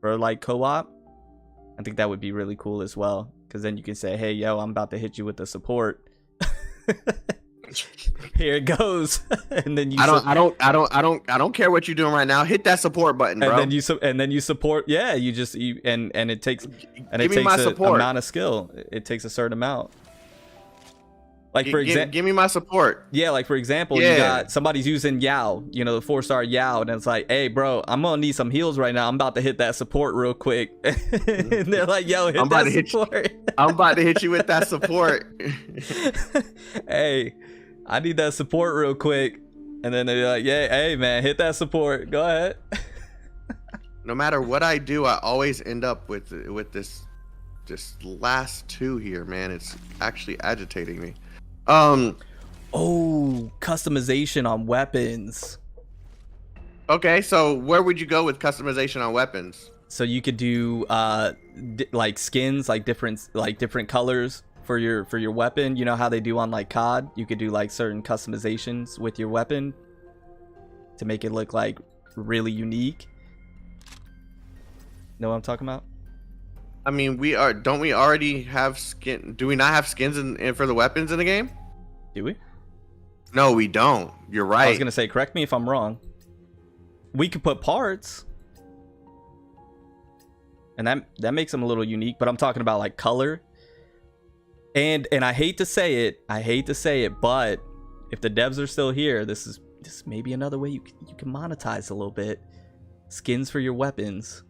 for like co-op. I think that would be really cool as well, because then you can say, hey yo, I'm about to hit you with the support. Here it goes. And then I don't care what you're doing right now. Hit that support button, bro. And then you support. Yeah, and it takes a amount of skill. It takes a certain amount. Like for example, give me my support. Yeah, like for example, you got somebody's using Yao, the 4-star Yao, and it's like, hey bro, I'm gonna need some heals right now. I'm about to hit that support real quick. And they're like, yo, hit that support. I'm about to hit you with that support. Hey, I need that support real quick. And then they're like, yeah, hey man, hit that support. Go ahead. No matter what I do, I always end up with this last two here, man. It's actually agitating me. Customization on weapons. Okay, so where would you go with customization on weapons? So you could do like skins, like different colors for your weapon. You know how they do on like COD? You could do like certain customizations with your weapon to make it look like really unique. Know what I'm talking about? I mean, don't we already have skin? Do we not have skins in for the weapons in the game? Do we? No, we don't. You're right. I was gonna say, correct me if I'm wrong. We could put parts, and that makes them a little unique. But I'm talking about like color. And I hate to say it, but if the devs are still here, this may be another way you can monetize a little bit. Skins for your weapons.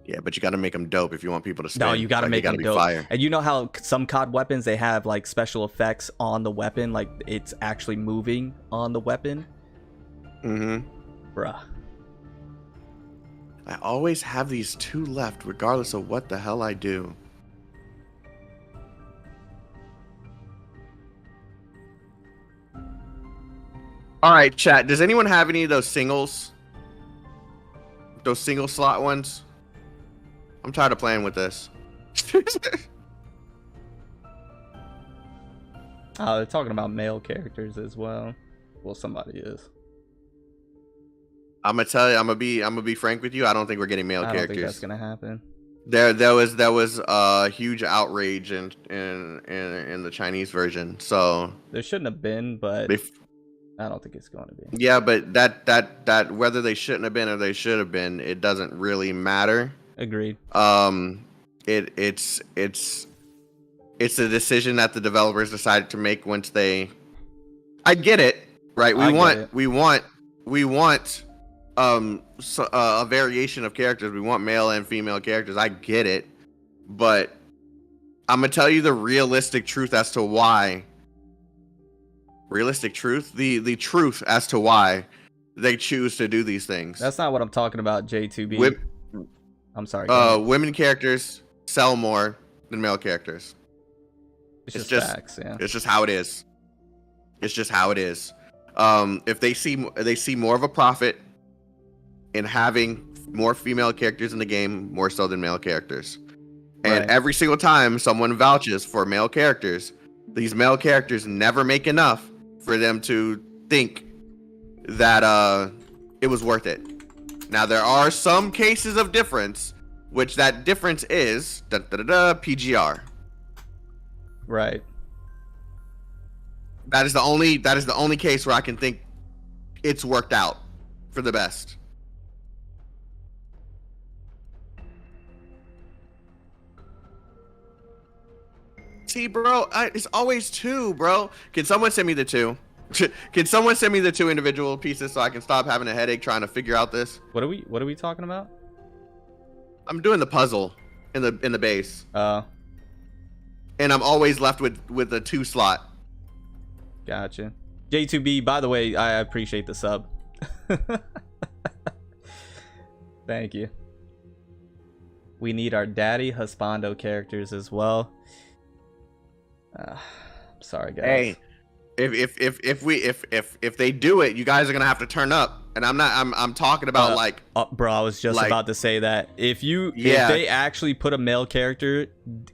Yeah, but you got to make them dope if you want people to spend. No, you got to make them dope. Fire. And you know how some COD weapons, they have like special effects on the weapon, like it's actually moving on the weapon. Mm-hmm. Bruh. I always have these 2 left, regardless of what the hell I do. All right, chat. Does anyone have any of those singles? Those single slot ones? I'm tired of playing with this. They're talking about male characters as well. Well, somebody is. I'm gonna tell you. I'm gonna be frank with you. I don't think we're getting male characters. I don't think that's gonna happen. There was a huge outrage in the Chinese version. So there shouldn't have been, but I don't think it's going to be. Yeah, but that whether they shouldn't have been or they should have been, it doesn't really matter. Agreed. It's a decision that the developers decided to make once they. I get it, right? We want a variation of characters. We want male and female characters. I get it, but I'm gonna tell you the realistic truth as to why. Realistic truth, the truth as to why they choose to do these things. That's not what I'm talking about, J2B. I'm sorry. Women characters sell more than male characters. It's just facts, yeah. It's just how it is. It's just how it is. If they see more of a profit in having more female characters in the game, more so than male characters. And every single time someone vouches for male characters, these male characters never make enough for them to think that it was worth it. Now there are some cases of difference, which that difference is PGR. Right. That is the only case where I can think it's worked out for the best. See, bro, it's always 2, bro. Can someone send me the 2? Can someone send me the 2 individual pieces so I can stop having a headache trying to figure out this? What are we talking about? I'm doing the puzzle in the base. And I'm always left with the 2 slot. Gotcha. J2B, by the way, I appreciate the sub. Thank you. We need our daddy husbando characters as well. Sorry guys. Hey, if they do it, you guys are gonna have to turn up. And I'm talking about bro, I was just about to say that if they actually put a male character,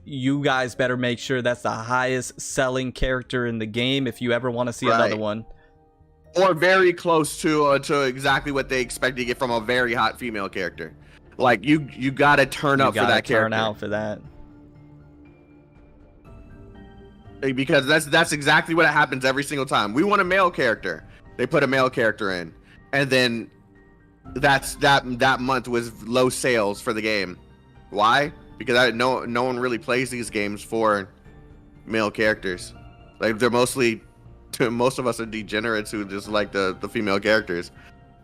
you guys better make sure that's the highest selling character in the game if you ever want to see another one, or very close to exactly what they expect to get from a very hot female character. Like you gotta turn up for that character. Turn out for that. Because that's exactly what happens every single time. We want a male character. They put a male character in, and then that month was low sales for the game. Why? Because no one really plays these games for male characters. Like most of us are degenerates who just like the female characters.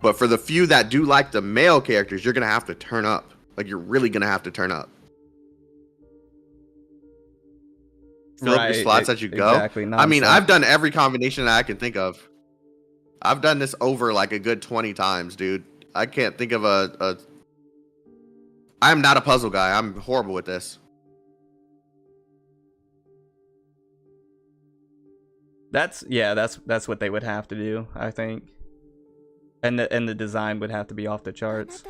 But for the few that do like the male characters, you're gonna have to turn up. Like you're really gonna have to turn up. Fill up your slots as you go. Exactly. I mean, I've done every combination that I can think of. I've done this over like a good 20 times, dude. I can't think of a I'm not a puzzle guy. I'm horrible with this. That's what they would have to do, I think. And the design would have to be off the charts.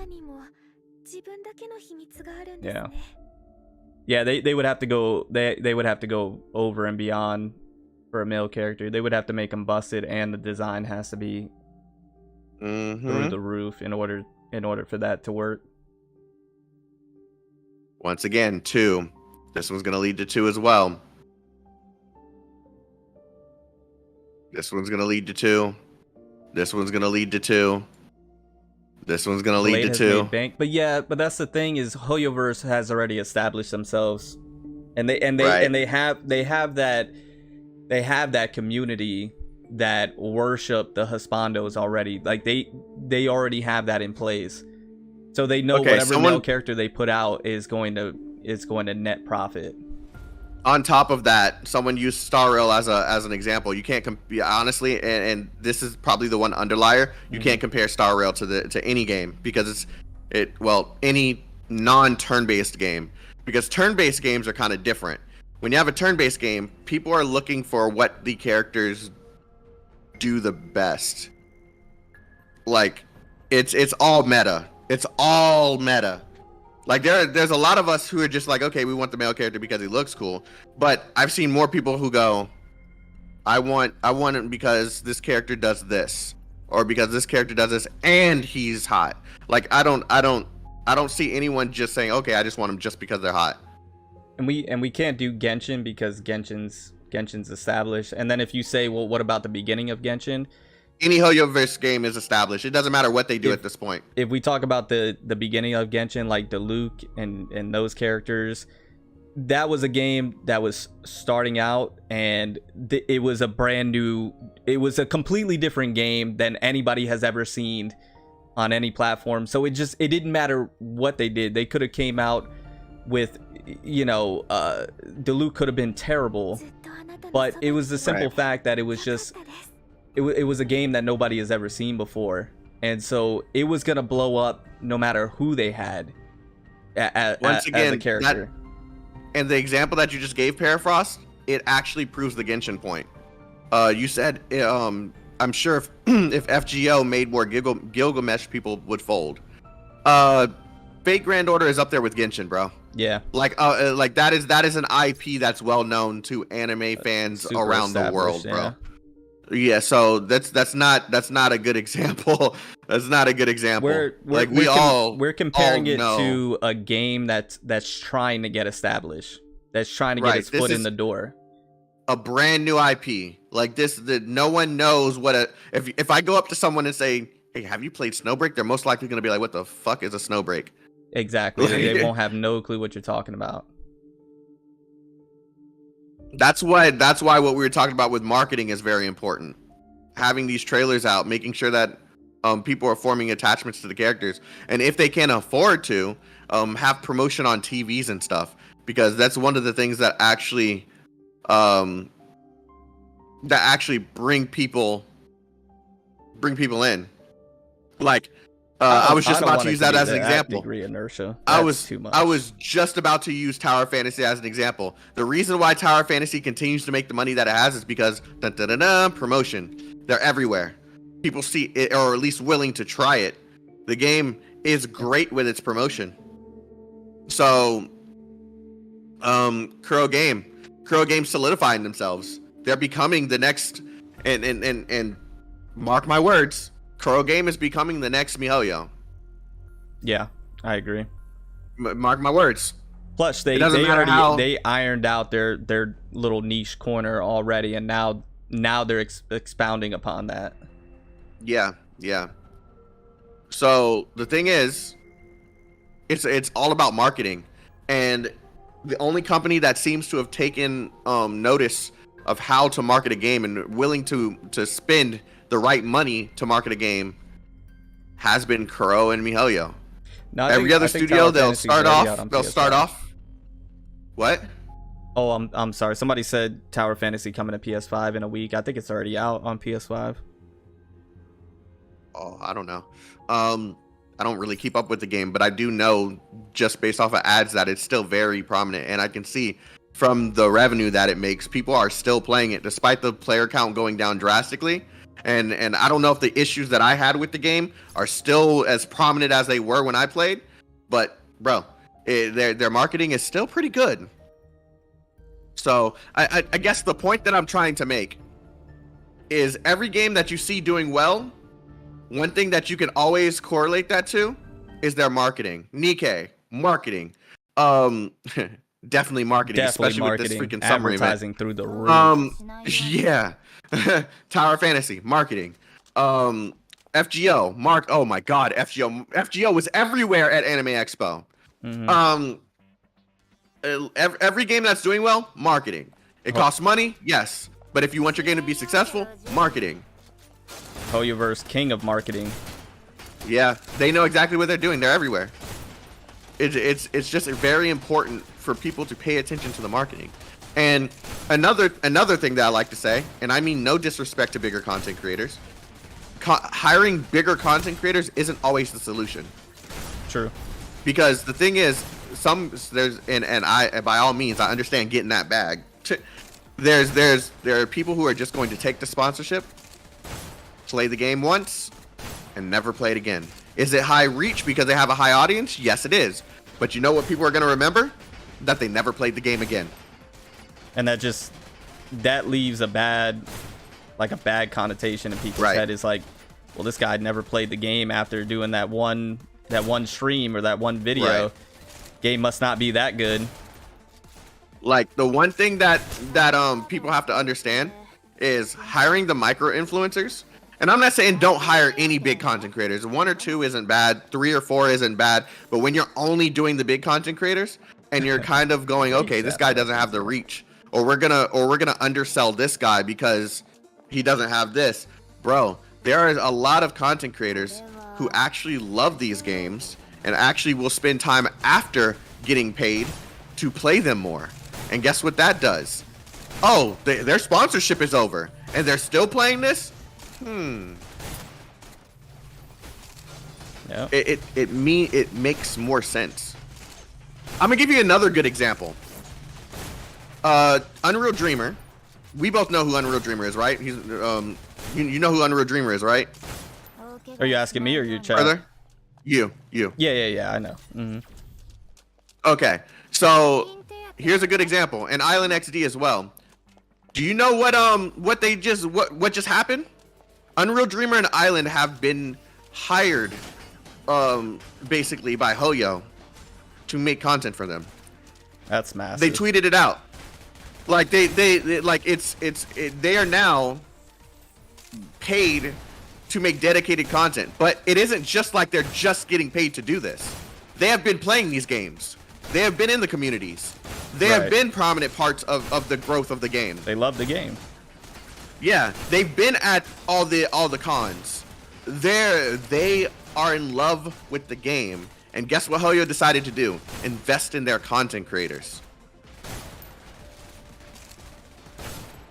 Yeah. Yeah, they would have to go they would have to go over and beyond for a male character. They would have to make them busted, and the design has to be through the roof in order for that to work. Once again, 2. This one's going to lead to 2 as well. This one's going to lead to 2. This one's going to lead to 2. This one's going to lead to 2. Bank. But yeah, but that's the thing is Hoyoverse has already established themselves. And they have that community that worship the Husbandos already. Like they already have that in place. So they know whatever male character they put out is going to net profit. On top of that, someone used Star Rail as an example. You can't honestly, and this is probably the one underlier. You can't compare Star Rail to any game because any non-turn-based game, because turn-based games are kind of different. When you have a turn-based game, people are looking for what the characters do the best. Like it's all meta. It's all meta. Like there's a lot of us who are just like, okay, we want the male character because he looks cool. But I've seen more people who go, I want it because this character does this, or because this character does this and he's hot. Like I don't see anyone just saying, okay, I just want him just because they're hot. And we can't do Genshin because Genshin's established. And then if you say, well, what about the beginning of Genshin? Any Hoyoverse game is established. It doesn't matter what they do at this point. If we talk about the beginning of Genshin, like Diluc and those characters, that was a game that was starting out, and it was a completely different game than anybody has ever seen on any platform. So it didn't matter what they did. They could have came out with, Diluc could have been terrible, but it was the simple fact that it was just. It was a game that nobody has ever seen before, and so it was gonna blow up no matter who they had as a character. And the example that you just gave, Parafrost, it actually proves the Genshin point. You said, I'm sure if FGO made more Gilgamesh, people would fold. Fate Grand Order is up there with Genshin, bro. Yeah. Like that is an IP that's well known to anime fans around the world, bro. Yeah, so that's not a good example. That's not a good example. We're comparing it to a game that's trying to get established, that's trying to get its foot in the door. A brand new IP like this that no one knows what if I go up to someone and say, "Hey, have you played Snowbreak?" They're most likely going to be like, "What the fuck is a Snowbreak?" Exactly. They won't have no clue what you're talking about. That's why what we were talking about with marketing is very important. Having these trailers out, making sure that people are forming attachments to the characters, and if they can't afford to, have promotion on TVs and stuff, because that's one of the things that actually bring people in. Like I was just about to use that as an example. Degree inertia. I was just about to use Tower Fantasy as an example. The reason why Tower Fantasy continues to make the money that it has is because promotion. They're everywhere. People see it, or at least willing to try it. The game is great with its promotion. So, Kuro Game solidifying themselves. They're becoming the next, and mark my words, Kuro Game is becoming the next MiHoYo. Yeah, I agree. Mark my words. Plus, they ironed out their little niche corner already, and now they're expounding upon that. Yeah. So the thing is, it's all about marketing, and the only company that seems to have taken notice of how to market a game and willing to spend the right money to market a game has been Kuro and MiHoYo. No, Every other studio, they'll start off. What? Oh, I'm sorry. Somebody said Tower Fantasy coming to PS5 in a week. I think it's already out on PS5. Oh, I don't know. I don't really keep up with the game, but I do know just based off of ads that it's still very prominent, and I can see from the revenue that it makes, people are still playing it despite the player count going down drastically. And I don't know if the issues that I had with the game are still as prominent as they were when I played, but bro, their marketing is still pretty good. So I guess the point that I'm trying to make is every game that you see doing well, one thing that you can always correlate that to is their marketing. Nikkei, marketing. Definitely marketing, especially marketing, with this freaking summer advertising event. through the roof. Yeah. Tower Fantasy, marketing. FGO, oh my god, FGO was everywhere at Anime Expo. Every game that's doing well, marketing. It costs money, yes, but if you want your game to be successful, marketing. Hoyoverse, king of marketing. Yeah, they know exactly what they're doing. They're everywhere. It's just very important for people to pay attention to the marketing. And another thing that I like to say, and I mean no disrespect to bigger content creators, hiring bigger content creators isn't always the solution. True. Because the thing is, I by all means I understand getting that bag. There are people who are just going to take the sponsorship, play the game once, and never play it again. Is it high reach because they have a high audience? Yes, it is. But you know what people are going to remember? That they never played the game again. And that leaves a bad connotation in people's head. Is like, well, this guy never played the game after doing that one stream or that one video. Game must not be that good. Like, the one thing that people have to understand is hiring the micro influencers. And I'm not saying don't hire any big content creators. 1 or 2 isn't bad. 3 or 4 isn't bad. But when you're only doing the big content creators and you're kind of going, okay, this guy doesn't have the reach, or we're gonna undersell this guy because he doesn't have this, bro. There are a lot of content creators who actually love these games and actually will spend time after getting paid to play them more. And guess what that does? Oh, their sponsorship is over and they're still playing this? Yeah. It makes more sense. I'm gonna give you another good example. Unreal Dreamer. We both know who Unreal Dreamer is, right? He's you know who Unreal Dreamer is, right? Are you asking me or you, chat? Brother? You. Yeah, I know. Okay, so here's a good example, and Island XD as well. Do you know what just happened? Unreal Dreamer and Island have been hired, basically by Hoyo to make content for them. That's massive. They tweeted it out. Like they are now paid to make dedicated content, but it isn't just like they're just getting paid to do this. They have been playing these games. They have been in the communities. They have been prominent parts of the growth of the game. They love the game. Yeah, they've been at all the cons. They are in love with the game, and guess what Hoyo decided to do? Invest in their content creators.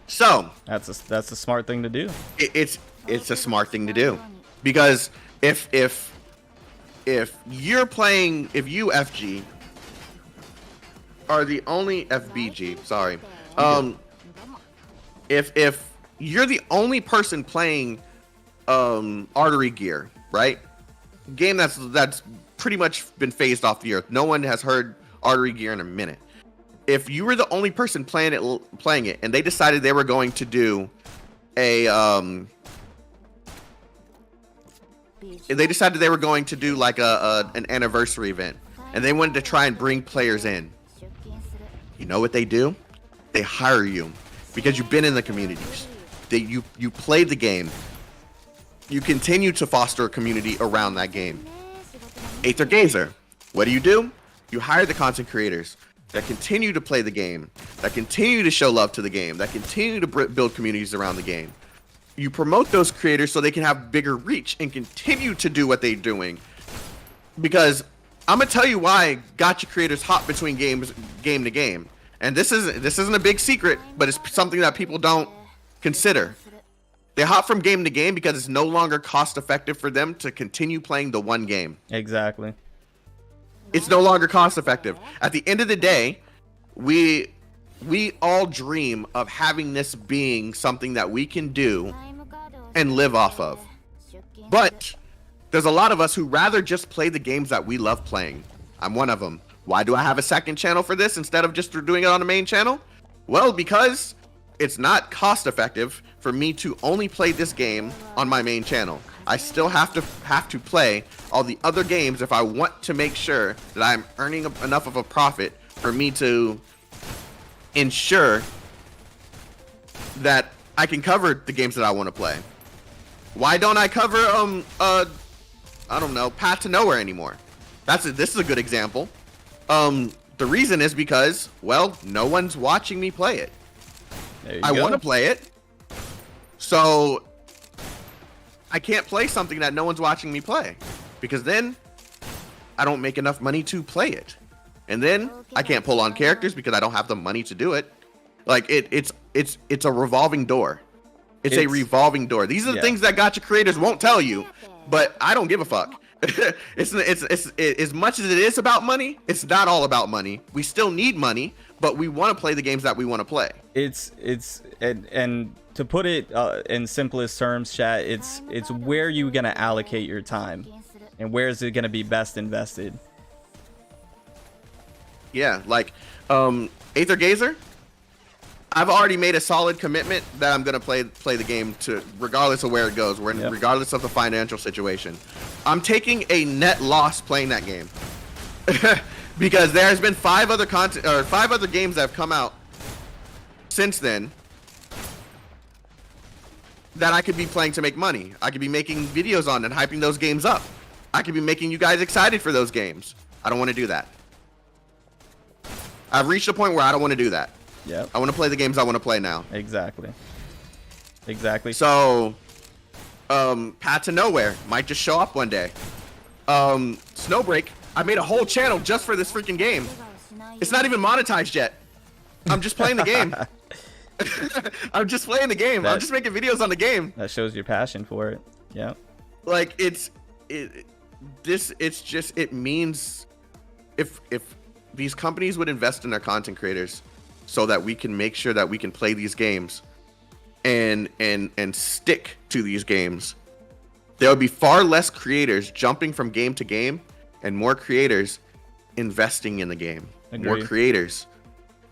So that's a smart thing to do. It's a smart thing to do, because if you FG are the only FBG, sorry, if you're the only person playing Artery Gear, right? Game that's pretty much been phased off the earth. No one has heard Artery Gear in a minute. If you were the only person playing it, and they decided they were going to do like an anniversary event, and they wanted to try and bring players in, you know what they do? They hire you because you've been in the communities. You played the game. You continue to foster a community around that game. Aether Gazer, what do? You hire the content creators that continue to play the game, that continue to show love to the game, that continue to build communities around the game. You promote those creators so they can have bigger reach and continue to do what they're doing. Because I'm gonna tell you why gacha creators hop between game to game, and this isn't a big secret, but it's something that people don't consider. They hop from game to game because it's no longer cost effective for them to continue playing the one game. Exactly. It's no longer cost effective. At the end of the day, we all dream of having this being something that we can do and live off of. But there's a lot of us who rather just play the games that we love playing. I'm one of them. Why do I have a second channel for this instead of just doing it on the main channel? Well, because it's not cost effective for me to only play this game on my main channel. I still have to play all the other games if I want to make sure that I'm earning enough of a profit for me to ensure that I can cover the games that I want to play. Why don't I cover I don't know, Path to Nowhere anymore? This is a good example. The reason is because, well, no one's watching me play it. I want to play it, so I can't play something that no one's watching me play, because then I don't make enough money to play it, and then I can't pull on characters because I don't have the money to do it. Like it's a revolving door. It's a revolving door. These are the things that gacha creators won't tell you, but I don't give a fuck. It's as much as it is about money, it's not all about money. We still need money, but we want to play the games that we want to play. And to put it in simplest terms, chat, it's where you're gonna allocate your time, and where is it gonna be best invested. Yeah, like Aether Gazer, I've already made a solid commitment that I'm gonna play the game to, regardless of where it goes, regardless of the financial situation. I'm taking a net loss playing that game because there's been 5 other games that have come out since then that I could be playing to make money. I could be making videos on and hyping those games up. I could be making you guys excited for those games. I don't want to do that. I've reached a point where I don't want to do that. Yeah. I want to play the games I want to play now. Exactly. So, Path to Nowhere might just show up one day. Snowbreak, I made a whole channel just for this freaking game. It's not even monetized yet. I'm just playing the game. I'm just playing the game. I'm just making videos on the game. That shows your passion for it. Yeah. Like it means if these companies would invest in their content creators so that we can make sure that we can play these games and stick to these games, there would be far less creators jumping from game to game and more creators investing in the game. Agreed. More creators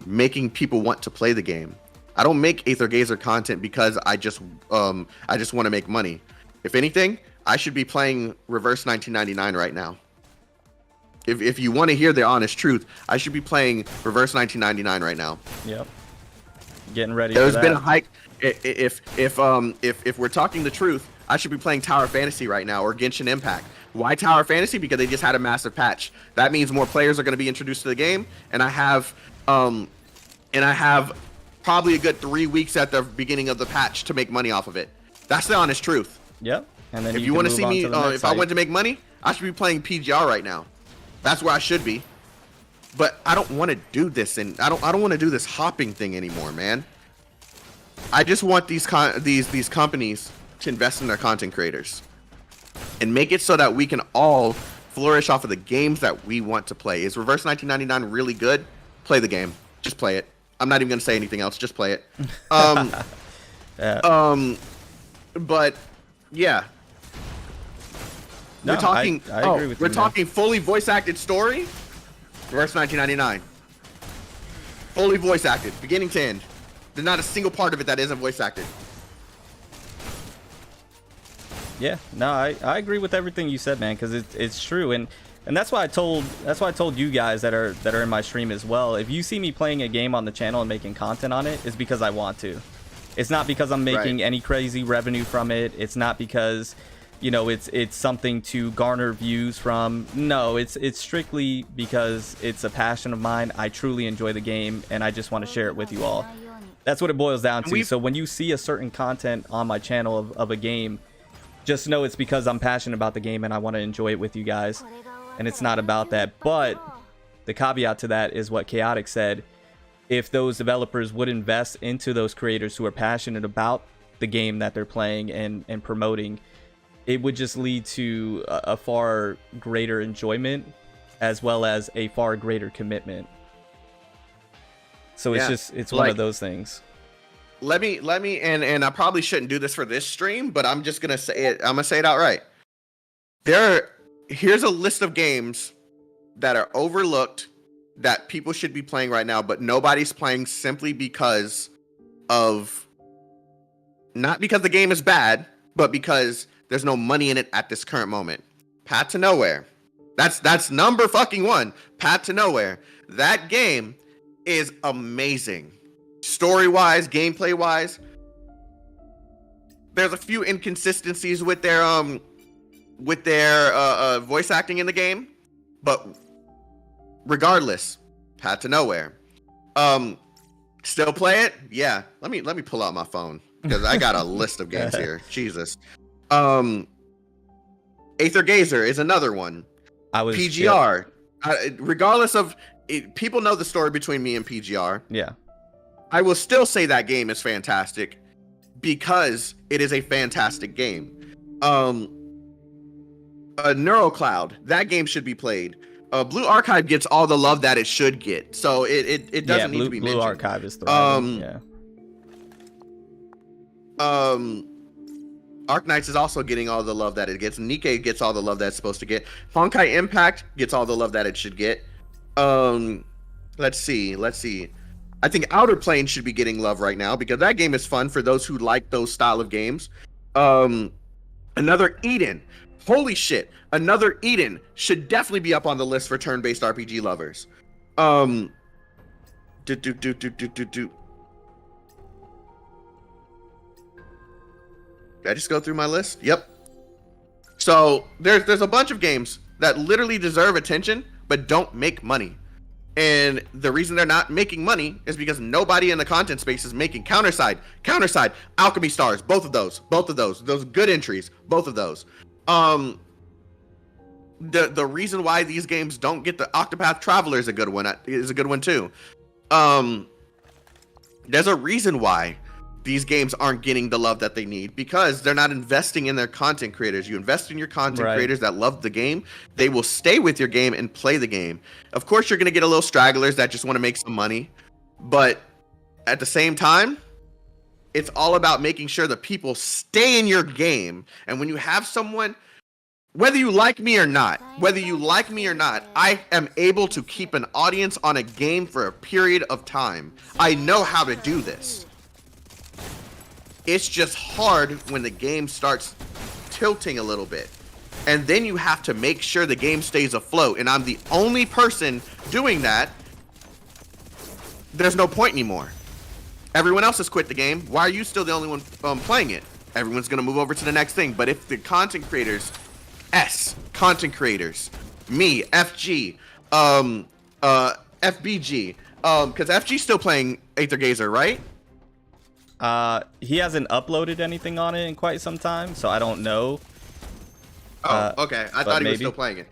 making people want to play the game. I don't make Aether Gazer content because I just want to make money. If anything, I should be playing Reverse 1999 right now. If you want to hear the honest truth, I should be playing Reverse 1999 right now. Yep. Getting ready. There's been a hike. If we're talking the truth, I should be playing Tower Fantasy right now or Genshin Impact. Why Tower Fantasy? Because they just had a massive patch. That means more players are going to be introduced to the game, and I have probably a good 3 weeks at the beginning of the patch to make money off of it. That's the honest truth. Yep. And then if you want to see me, if I wanted to make money, I should be playing PGR right now. That's where I should be. But I don't want to do this, and I don't want to do this hopping thing anymore, man. I just want these companies to invest in their content creators and make it so that we can all flourish off of the games that we want to play. Is Reverse 1999 really good? Play the game. Just play it. I'm not even going to say anything else. Just play it. Yeah. But yeah. No, we're talking. I agree with you, we're man. talking fully voice acted story. Reverse 1999. Fully voice acted, beginning to end. There's not a single part of it that isn't voice acted. Yeah, no, I agree with everything you said, man, because it's true, and that's why I told you guys that are in my stream as well. If you see me playing a game on the channel and making content on it, it's because I want to. It's not because I'm making any crazy revenue from it. It's not because, you know, it's something to garner views from. No, it's strictly because it's a passion of mine. I truly enjoy the game, and I just want to share it with you all. That's what it boils down to. So when you see a certain content on my channel of a game, just know it's because I'm passionate about the game and I want to enjoy it with you guys. And it's not about that. But the caveat to that is what Chaotic said. If those developers would invest into those creators who are passionate about the game that they're playing and promoting, it would just lead to a far greater enjoyment as well as a far greater commitment. So it's one of those things. Let me and I probably shouldn't do this for this stream, but I'm just gonna say it. I'm gonna say it outright. Here's a list of games that are overlooked that people should be playing right now, but nobody's playing simply because of, not because the game is bad, but because There's no money in it at this current moment. Path to Nowhere. That's number fucking one. Path to Nowhere. That game is amazing. Story-wise, gameplay-wise. There's a few inconsistencies with their voice acting in the game, but regardless, Path to Nowhere. Still play it? Yeah. Let me pull out my phone because I got a list of games here. Jesus. Aether Gazer is another one. PGR. Regardless of it, people know the story between me and PGR. Yeah. I will still say that game is fantastic because it is a fantastic game. NeuroCloud, that game should be played. Blue Archive gets all the love that it should get, so it doesn't need to be mentioned. Blue Archive is thriving. Arknights is also getting all the love that it gets. Nikkei gets all the love that it's supposed to get. Honkai Impact gets all the love that it should get. Let's see. I think Outer Plane should be getting love right now because that game is fun for those who like those style of games. Another Eden. Holy shit. Another Eden should definitely be up on the list for turn-based RPG lovers. Did I just go through my list? Yep. So there's a bunch of games that literally deserve attention but don't make money. And the reason they're not making money is because nobody in the content space is making Counterside, Alchemy Stars, both of those good entries, both of those. The reason why these games don't get the Octopath Traveler is a good one too. There's a reason why these games aren't getting the love that they need because they're not investing in their content creators. You invest in your content creators that love the game, they will stay with your game and play the game. Of course, you're going to get a little stragglers that just want to make some money, but at the same time, it's all about making sure the people stay in your game. And when you have someone, whether you like me or not, I am able to keep an audience on a game for a period of time. I know how to do this. It's just hard when the game starts tilting a little bit. And then you have to make sure the game stays afloat. And I'm the only person doing that. There's no point anymore. Everyone else has quit the game. Why are you still the only one playing it? Everyone's going to move over to the next thing. But if the content creators, content creators, me, FG, FBG, because FG's still playing Aether Gazer, right? He hasn't uploaded anything on it in quite some time, so I don't know. Okay. I thought he was still playing it.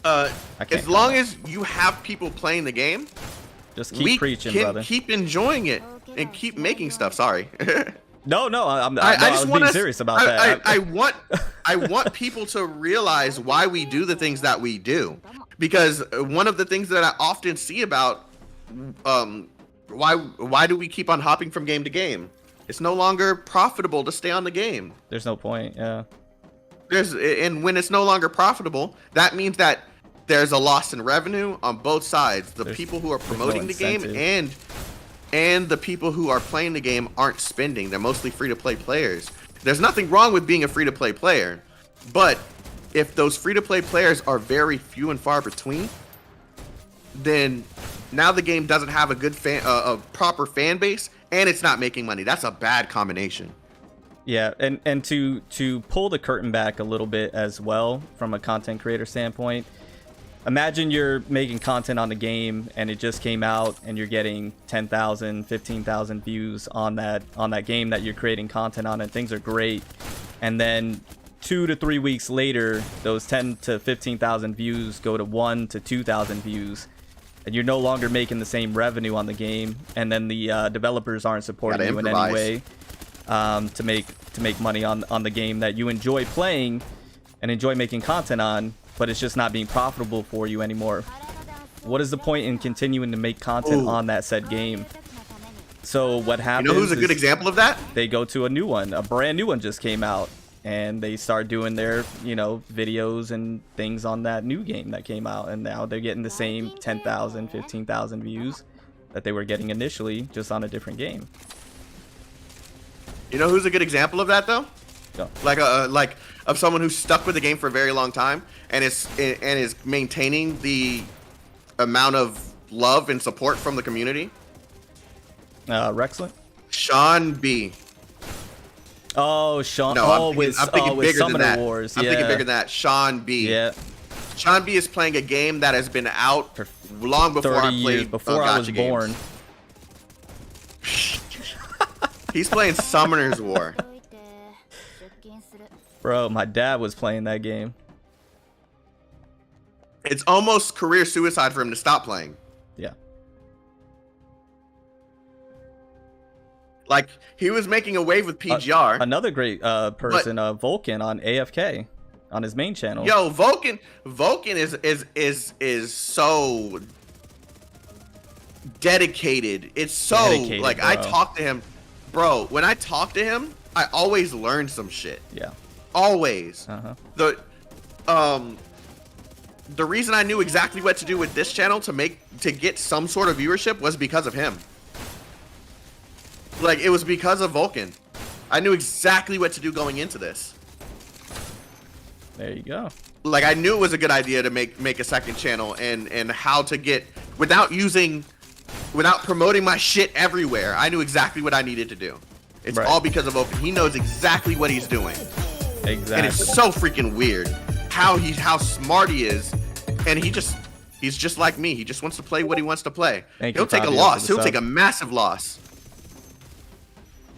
As long as you have people playing the game, just keep preaching, brother. Keep enjoying it and keep making stuff. Sorry. No, I was being serious about that. I want people to realize why we do the things that we do, because one of the things that I often see about why do we keep on hopping from game to game? It's no longer profitable to stay on the game. There's no point. Yeah. And when it's no longer profitable, that means that there's a loss in revenue on both sides. The people who are promoting the game and the people who are playing the game aren't spending. They're mostly free-to-play players. There's nothing wrong with being a free-to-play player, but if those free-to-play players are very few and far between, then now the game doesn't have a good a proper fan base, and it's not making money. That's a bad combination. Yeah, and to pull the curtain back a little bit as well from a content creator standpoint, imagine you're making content on the game and it just came out and you're getting 10,000, 15,000 views on that game that you're creating content on, and things are great. And then 2 to 3 weeks later, those 10 to 15,000 views go to 1 to 2,000 views, and you're no longer making the same revenue on the game, and then the developers aren't supporting you in any way to make money on the game that you enjoy playing and enjoy making content on, but it's just not being profitable for you anymore. What is the point in continuing to make content on that said game? So what happens? You know who's a good example of that? They go to a new one. A brand new one just came out, and they start doing their, videos and things on that new game that came out, and now they're getting the same 10,000, 15,000 views that they were getting initially, just on a different game. You know who's a good example of that, though? Go. like of someone who's stuck with the game for a very long time and is maintaining the amount of love and support from the community. Rexlet? Sean B. Oh, Sean. No, oh, I'm thinking with bigger than Summoner that. Wars. I'm yeah. thinking bigger than that. Sean B. Yeah. Sean B is playing a game that has been out For long before 30 I years played before I was gacha games. born. He's playing Summoner's War. Bro, my dad was playing that game. It's almost career suicide for him to stop playing. Yeah. Like, he was making a wave with PGR. Another great person, Vulcan on AFK on his main channel. Yo, Vulcan is so dedicated. It's so Dedicated, like, bro. I talk to him, bro. When I talk to him, I always learn some shit. Yeah. Always. Uh-huh. The reason I knew exactly what to do with this channel to get some sort of viewership was because of him. Like, it was because of Vulcan. I knew exactly what to do going into this. There you go. Like, I knew it was a good idea to make a second channel and how to get without promoting my shit everywhere. I knew exactly what I needed to do. It's Right. all because of Vulcan. He knows exactly what he's doing. Exactly. And it's so freaking weird how smart he is, and he's just like me. He just wants to play what he wants to play. Thank you, He'll take a Fabio, loss. for the He'll take a sub. massive loss,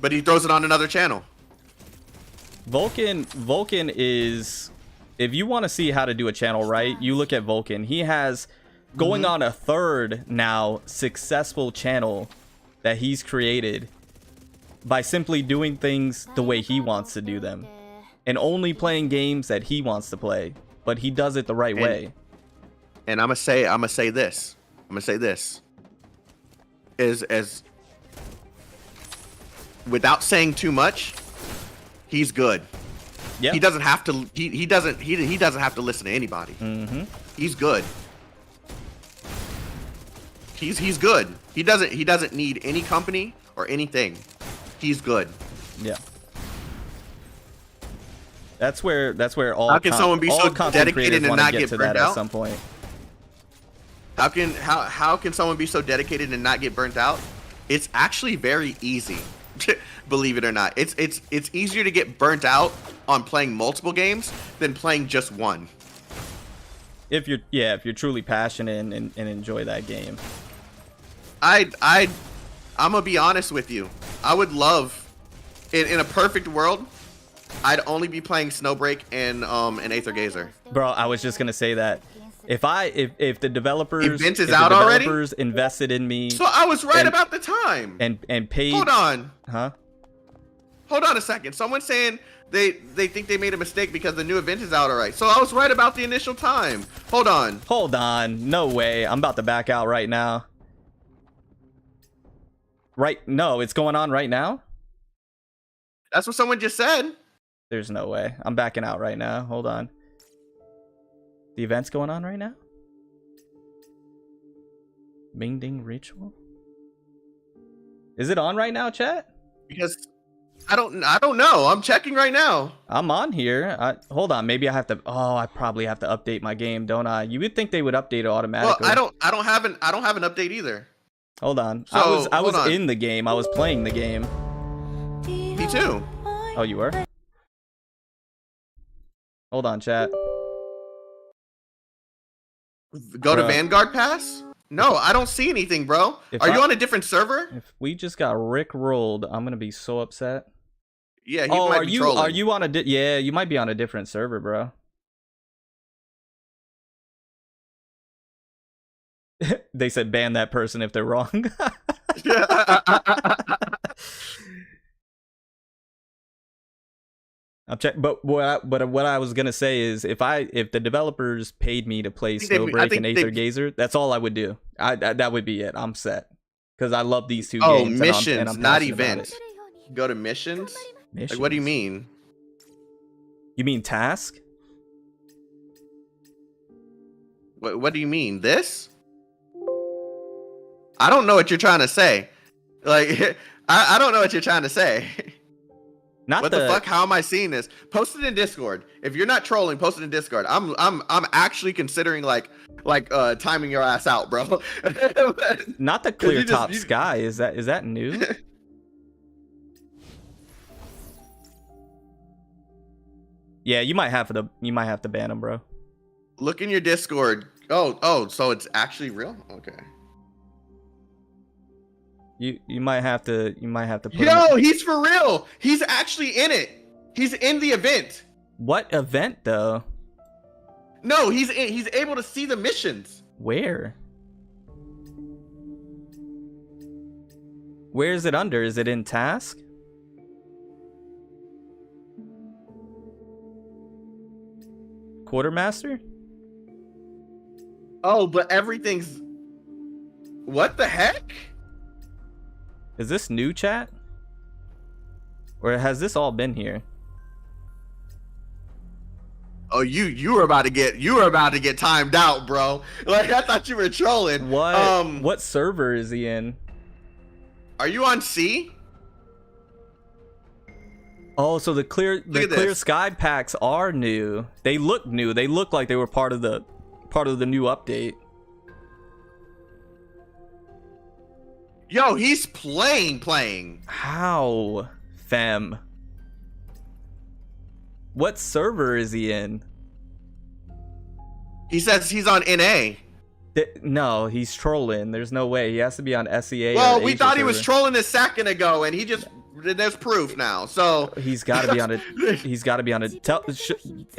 but he throws it on another channel. Vulcan is, if you want to see how to do a channel right, you look at Vulcan. He has going on a third now successful channel that he's created by simply doing things the way he wants to do them and only playing games that he wants to play, but he does it the right way. And I'm gonna say this is, as without saying too much, he's good. Yeah. He doesn't have to. He doesn't have to listen to anybody. He's good. He's good. He doesn't need any company or anything. He's good. Yeah. That's where all How can someone be all so content dedicated creators and wanna not get get to burnt that out? at some point. How can someone be so dedicated and not get burnt out? It's actually very easy. Believe it or not. It's easier to get burnt out on playing multiple games than playing just one. If you're truly passionate and enjoy that game. I'm gonna be honest with you. I would love, in a perfect world, I'd only be playing Snowbreak and Aether Gazer. Bro, I was just gonna say that. If the developers Event is if the out already? developers invested in me So I was right about the time. and paid. Hold on. Huh? Hold on a second. Someone's saying they think they made a mistake because the new event is out alright. So I was right about the initial time. Hold on. Hold on. No way. I'm about to back out right now. Right? No, it's going on right now? That's what someone just said. There's no way. I'm backing out right now. Hold on. The event's going on right now? Ming Ding Ritual? Is it on right now, chat? Because I don't know. I'm checking right now. I'm on here. Hold on. Maybe I have to. Oh, I probably have to update my game, don't I? You would think they would update it automatically. Well, I don't have an update either. Hold on. So, I was hold on. in the game. I was playing the game. Me too. Oh, you were? Hold on, chat. Go to Bruh. Vanguard Pass? No, I don't see anything, bro. If Are you I- on a different server? If we just got Rick rolled, I'm gonna be so upset. Yeah, he Oh, might are be you trolling. are you on a yeah? You might be on a different server, bro. They said ban that person if they're wrong. I'm check, but what I was gonna say is if the developers paid me to play think they- I Snowbreak think and they- Aether Gazer, that's all I would do. That would be it. I'm set because I love these two Oh, games. missions, and I'm not passionate about events. it. Go to missions? Missions. Like, what do you mean? You mean task? What do you mean? This? I don't know what you're trying to say. Like, I don't know what you're trying to say. Not What the fuck? How am I seeing this? Post it in Discord. If you're not trolling, post it in Discord. I'm actually considering like timing your ass out, bro. Not the clear top sky. Is that new? Yeah, you might have to ban him, bro. Look in your Discord. Oh, so it's actually real? Okay. You might have to put Yo, he's for real. He's actually in it. He's in the event. What event though? No, he's able to see the missions. Where? Where is it under? Is it in task? Quartermaster? Oh, but everything's... What the heck? Is this new, chat? Or has this all been here? Oh, you were about to get timed out, bro. Like, I thought you were trolling. What server is he in? Are you on C? Oh, so the clear sky packs are new. They look new. They look like they were part of the new update. Yo, he's playing. How, fam? What server is he in? He says he's on NA. No, he's trolling. There's no way. He has to be on SEA. Well, we thought he was trolling a second ago, and there's proof now. So he's got to be on it. He's got to be on it.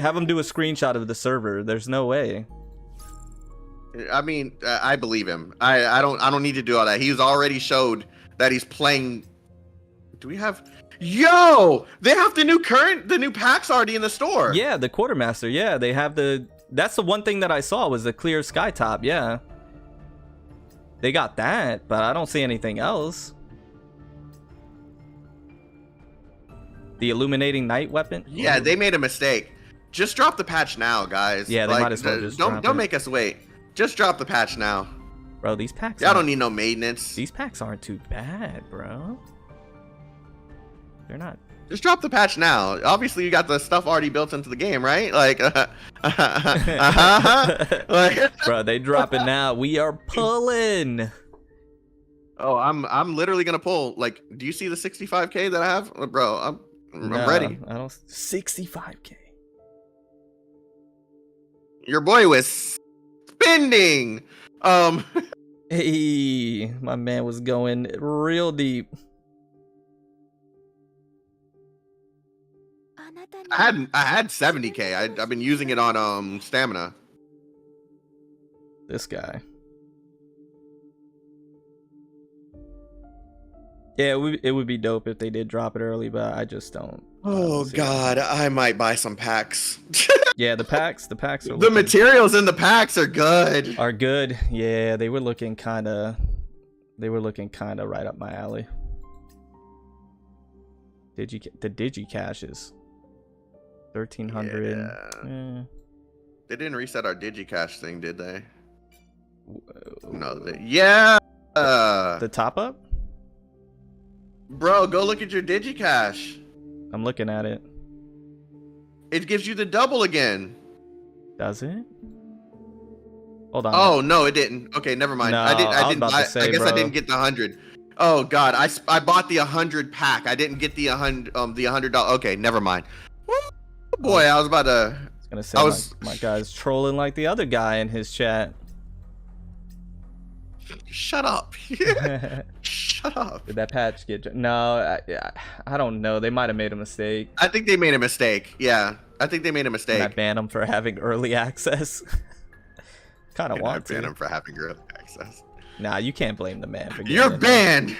Have him do a screenshot of the server. There's no way. I mean, I believe him. I don't need to do all that. He's already showed that he's playing. Do we have? Yo, they have the new packs already in the store. Yeah, the quartermaster. Yeah, they have the. That's the one thing that I saw was the clear sky top. Yeah, they got that, but I don't see anything else. The illuminating night weapon. Yeah, they made a mistake. Just drop the patch now, guys. Yeah, they might as well just don't make us wait. Just drop the patch now. Bro, these packs... I don't need no maintenance. These packs aren't too bad, bro. They're not... Just drop the patch now. Obviously, you got the stuff already built into the game, right? Like... Bro, they drop it now. We are pulling. Oh, I'm literally gonna pull. Like, do you see the 65k that I have? Bro, I'm ready. I don't... 65k. Your boy was... spending. Hey, my man was going real deep. I had 70k. I've been using it on stamina. This guy. Yeah, it would be dope if they did drop it early, but I just don't. Oh god, I might buy some packs. Yeah, the packs are the materials in the packs are good. Are good. Yeah, they were looking kind of right up my alley. The digi caches 1300. Yeah. They didn't reset our digicache thing, did they? No, the top up? Bro, go look at your digicache. I'm looking at it. It gives you the double again. Does it? Hold on. Oh no, it didn't. Okay, never mind. No, I didn't. I guess I didn't get the 100. Oh god, I bought the 100 pack. I didn't get the $100. Okay, never mind. Woo, boy, I was about to. I was gonna say my guy's trolling like the other guy in his chat. Shut up. Shut up. Did that patch get... No, I don't know. They might have made a mistake. I think they made a mistake. Yeah, I think they made a mistake. And I banned them for having early access. Kind of want to. I banned them for having early access. Nah, you can't blame the man for getting You're banned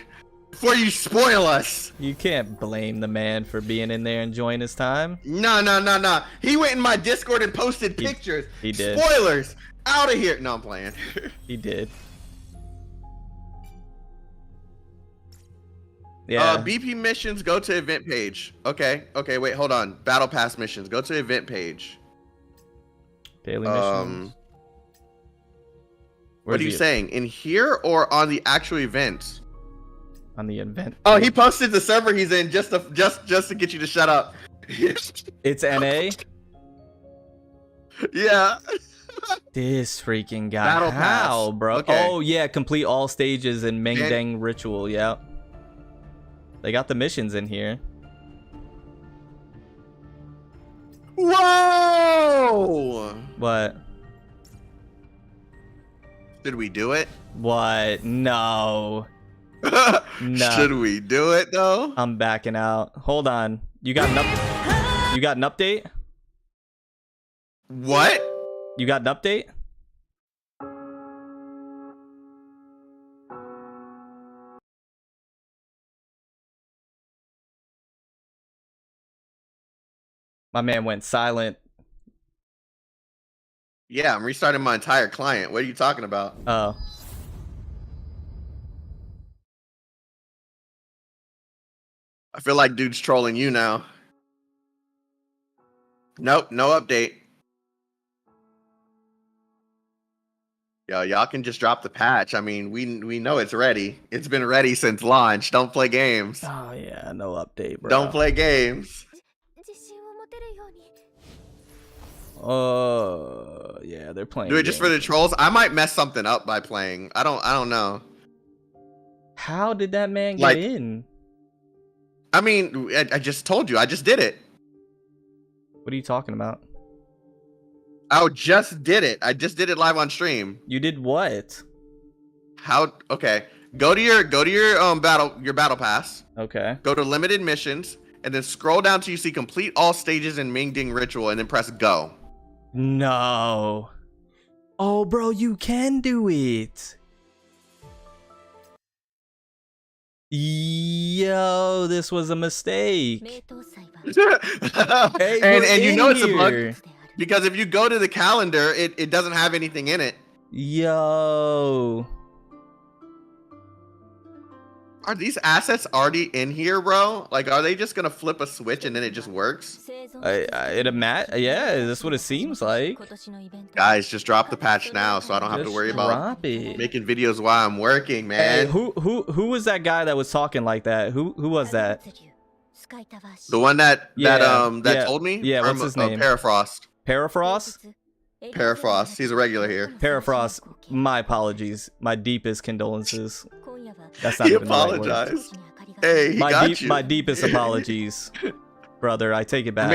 before you spoil us. You can't blame the man for being in there enjoying his time. No. He went in my Discord and posted pictures. He did. Spoilers. Out of here. No, I'm playing. He did. Yeah. BP missions, go to event page. Okay, wait, hold on. Battle pass missions, go to event page. Daily missions. What are you saying? In here or on the actual events? on the event. Oh, he posted the server he's in just to get you to shut up. It's NA. Yeah. This freaking guy. Battle How, pass. bro? Okay. Oh yeah, complete all stages in Ming Dang Ritual. Yeah. They got the missions in here. Whoa! What? Did we do it? What? No. No. Should we do it though? I'm backing out. Hold on. You got an update? What? You got an update? My man went silent. Yeah, I'm restarting my entire client. What are you talking about? Oh. I feel like dude's trolling you now. Nope, no update. Yo, y'all can just drop the patch. I mean, we know it's ready. It's been ready since launch. Don't play games. Oh yeah, no update, bro. Don't play games. Oh yeah, they're playing. Do it just for the trolls. I might mess something up by playing. I don't know. How did that man get in? I mean, I just told you. I just did it. What are you talking about? I just did it. I just did it live on stream. You did what? How? Okay. Go to your battle pass. Okay. Go to limited missions and then scroll down till you see complete all stages in Ming Ding Ritual and then press go. No. Oh, bro, you can do it. Yo, this was a mistake. Hey, and you know it's a here. bug because if you go to the calendar, it doesn't have anything in it. Yo. Are these assets already in here, bro? Like, are they just gonna flip a switch and then it just works? Yeah, that's what it seems like. Guys, just drop the patch now, so I don't have to worry about making videos while I'm working, man. Hey, who was that guy that was talking like that? Who was that? The one that told me? Yeah, what's his name? Parafrost. Parafrost? Parafrost. He's a regular here. Parafrost, my apologies. My deepest condolences. That's not He even apologized. Hey, he got you. My deepest apologies, brother. I take it back.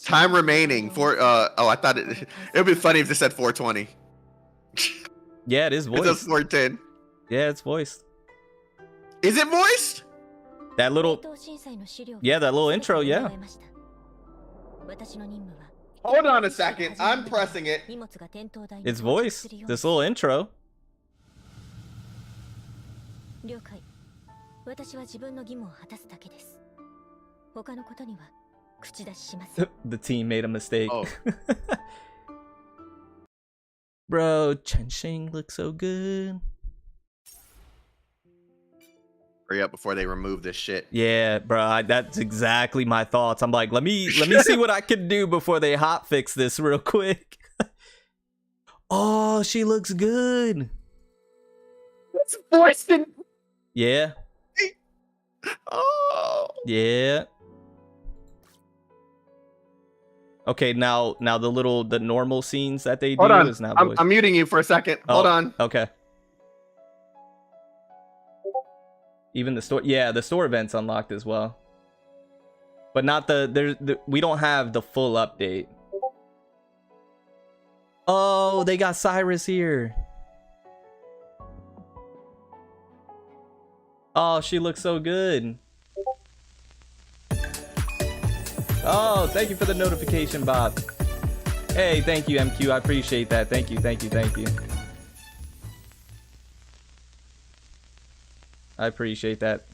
Time remaining for I thought it'd be funny if they said 420. Yeah, it is voiced. It says 410. Yeah, it's voiced. Is it voiced? That little intro, yeah. Hold on a second. I'm pressing it. It's voiced. This little intro. The team made a mistake. Oh. Bro, Chen Xing looks so good. Hurry up before they remove this shit. Yeah, bro, that's exactly my thoughts. I'm like, let me see what I can do before they hot fix this real quick. Oh, she looks good. It's voiced in. Yeah. Oh. Yeah. Okay, now the normal scenes that they do Hold on. is now I'm muting you for a second. Oh, hold on. Okay. Even the store event's unlocked as well. But not we don't have the full update. Oh, they got Cyrus here. Oh, she looks so good. Oh, thank you for the notification, Bob. Hey, thank you, MQ. I appreciate that. Thank you. I appreciate that.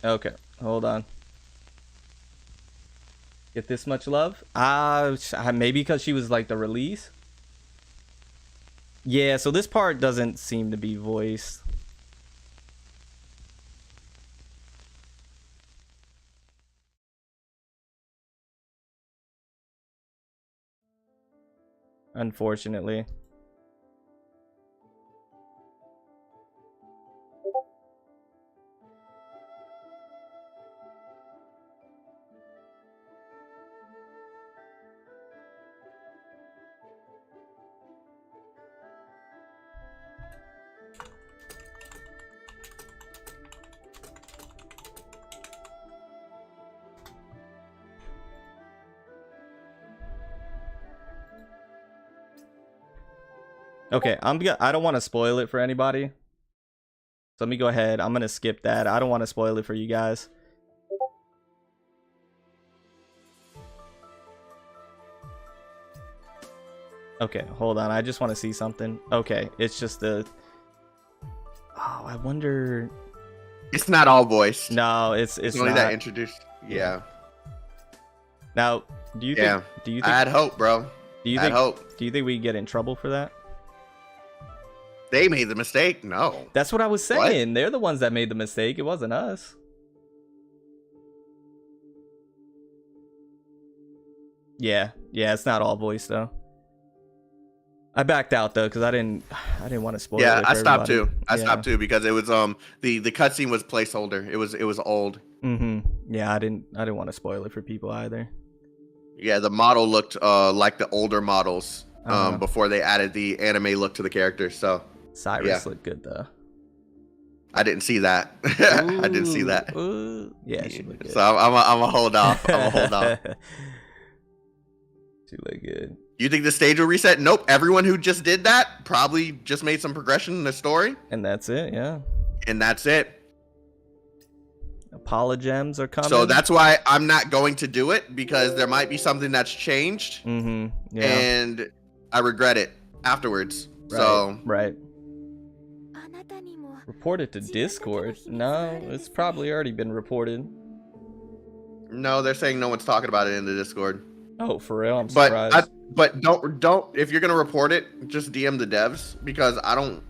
Okay, hold on. get this much love? Maybe because she was like the release. Yeah, so this part doesn't seem to be voiced. Unfortunately. Okay, I don't want to spoil it for anybody. So let me go ahead. I'm going to skip that. I don't want to spoil it for you guys. Okay, hold on. I just want to see something. Okay, it's just the... Oh, I wonder... It's not all voiced. No, it's only not. that introduced. Yeah. Now, do you think... I had hope, bro. Do you I had hope. Do you think we get in trouble for that? They made the mistake? No. That's what I was saying. What? They're the ones that made the mistake. It wasn't us. Yeah, it's not all voice though. I backed out though because I didn't want to spoil it. Yeah, I stopped too. I stopped too because it was the cutscene was placeholder. It was old. Yeah, I didn't want to spoil it for people either. Yeah, the model looked like the older models before they added the anime look to the characters. So Cyrus looked good though. I didn't see that. I didn't see that. Ooh. Yeah, she looked good. So I'm a hold off. I'm a hold off. She looked good. You think the stage will reset? Nope. Everyone who just did that probably just made some progression in the story. And that's it, yeah. And that's it. Apologems are coming. So that's why I'm not going to do it, because there might be something that's changed. Yeah. And I regret it afterwards. Right, so right. Report it to Discord. No, it's probably already been reported. No, they're saying no one's talking about it in the Discord. Oh, for real? I'm surprised. But don't if you're gonna report it, just DM the devs, because I don't.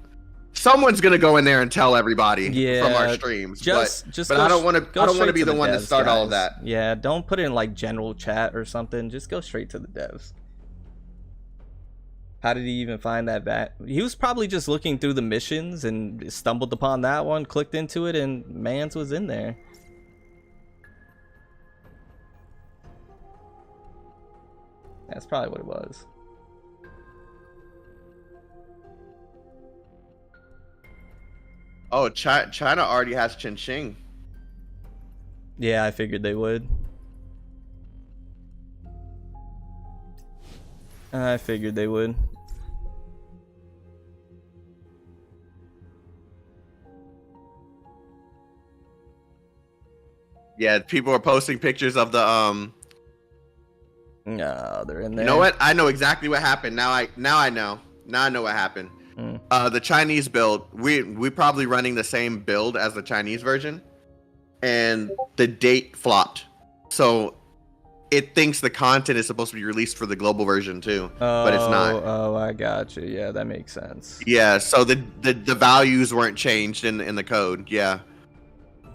Someone's gonna go in there and tell everybody from our streams. But I don't want to be the one to start all of that. Yeah, don't put it in like general chat or something. Just go straight to the devs. How did he even find that bat? He was probably just looking through the missions and stumbled upon that one, clicked into it, and Mans was in there. That's probably what it was. Oh, China already has Chin Ching. Yeah, I figured they would. I figured they would. Yeah, people are posting pictures of the No, they're in there. You know what? I know exactly what happened. Now I know. Now I know what happened. The Chinese build, we probably running the same build as the Chinese version, and the date flopped. So it thinks the content is supposed to be released for the global version too, but it's not. Oh, I got you. Yeah, that makes sense. Yeah, so the values weren't changed in the code. Yeah.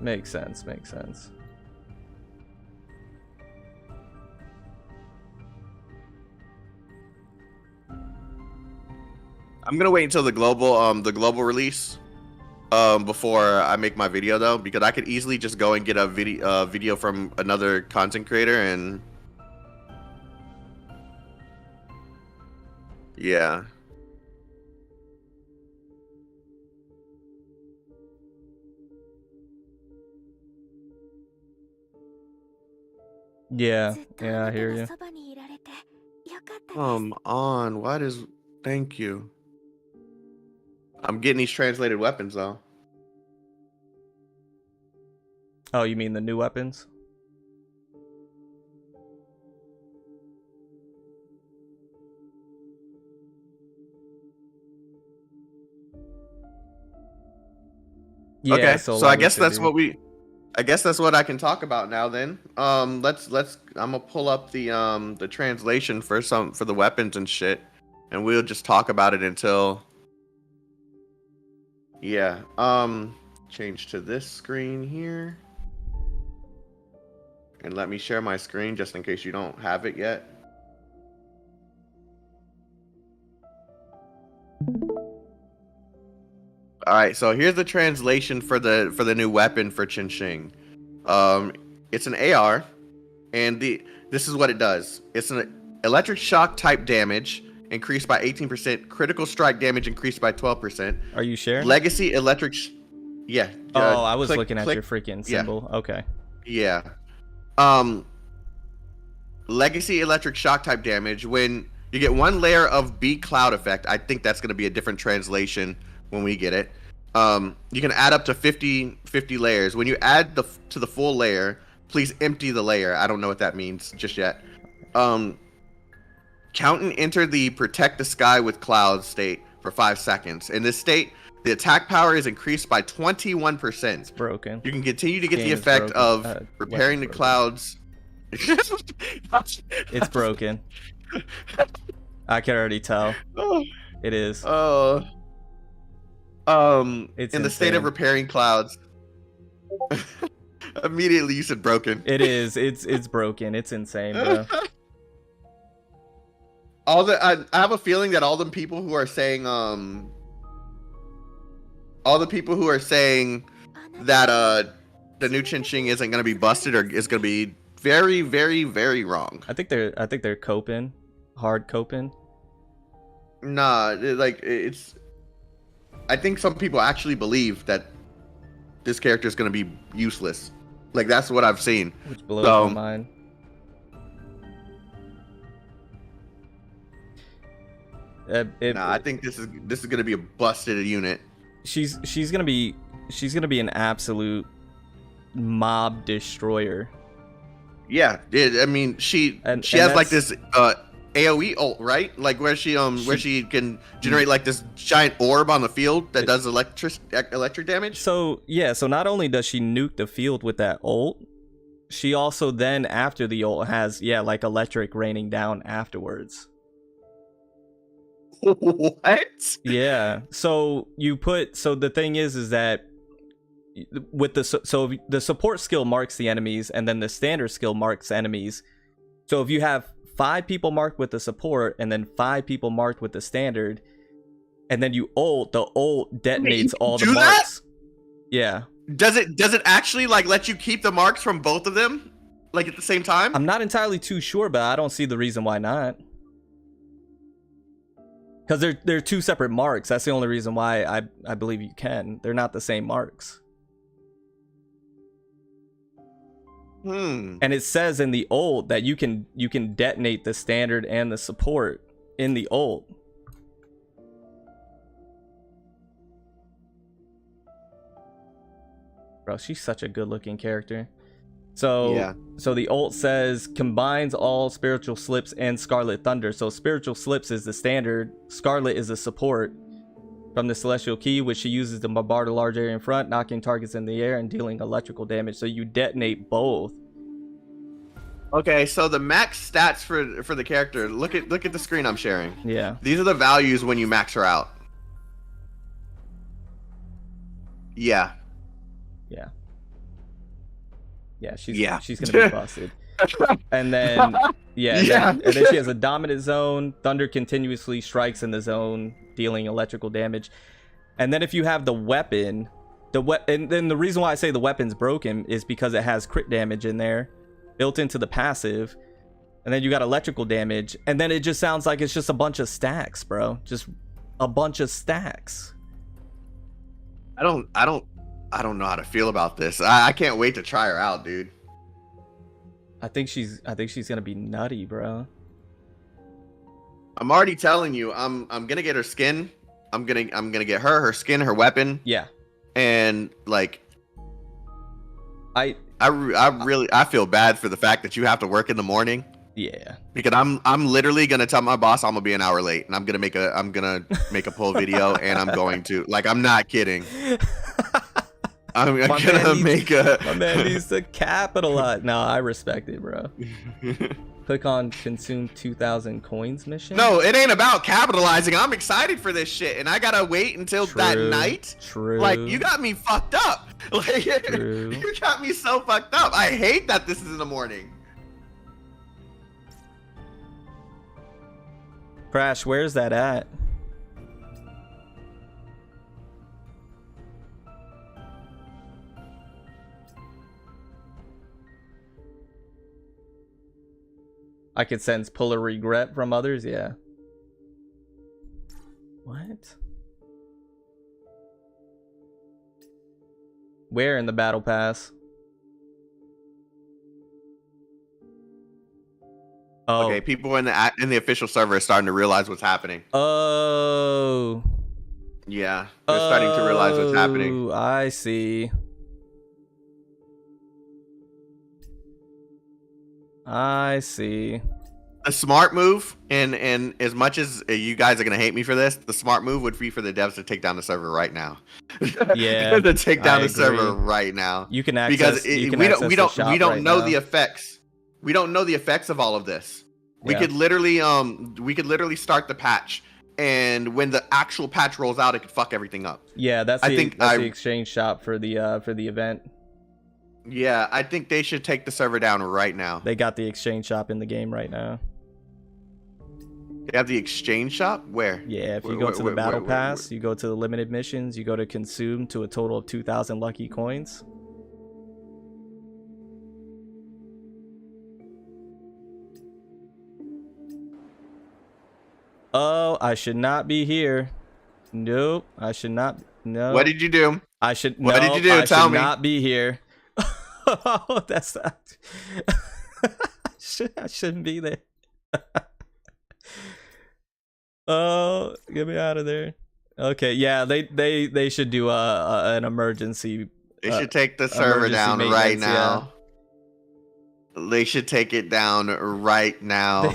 Makes sense. Makes sense. I'm gonna wait until the global release before I make my video though, because I could easily just go and get a video from another content creator and yeah. Yeah, I hear you. Come on, what is? Thank you. I'm getting these translated weapons though. Oh, you mean the new weapons? Yeah, okay, so I guess that's what we I guess that's what I can talk about now. Then, let's. I'm gonna pull up the translation for the weapons and shit, and we'll just talk about it until. Yeah. Change to this screen here, and let me share my screen just in case you don't have it yet. All right, so here's the translation for the new weapon for Qin Shing. It's an AR, and this is what it does. It's an electric shock type damage increased by 18%, critical strike damage increased by 12%. Are you sharing? Legacy electric. Yeah. I was looking at your freaking symbol. Yeah. Okay. Yeah. Legacy electric shock type damage. When you get one layer of B cloud effect, I think that's going to be a different translation when we get it. You can add up to 50 layers. When you add to the full layer, please empty the layer. I don't know what that means just yet. Count and enter the protect the sky with clouds state for 5 seconds. In this state, the attack power is increased by 21%. It's broken. You can continue to get Game the is effect broken. of repairing the clouds. It's broken. I can already tell. It is. It's It's in the state insane. of repairing clouds. Immediately you said broken. It is. It's broken. It's insane, bro. I have a feeling that all the people who are saying that the new Qin Shing isn't gonna be busted or is gonna be very, very, very wrong. I think they're coping, hard coping. Nah, it's. I think some people actually believe that this character is gonna be useless. Like that's what I've seen. Which blows my mind. I think this is gonna be a busted unit. She's gonna be an absolute mob destroyer. Yeah, I mean she has like this AOE ult, right? Like where she can generate like this giant orb on the field that does electric damage. So yeah, so not only does she nuke the field with that ult, she also then after the ult has like electric raining down afterwards. What? Yeah. So the thing is that with the support skill marks the enemies and then the standard skill marks enemies. So if you have 5 people marked with the support and then 5 people marked with the standard, and then you ult, the ult detonates all the marks. Yeah. Does it actually like let you keep the marks from both of them like at the same time? I'm not entirely too sure, but I don't see the reason why not. Because they're 2 separate marks. That's the only reason why I believe you can. They're not the same marks. And it says in the ult that you can detonate the standard and the support in the ult. Bro, she's such a good looking character. So the ult says combines all spiritual slips and Scarlet Thunder. So spiritual slips is the standard, Scarlet is the support from the celestial key, which she uses to bombard a large area in front, knocking targets in the air and dealing electrical damage. So you detonate both. Okay, so the max stats for the character, look at the screen I'm sharing. Yeah. These are the values when you max her out. Yeah. Yeah. Yeah, she's gonna be busted. And then and then she has a dominant zone. Thunder continuously strikes in the zone, dealing electrical damage. And then if you have the weapon, and then the reason why I say the weapon's broken is because it has crit damage in there, built into the passive. And then you got electrical damage, and then it just sounds like it's just a bunch of stacks, bro. Just a bunch of stacks. I don't know how to feel about this. I can't wait to try her out, dude. I think she's gonna be nutty, bro. I'm already telling you, I'm gonna get her skin. I'm gonna get her skin, her weapon. Yeah. And like, I feel bad for the fact that you have to work in the morning. Yeah. Because I'm literally gonna tell my boss I'm gonna be an hour late, and I'm gonna make a pull video, and I'm going to, like, I'm not kidding. I'm My gonna make a. My man needs to capitalize. No, I respect it, bro. Click on consume 2,000 coins mission. No, it ain't about capitalizing. I'm excited for this shit, and I gotta wait until that night. True. Like, you got me fucked up. Like, True. you got me so fucked up. I hate that this is in the morning. Crash, where's that at? I could sense pull a regret from others, yeah. What? Where in the battle pass? Oh. Okay, people in the official server are starting to realize what's happening. Oh. Yeah, they're starting to realize what's happening. I see. I see. The smart move, and as much as you guys are gonna hate me for this, the smart move would be for the devs to take down the server right now. Yeah, to take down the agree. server right now. You can access because we don't know now. the effects. We don't know the effects of all of this. We Yeah. could literally start the patch, and when the actual patch rolls out, it could fuck everything up. Yeah, that's the exchange shop for the event. Yeah, I think they should take the server down right now. They got the exchange shop in the game right now. They have the exchange shop? Where? Yeah, if you go to the battle pass, you go to the limited missions, you go to consume to a total of 2,000 lucky coins. Oh, I should not be here. Nope, I should not. No. What did you do? I should. What did you do? I Tell should me. not be here. Oh, that's not. I shouldn't be there. Oh, get me out of there. Okay, yeah, they should do an emergency. They should take the server down right now. Yeah. They should take it down right now.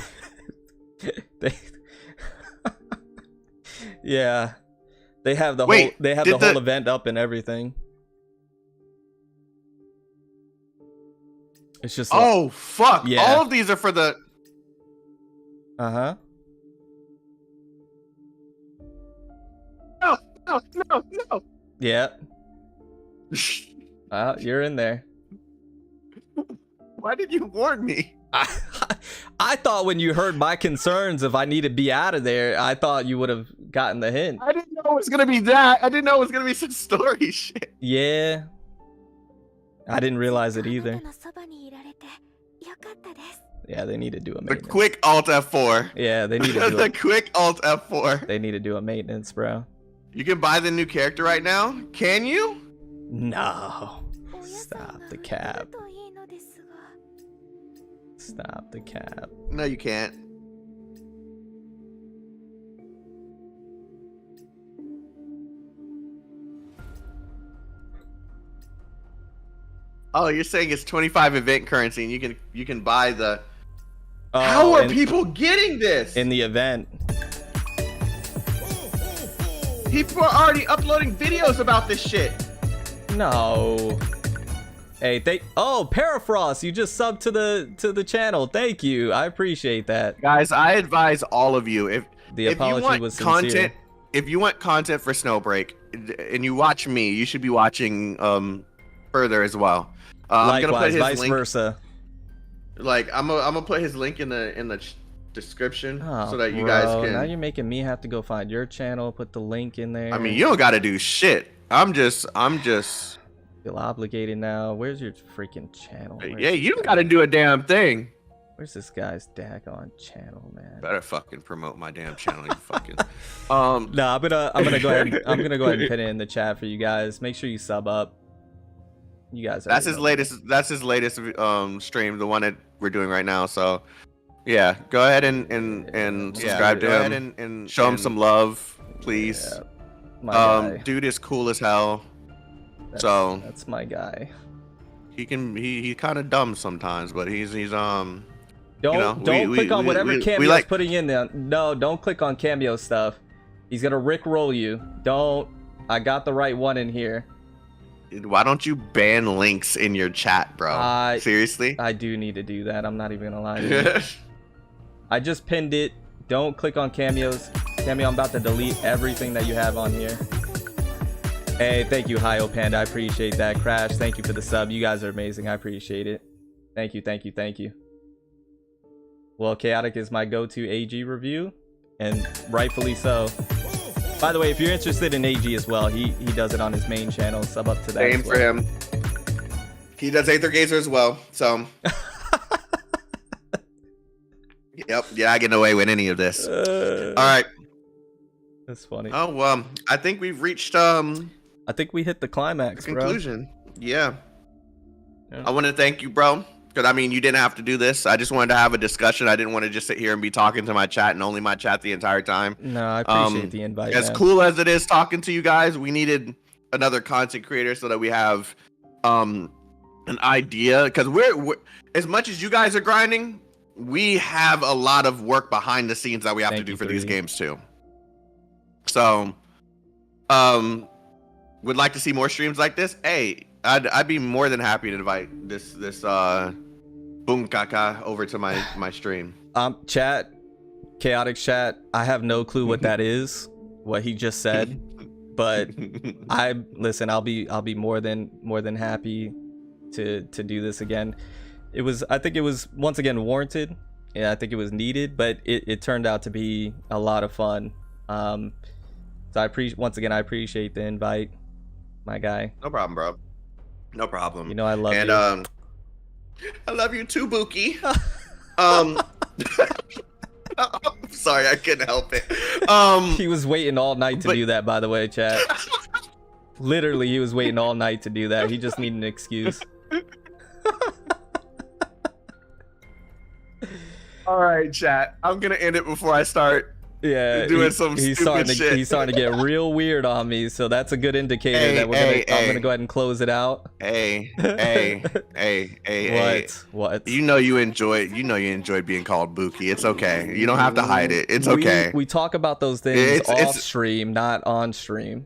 Yeah, they have the whole event up and everything. It's just like, oh fuck! Yeah. All of these are for the. Uh-huh. No. Yeah. You're in there. Why did you warn me? I thought when you heard my concerns if I need to be out of there, I thought you would have gotten the hint. I didn't know it was gonna be that. I didn't know it was gonna be some story shit. Yeah. I didn't realize it either. Yeah, they need to do a maintenance. The quick Alt F4. Yeah, they need to do the quick Alt F4. They need to do a maintenance, bro. You can buy the new character right now? Can you? No. Stop the cap. Stop the cap. No, you can't. Oh, you're saying it's 25 event currency and you can buy the. Oh, how are people getting this? In the event. People are already uploading videos about this shit. No. Hey, oh, Parafrost, you just subbed to the channel. Thank you. I appreciate that. Guys, I advise all of you if the apology you want was content, sincere. If you want content for Snowbreak and you watch me, you should be watching further as well. Likewise, I'm gonna put his vice link, versa. Like I'm gonna put his link in the description so that you bro, guys can. Now you're making me have to go find your channel, put the link in there. I mean, you don't gotta do shit. I'm just. Feel obligated now. Where's your freaking channel? Yeah, you don't gotta do a damn thing. Where's this guy's daggone channel, man? Better fucking promote my damn channel, you fucking. No, I'm gonna go ahead. I'm gonna go ahead and put it in the chat for you guys. Make sure you sub up. You guys. That's his latest. That's his latest stream, the one that we're doing right now. So, yeah, go ahead and subscribe to him and show him some love, please. Yeah, dude is cool as hell. That's my guy. He's kind of dumb sometimes, but he's Don't click on whatever Cameo's putting in there. No, don't click on Cameo stuff. He's gonna rickroll you. Don't. I got the right one in here. Why don't you ban links in your chat, bro? Seriously? I do need to do that. I'm not even gonna lie to you. I just pinned it. Don't click on cameos. Cameo, I'm about to delete everything that you have on here. Hey, thank you, Hio Panda. I appreciate that. Crash, thank you for the sub. You guys are amazing. I appreciate it. Thank you, thank you, thank you. Well, Chaotic is my go-to AG review, and rightfully so. By the way, if you're interested in AG as well, he does it on his main channel. Sub up to that. Same for him. He does Aether Gazer as well, so. Yep, you're not getting away with any of this. All right. That's funny. Oh, I think we've reached I think we hit the climax, conclusion. Bro. Yeah. I want to thank you, bro. Because, I mean, you didn't have to do this. I just wanted to have a discussion. I didn't want to just sit here and be talking to my chat and only my chat the entire time. No, I appreciate the invite. As cool as it is talking to you guys, we needed another content creator so that we have an idea. Because we're as much as you guys are grinding, we have a lot of work behind the scenes that we have to do for these games too. So, would like to see more streams like this. Hey, I'd be more than happy to invite this Boom Kaka over to my stream. Chat, Chaotic chat. I have no clue what that is. What he just said, but listen. I'll be more than happy to do this again. I think it was once again warranted. Yeah, I think it was needed, but it turned out to be a lot of fun. So once again, I appreciate the invite, my guy. No problem, bro. No problem. You know I love you. And I love you too, Buki. Sorry, I couldn't help it. He was waiting all night to do that, by the way, chat. Literally, he was waiting all night to do that. He just needed an excuse. All right, chat. I'm gonna end it before I start. Yeah, doing some stupid shit. He's starting to get real weird on me, so that's a good indicator that I'm gonna go ahead and close it out. Hey. What? You know you enjoyed being called Buki. It's okay. You don't have to hide it. It's okay. We talk about those things off stream, not on stream.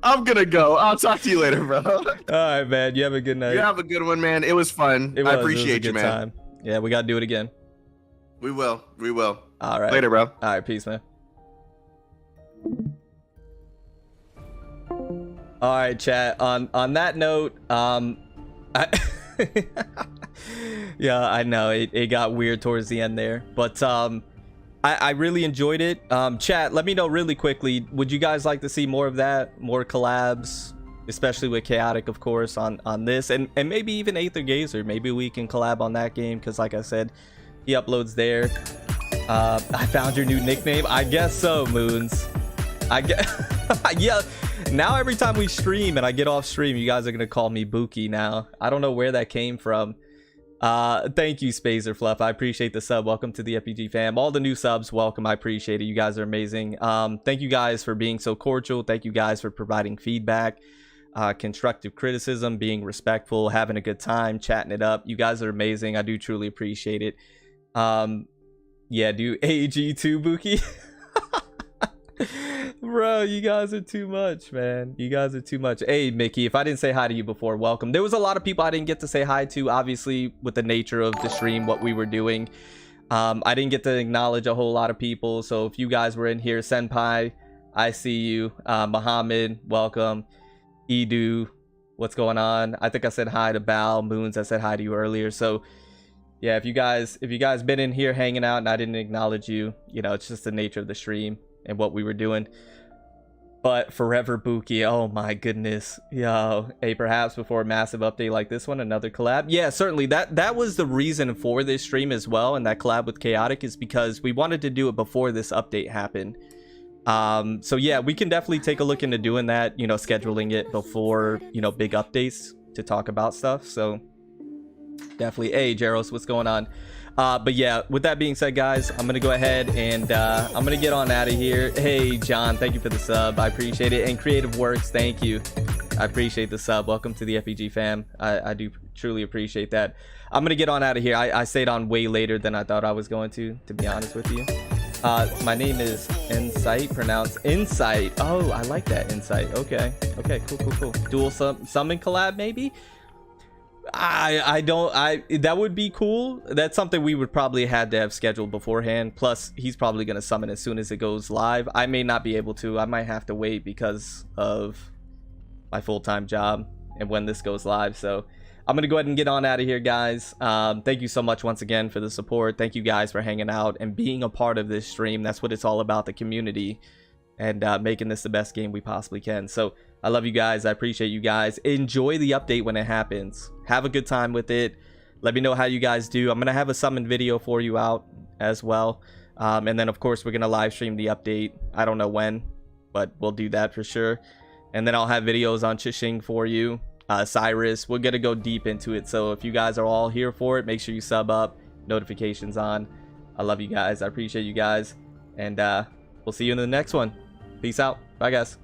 I'm gonna go. I'll talk to you later, bro. All right, man. You have a good night. You have a good one, man. It was fun. I appreciate you, man. Time. Yeah, we gotta do it again. We will. All right. Later, bro. All right, peace, man. All right, chat. On that note, yeah, I know it got weird towards the end there, but I really enjoyed it. Chat, let me know really quickly. Would you guys like to see more of that? More collabs, especially with Chaotic, of course, on this, and maybe even Aether Gazer. Maybe we can collab on that game because, like I said, he uploads there. I found your new nickname. I guess so, Moons. I guess. Yeah. Now every time we stream and I get off stream, you guys are gonna call me Buki now. I don't know where that came from. Thank you, Spazer Fluff. I appreciate the sub. Welcome to the FPG fam. All the new subs, welcome. I appreciate it. You guys are amazing. Thank you guys for being so cordial. Thank you guys for providing feedback, constructive criticism, being respectful, having a good time, chatting it up. You guys are amazing. I do truly appreciate it. Yeah, do AG too, Buki. Bro, you guys are too much, man. You guys are too much. Hey, Mickey, if I didn't say hi to you before, welcome. There was a lot of people I didn't get to say hi to, obviously, with the nature of the stream, what we were doing. I didn't get to acknowledge a whole lot of people, so if you guys were in here, Senpai, I see you. Muhammad, welcome. Edu, what's going on? I think I said hi to Bal. Moons, I said hi to you earlier, so yeah, if you guys been in here hanging out and I didn't acknowledge you, you know, it's just the nature of the stream and what we were doing. But forever Buki, oh my goodness. Yo, hey, perhaps before a massive update like this one, another collab. Yeah, certainly that was the reason for this stream as well, and that collab with Chaotic is because we wanted to do it before this update happened. So yeah, we can definitely take a look into doing that, you know, scheduling it before, you know, big updates to talk about stuff. So definitely. Hey, Jaros, what's going on? But yeah, with that being said, guys, I'm gonna go ahead and I'm gonna get on out of here. Hey, John, thank you for the sub. I appreciate it. And Creative Works, thank you. I appreciate the sub. Welcome to the FPG fam. I do truly appreciate that. I'm gonna get on out of here. I stayed on way later than I thought I was going to be honest with you. My name is Insight, pronounced Insight. Oh, I like that, Insight. Okay, cool. Dual summon collab, maybe? That would be cool. That's something we would probably had to have scheduled beforehand. Plus, he's probably gonna summon as soon as it goes live. I may not be able to. I might have to wait because of my full-time job and when this goes live. So I'm gonna go ahead and get on out of here, guys. Thank you so much once again for the support. Thank you guys for hanging out and being a part of this stream. That's what it's all about, the community, and making this the best game we possibly can. So I love you guys. I appreciate you guys. Enjoy the update when it happens. Have a good time with it. Let me know how you guys do. I'm gonna have a summon video for you out as well, and then of course we're gonna live stream the update. I don't know when, but we'll do that for sure. And then I'll have videos on Chishing for you. Cyrus, we're gonna go deep into it, so if you guys are all here for it, make sure you sub up, notifications on. I love you guys. I appreciate you guys, and we'll see you in the next one. Peace out. Bye, guys.